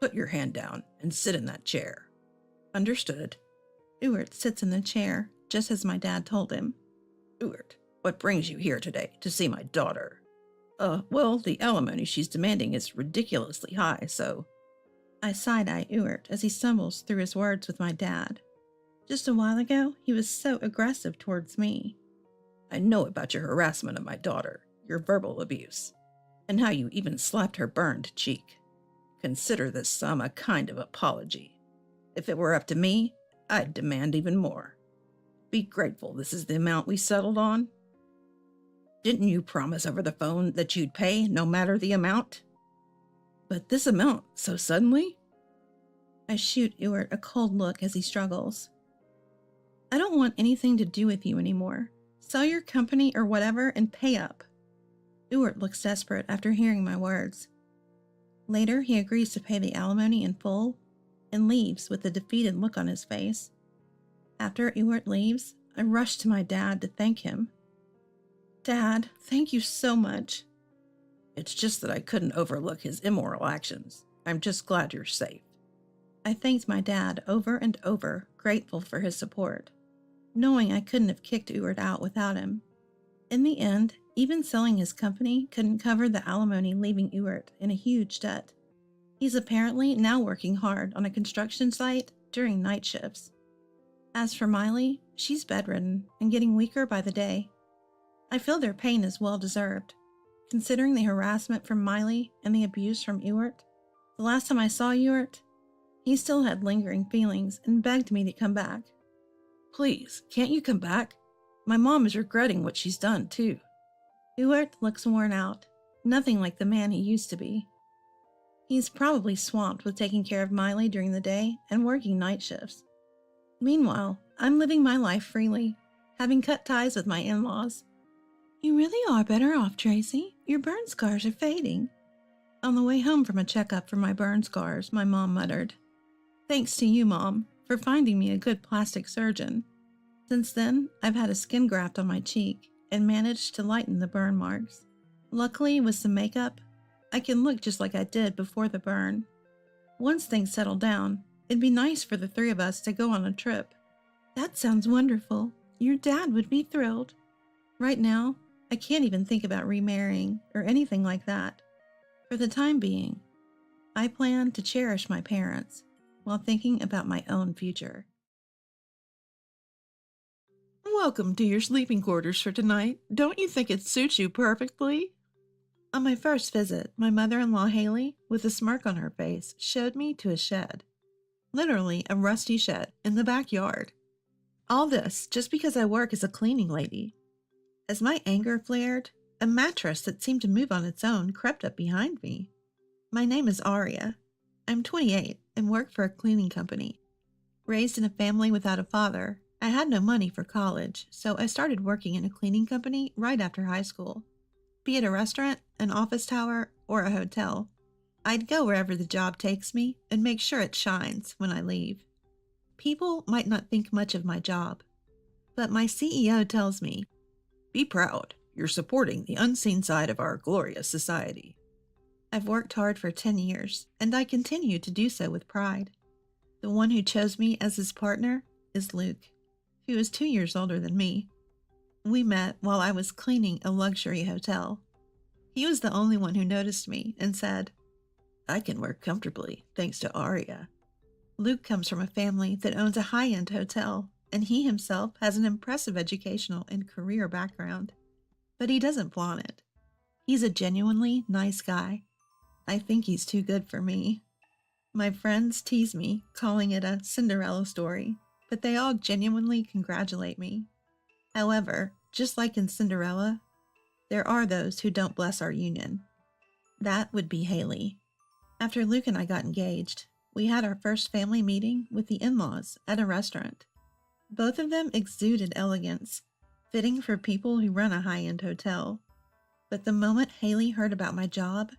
Put your hand down and sit in that chair. Understood. Ewart sits in the chair, just as my dad told him. Ewart, what brings you here today to see my daughter? Well, the alimony she's demanding is ridiculously high, so... I side-eye Ewart as he stumbles through his words with my dad. Just a while ago, he was so aggressive towards me. I know about your harassment of my daughter, your verbal abuse, and how you even slapped her burned cheek. Consider this sum a kind of apology. If it were up to me, I'd demand even more. Be grateful this is the amount we settled on. Didn't you promise over the phone that you'd pay no matter the amount? But this amount, so suddenly? I shoot Ewart a cold look as he struggles. I don't want anything to do with you anymore. Sell your company or whatever and pay up. Ewart looks desperate after hearing my words. Later, he agrees to pay the alimony in full and leaves with a defeated look on his face. After Ewart leaves, I rush to my dad to thank him. Dad, thank you so much. It's just that I couldn't overlook his immoral actions. I'm just glad you're safe. I thanked my dad over and over, grateful for his support, knowing I couldn't have kicked Ewart out without him. In the end, even selling his company couldn't cover the alimony, leaving Ewart in a huge debt. He's apparently now working hard on a construction site during night shifts. As for Miley, she's bedridden and getting weaker by the day. I feel their pain is well deserved. Considering the harassment from Miley and the abuse from Ewart, The last time I saw Ewart, he still had lingering feelings and begged me to come back. Please, can't you come back? My mom is regretting what she's done, too. Ewart looks worn out, nothing like the man he used to be. He's probably swamped with taking care of Miley during the day and working night shifts. Meanwhile, I'm living my life freely, having cut ties with my in-laws. You really are better off, Tracy. Your burn scars are fading. On the way home from a checkup for my burn scars, my mom muttered, Thanks to you, Mom, for finding me a good plastic surgeon. Since then, I've had a skin graft on my cheek and managed to lighten the burn marks. Luckily, with some makeup, I can look just like I did before the burn. Once things settle down, it'd be nice for the three of us to go on a trip. That sounds wonderful. Your dad would be thrilled. Right now, I can't even think about remarrying or anything like that. For the time being, I plan to cherish my parents while thinking about my own future. Welcome to your sleeping quarters for tonight. Don't you think it suits you perfectly? On my first visit, my mother-in-law Haley, with a smirk on her face, showed me to a shed. Literally a rusty shed in the backyard. All this just because I work as a cleaning lady. As my anger flared, a mattress that seemed to move on its own crept up behind me. My name is Aria. I'm 28 and work for a cleaning company. Raised in a family without a father, I had no money for college, so I started working in a cleaning company right after high school. Be it a restaurant, an office tower, or a hotel, I'd go wherever the job takes me and make sure it shines when I leave. People might not think much of my job, but my CEO tells me, Be proud. You're supporting the unseen side of our glorious society. I've worked hard for 10 years, and I continue to do so with pride. The one who chose me as his partner is Luke, who is 2 years older than me. We met while I was cleaning a luxury hotel. He was the only one who noticed me and said, I can work comfortably, thanks to Aria. Luke comes from a family that owns a high-end hotel, and he himself has an impressive educational and career background. But he doesn't flaunt it. He's a genuinely nice guy. I think he's too good for me. My friends tease me, calling it a Cinderella story, but they all genuinely congratulate me. However, just like in Cinderella, there are those who don't bless our union. That would be Haley. After Luke and I got engaged, we had our first family meeting with the in-laws at a restaurant. Both of them exuded elegance, fitting for people who run a high-end hotel. But the moment Haley heard about my job,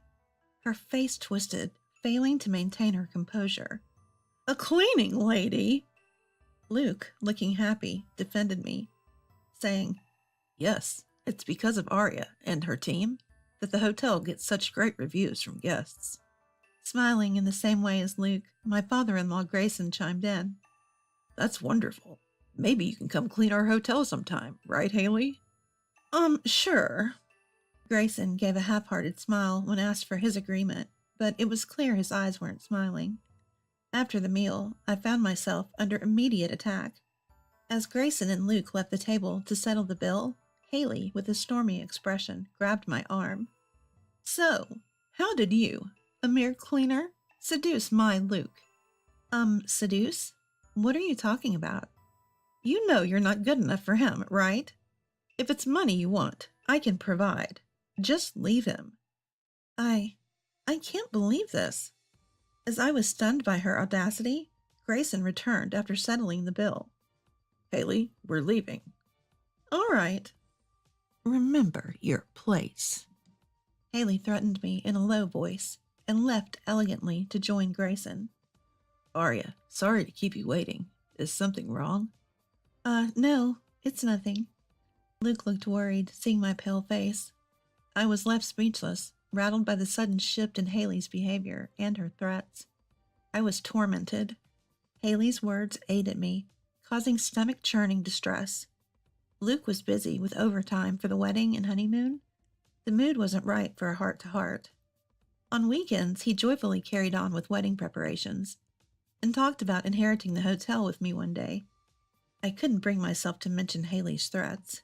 her face twisted, failing to maintain her composure. A cleaning lady? Luke, looking happy, defended me, saying, Yes, it's because of Aria and her team that the hotel gets such great reviews from guests. Smiling in the same way as Luke, my father-in-law Grayson chimed in. That's wonderful. Maybe you can come clean our hotel sometime, right, Haley? Sure. Grayson gave a half-hearted smile when asked for his agreement, but it was clear his eyes weren't smiling. After the meal, I found myself under immediate attack. As Grayson and Luke left the table to settle the bill, Haley, with a stormy expression, grabbed my arm. So, how did you, a mere cleaner, seduce my Luke? Seduce? What are you talking about? You know you're not good enough for him, right? If it's money you want, I can provide. Just leave him. I can't believe this. As I was stunned by her audacity, Grayson returned after settling the bill. Haley, we're leaving. All right. Remember your place. Haley threatened me in a low voice and left elegantly to join Grayson. Aria, sorry to keep you waiting. Is something wrong? No, it's nothing. Luke looked worried, seeing my pale face. I was left speechless, rattled by the sudden shift in Haley's behavior and her threats. I was tormented. Haley's words ate at me, causing stomach-churning distress. Luke was busy with overtime for the wedding and honeymoon. The mood wasn't right for a heart-to-heart. On weekends, he joyfully carried on with wedding preparations and talked about inheriting the hotel with me one day. I couldn't bring myself to mention Haley's threats.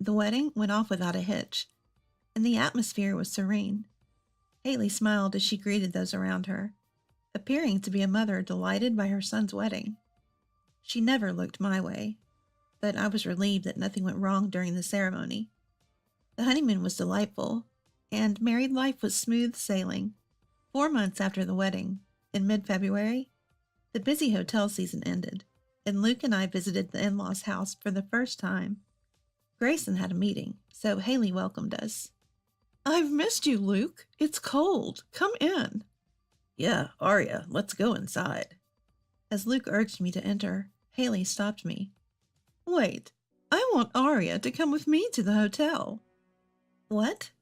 The wedding went off without a hitch, and the atmosphere was serene. Haley smiled as she greeted those around her, appearing to be a mother delighted by her son's wedding. She never looked my way, but I was relieved that nothing went wrong during the ceremony. The honeymoon was delightful, and married life was smooth sailing. 4 months after the wedding, in mid-February, the busy hotel season ended, and Luke and I visited the in-laws' house for the first time. Grayson had a meeting, so Haley welcomed us. "I've missed you, Luke. It's cold. Come in." "Yeah, Arya, let's go inside." As Luke urged me to enter, Haley stopped me. "Wait, I want Arya to come with me to the hotel." "What?"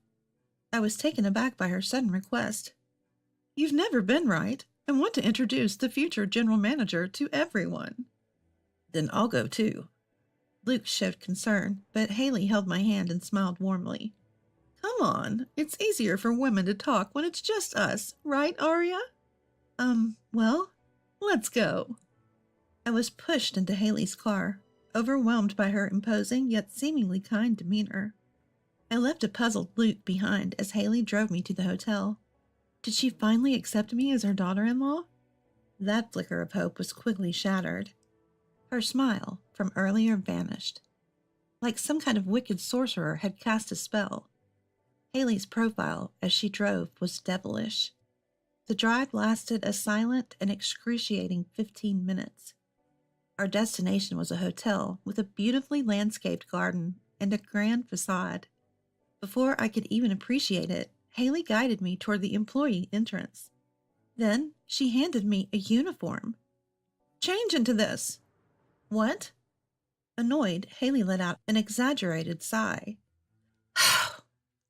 I was taken aback by her sudden request. "You've never been, right? I want to introduce the future general manager to everyone." "Then I'll go too." Luke showed concern, but Haley held my hand and smiled warmly. "Come on, it's easier for women to talk when it's just us, right, Arya?" Well, let's go." I was pushed into Haley's car, overwhelmed by her imposing yet seemingly kind demeanor. I left a puzzled Luke behind as Haley drove me to the hotel. Did she finally accept me as her daughter-in-law? That flicker of hope was quickly shattered. Her smile from earlier vanished. Like some kind of wicked sorcerer had cast a spell. Haley's profile as she drove was devilish. The drive lasted a silent and excruciating 15 minutes. Our destination was a hotel with a beautifully landscaped garden and a grand facade. Before I could even appreciate it, Haley guided me toward the employee entrance. Then she handed me a uniform. "Change into this." "What?" Annoyed, Haley let out an exaggerated sigh.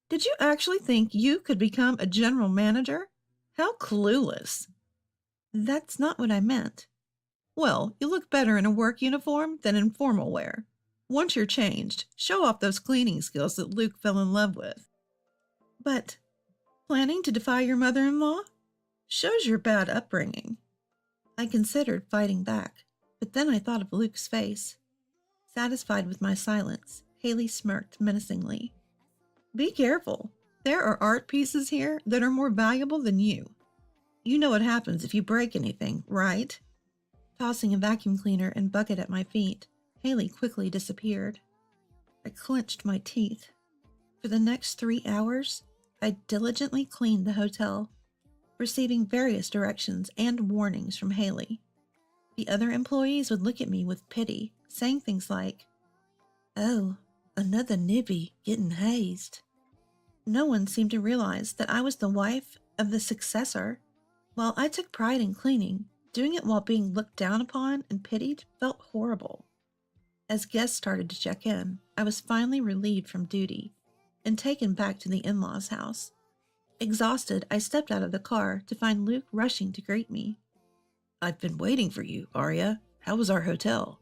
"Did you actually think you could become a general manager? How clueless." "That's not what I meant." "Well, you look better in a work uniform than in formal wear. Once you're changed, show off those cleaning skills that Luke fell in love with." "But planning to defy your mother-in-law? Shows your bad upbringing." I considered fighting back, but then I thought of Luke's face. Satisfied with my silence, Haley smirked menacingly. "Be careful. There are art pieces here that are more valuable than you. You know what happens if you break anything, right?" Tossing a vacuum cleaner and bucket at my feet, Haley quickly disappeared. I clenched my teeth. For the next 3 hours, I diligently cleaned the hotel, receiving various directions and warnings from Haley. The other employees would look at me with pity, saying things like, "Oh, another newbie getting hazed." No one seemed to realize that I was the wife of the successor. While I took pride in cleaning, doing it while being looked down upon and pitied felt horrible. As guests started to check in, I was finally relieved from duty and taken back to the in-laws' house. Exhausted, I stepped out of the car to find Luke rushing to greet me. "I've been waiting for you, Arya. How was our hotel?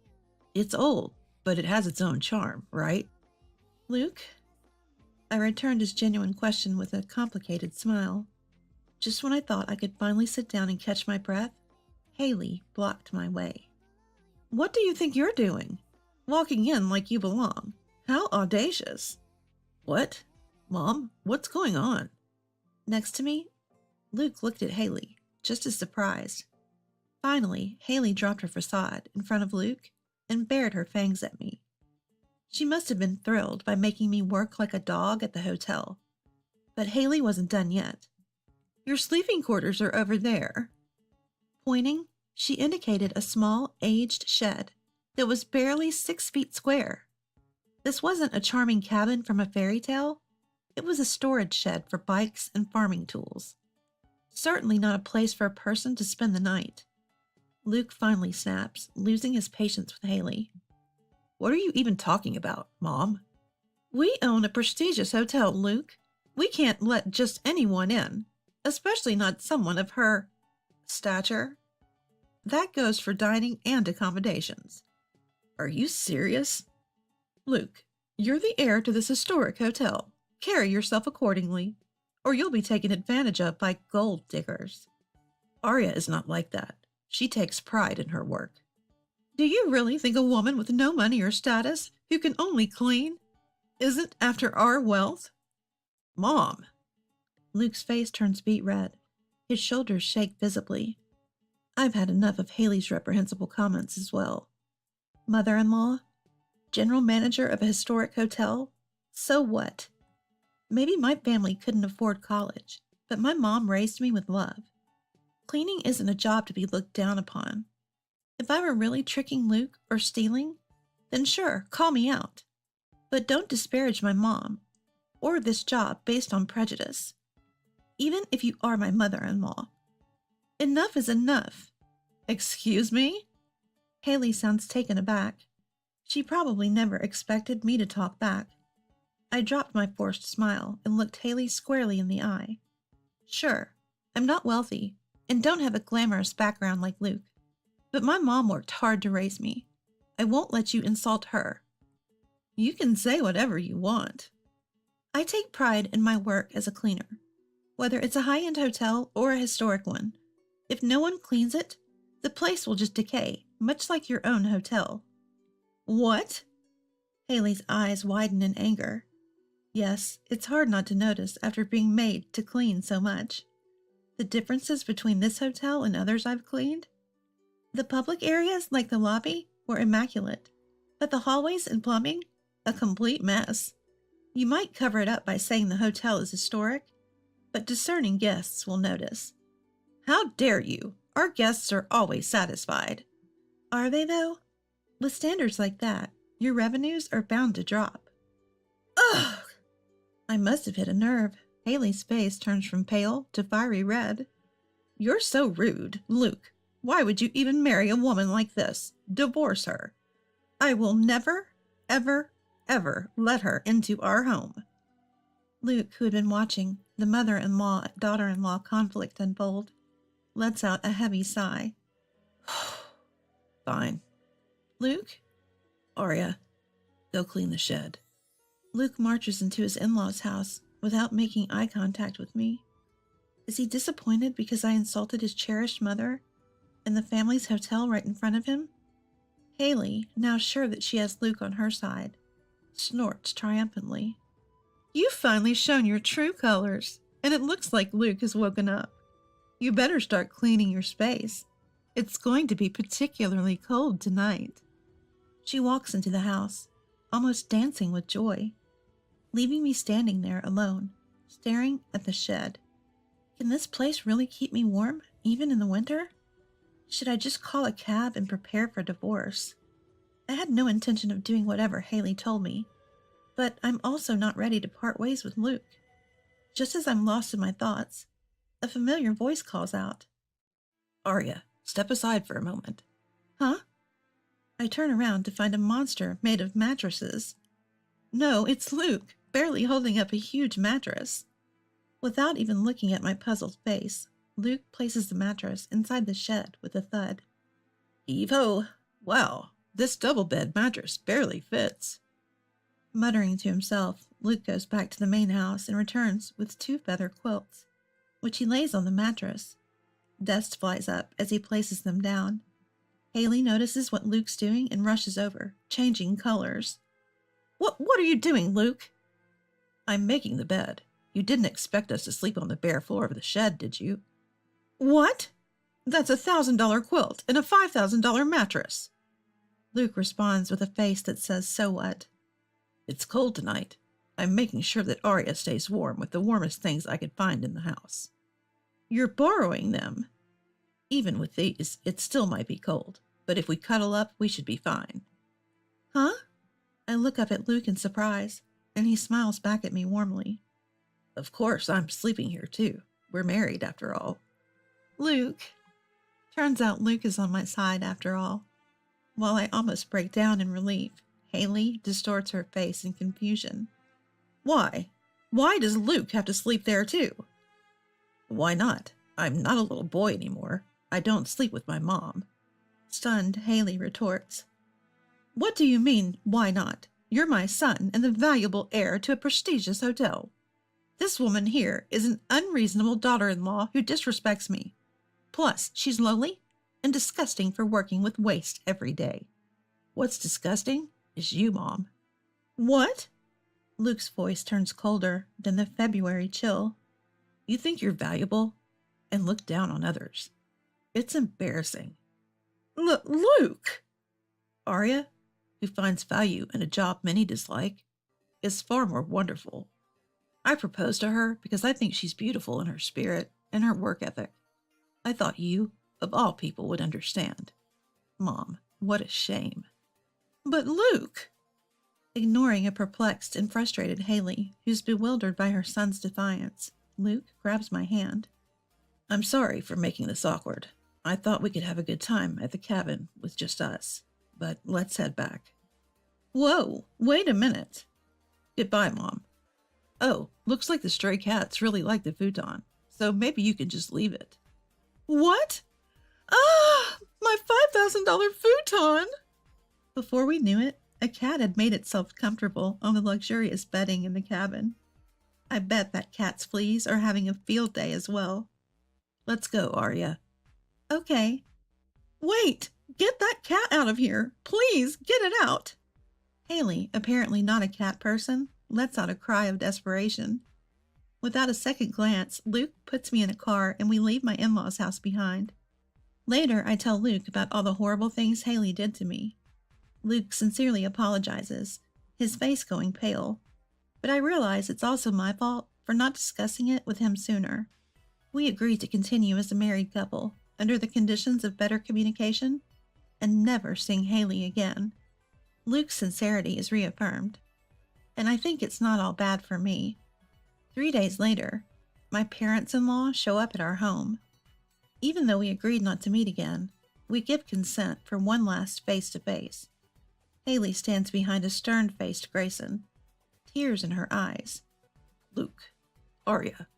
It's old, but it has its own charm, right?" "Luke?" I returned his genuine question with a complicated smile. Just when I thought I could finally sit down and catch my breath, Haley blocked my way. "What do you think you're doing? Walking in like you belong. How audacious." "What? Mom, what's going on?" Next to me, Luke looked at Haley, just as surprised. Finally, Haley dropped her facade in front of Luke and bared her fangs at me. She must have been thrilled by making me work like a dog at the hotel. But Haley wasn't done yet. "Your sleeping quarters are over there." Pointing, she indicated a small, aged shed that was barely 6 feet square. This wasn't a charming cabin from a fairy tale. It was a storage shed for bikes and farming tools. Certainly not a place for a person to spend the night. Luke finally snaps, losing his patience with Haley. "What are you even talking about, Mom?" "We own a prestigious hotel, Luke. We can't let just anyone in, especially not someone of her stature. That goes for dining and accommodations." "Are you serious?" "Luke, you're the heir to this historic hotel. Carry yourself accordingly, or you'll be taken advantage of by gold diggers." "Arya is not like that. She takes pride in her work." "Do you really think a woman with no money or status, who can only clean, isn't after our wealth?" "Mom!" Luke's face turns beet red. His shoulders shake visibly. I've had enough of Haley's reprehensible comments as well. Mother-in-law? General manager of a historic hotel? So what? Maybe my family couldn't afford college, but my mom raised me with love. Cleaning isn't a job to be looked down upon. If I were really tricking Luke or stealing, then sure, call me out. But don't disparage my mom or this job based on prejudice, even if you are my mother-in-law. Enough is enough. Excuse me? Haley sounds taken aback. She probably never expected me to talk back. I dropped my forced smile and looked Haley squarely in the eye. Sure, I'm not wealthy and don't have a glamorous background like Luke, but my mom worked hard to raise me. I won't let you insult her. You can say whatever you want. I take pride in my work as a cleaner, whether it's a high-end hotel or a historic one. If no one cleans it, the place will just decay, much like your own hotel. What? Haley's eyes widen in anger. Yes, it's hard not to notice after being made to clean so much. The differences between this hotel and others I've cleaned? The public areas, like the lobby, were immaculate, but the hallways and plumbing, a complete mess. You might cover it up by saying the hotel is historic, but discerning guests will notice. How dare you? Our guests are always satisfied. Are they, though? With standards like that, your revenues are bound to drop. Ugh! I must have hit a nerve. Haley's face turns from pale to fiery red. You're so rude, Luke. Why would you even marry a woman like this? Divorce her. I will never, ever, ever let her into our home. Luke, who had been watching the mother-in-law-daughter-in-law conflict unfold, lets out a heavy sigh. Fine. Luke? Arya, go clean the shed. Luke marches into his in-laws' house without making eye contact with me. Is he disappointed because I insulted his cherished mother in the family's hotel right in front of him? Haley, now sure that she has Luke on her side, snorts triumphantly. You've finally shown your true colors, and it looks like Luke has woken up. You better start cleaning your space. It's going to be particularly cold tonight. She walks into the house, almost dancing with joy, leaving me standing there alone, staring at the shed. Can this place really keep me warm, even in the winter? Should I just call a cab and prepare for divorce? I had no intention of doing whatever Haley told me, but I'm also not ready to part ways with Luke. Just as I'm lost in my thoughts, a familiar voice calls out. Arya, step aside for a moment. Huh? I turn around to find a monster made of mattresses. No, it's Luke, barely holding up a huge mattress. Without even looking at my puzzled face, Luke places the mattress inside the shed with a thud. Heave-ho! Wow, this double-bed mattress barely fits. Muttering to himself, Luke goes back to the main house and returns with 2 feather quilts, which he lays on the mattress. Dust flies up as he places them down. Haley notices what Luke's doing and rushes over, changing colors. What are you doing, Luke? I'm making the bed. You didn't expect us to sleep on the bare floor of the shed, did you? What? That's a $1,000 quilt and a $5,000 mattress. Luke responds with a face that says, so what? It's cold tonight. I'm making sure that Arya stays warm with the warmest things I could find in the house. You're borrowing them. Even with these, it still might be cold, but if we cuddle up, we should be fine. Huh? I look up at Luke in surprise, and he smiles back at me warmly. Of course, I'm sleeping here too. We're married after all. Luke. Turns out Luke is on my side after all. While I almost break down in relief, Haley distorts her face in confusion. Why? Why does Luke have to sleep there too? Why not? I'm not a little boy anymore. I don't sleep with my mom. Stunned, Haley retorts. What do you mean, why not? You're my son and the valuable heir to a prestigious hotel. This woman here is an unreasonable daughter-in-law who disrespects me. Plus, she's lowly and disgusting for working with waste every day. What's disgusting is you, Mom. What? Luke's voice turns colder than the February chill. You think you're valuable and look down on others. It's embarrassing. Luke! Arya, who finds value in a job many dislike, is far more wonderful. I proposed to her because I think she's beautiful in her spirit and her work ethic. I thought you, of all people, would understand. Mom, what a shame. But Luke! Ignoring a perplexed and frustrated Haley, who's bewildered by her son's defiance, Luke grabs my hand. I'm sorry for making this awkward. I thought we could have a good time at the cabin with just us, but let's head back. Whoa, wait a minute. Goodbye, Mom. Oh, looks like the stray cats really like the futon, so maybe you can just leave it. What? Ah, my $5,000 futon! Before we knew it, a cat had made itself comfortable on the luxurious bedding in the cabin. I bet that cat's fleas are having a field day as well. Let's go, Arya. Okay. Wait! Get that cat out of here! Please, get it out! Haley, apparently not a cat person, lets out a cry of desperation. Without a second glance, Luke puts me in a car and we leave my in-laws' house behind. Later, I tell Luke about all the horrible things Haley did to me. Luke sincerely apologizes, his face going pale. But I realize it's also my fault for not discussing it with him sooner. We agree to continue as a married couple, under the conditions of better communication, and never seeing Haley again. Luke's sincerity is reaffirmed. And I think it's not all bad for me. 3 days later, my parents-in-law show up at our home. Even though we agreed not to meet again, we give consent for one last face-to-face. Haley stands behind a stern-faced Grayson, tears in her eyes. Luke, Arya,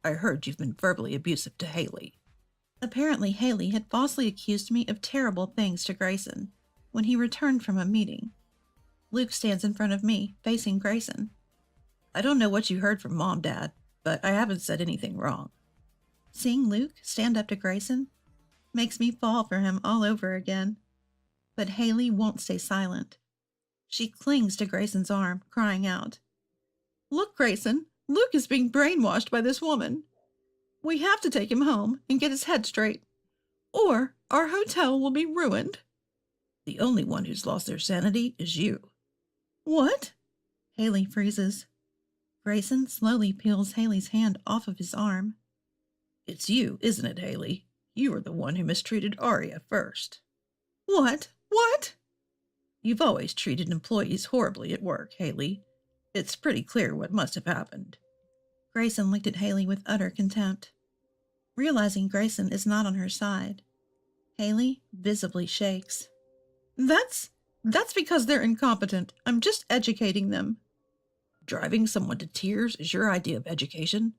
I heard you've been verbally abusive to Haley. Apparently, Haley had falsely accused me of terrible things to Grayson when he returned from a meeting. Luke stands in front of me, facing Grayson. I don't know what you heard from Mom, Dad, but I haven't said anything wrong. Seeing Luke stand up to Grayson makes me fall for him all over again. But Haley won't stay silent. She clings to Grayson's arm, crying out, Look, Grayson, Luke is being brainwashed by this woman. We have to take him home and get his head straight, or our hotel will be ruined. The only one who's lost their sanity is you. What? Haley freezes. Grayson slowly peels Haley's hand off of his arm. It's you, isn't it, Haley? You were the one who mistreated Arya first. What? What? You've always treated employees horribly at work, Haley. It's pretty clear what must have happened. Grayson looked at Haley with utter contempt. Realizing Grayson is not on her side, Haley visibly shakes. That's because they're incompetent. I'm just educating them. Driving someone to tears is your idea of education?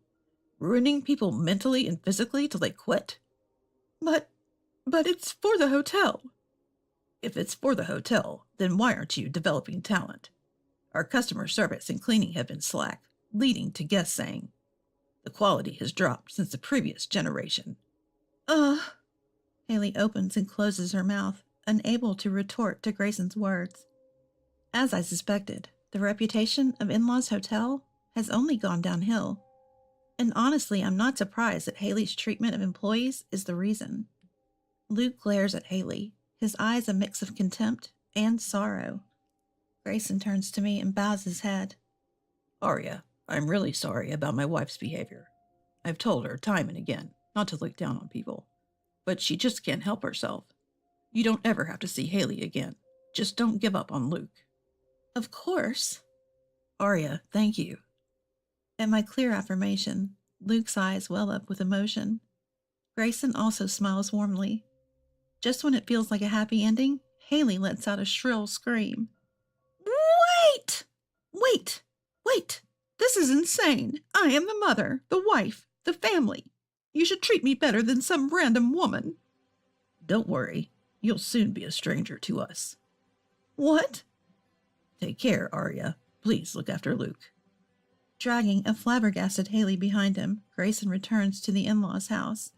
Ruining people mentally and physically till they quit? But it's for the hotel. If it's for the hotel, then why aren't you developing talent? Our customer service and cleaning have been slack, leading to guests saying, the quality has dropped since the previous generation. Haley opens and closes her mouth, unable to retort to Grayson's words. As I suspected, the reputation of In-Laws Hotel has only gone downhill. And honestly, I'm not surprised that Haley's treatment of employees is the reason. Luke glares at Haley, his eyes a mix of contempt and sorrow. Grayson turns to me and bows his head. Arya, I'm really sorry about my wife's behavior. I've told her time and again not to look down on people, but she just can't help herself. You don't ever have to see Haley again. Just don't give up on Luke. Of course. Arya, thank you. At my clear affirmation, Luke's eyes well up with emotion. Grayson also smiles warmly. Just when it feels like a happy ending, Haley lets out a shrill scream. Wait! Wait! Wait! This is insane! I am the mother, the wife, the family. You should treat me better than some random woman. Don't worry. You'll soon be a stranger to us. What? Take care, Arya. Please look after Luke. Dragging a flabbergasted Haley behind him, Grayson returns to the in-laws' house.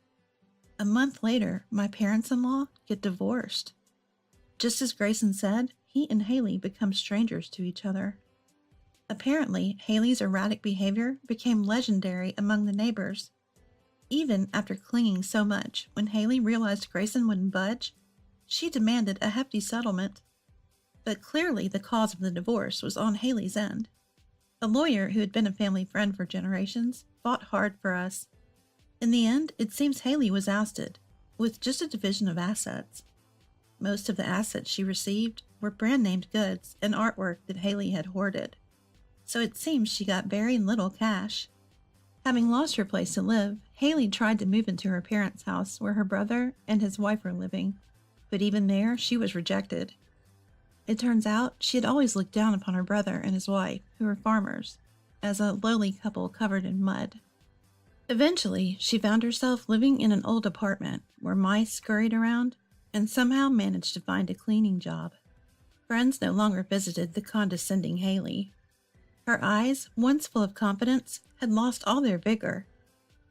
A month later, my parents-in-law get divorced. Just as Grayson said, he and Haley become strangers to each other. Apparently, Haley's erratic behavior became legendary among the neighbors Even after clinging so much, when Haley realized Grayson wouldn't budge, she demanded a hefty settlement. But clearly the cause of the divorce was on Haley's end. A lawyer who had been a family friend for generations fought hard for us. In the end, it seems Haley was ousted, with just a division of assets. Most of the assets she received were brand-named goods and artwork that Haley had hoarded. So it seems she got very little cash. Having lost her place to live, Haley tried to move into her parents' house where her brother and his wife were living, but even there she was rejected. It turns out she had always looked down upon her brother and his wife, who were farmers, as a lowly couple covered in mud. Eventually, she found herself living in an old apartment where mice scurried around and somehow managed to find a cleaning job. Friends no longer visited the condescending Haley. Her eyes, once full of confidence, had lost all their vigor.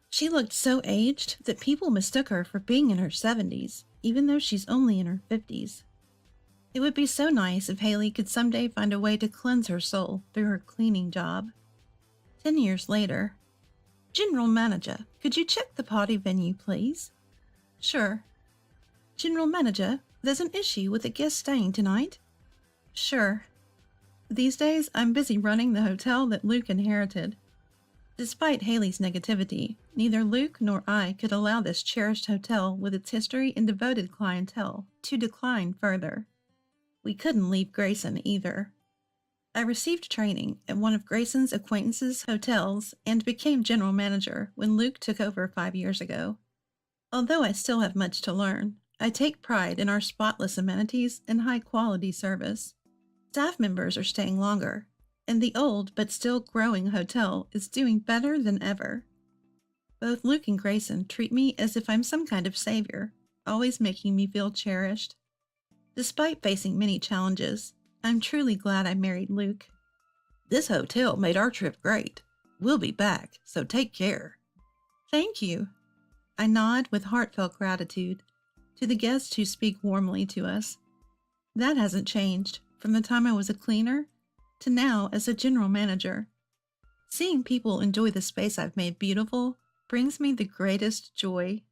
She looked so aged that people mistook her for being in her 70s, even though she's only in her 50s. It would be so nice if Haley could someday find a way to cleanse her soul through her cleaning job. 10 years later. General Manager, could you check the party venue, please? Sure. General Manager, there's an issue with a guest staying tonight. Sure. These days, I'm busy running the hotel that Luke inherited. Despite Haley's negativity, neither Luke nor I could allow this cherished hotel with its history and devoted clientele to decline further. We couldn't leave Grayson either. I received training at one of Grayson's acquaintances' hotels and became general manager when Luke took over 5 years ago. Although I still have much to learn, I take pride in our spotless amenities and high-quality service. Staff members are staying longer, and the old but still growing hotel is doing better than ever. Both Luke and Grayson treat me as if I'm some kind of savior, always making me feel cherished. Despite facing many challenges, I'm truly glad I married Luke. This hotel made our trip great. We'll be back, so take care. Thank you. I nod with heartfelt gratitude to the guests who speak warmly to us. That hasn't changed from the time I was a cleaner to now as a general manager. Seeing people enjoy the space I've made beautiful brings me the greatest joy.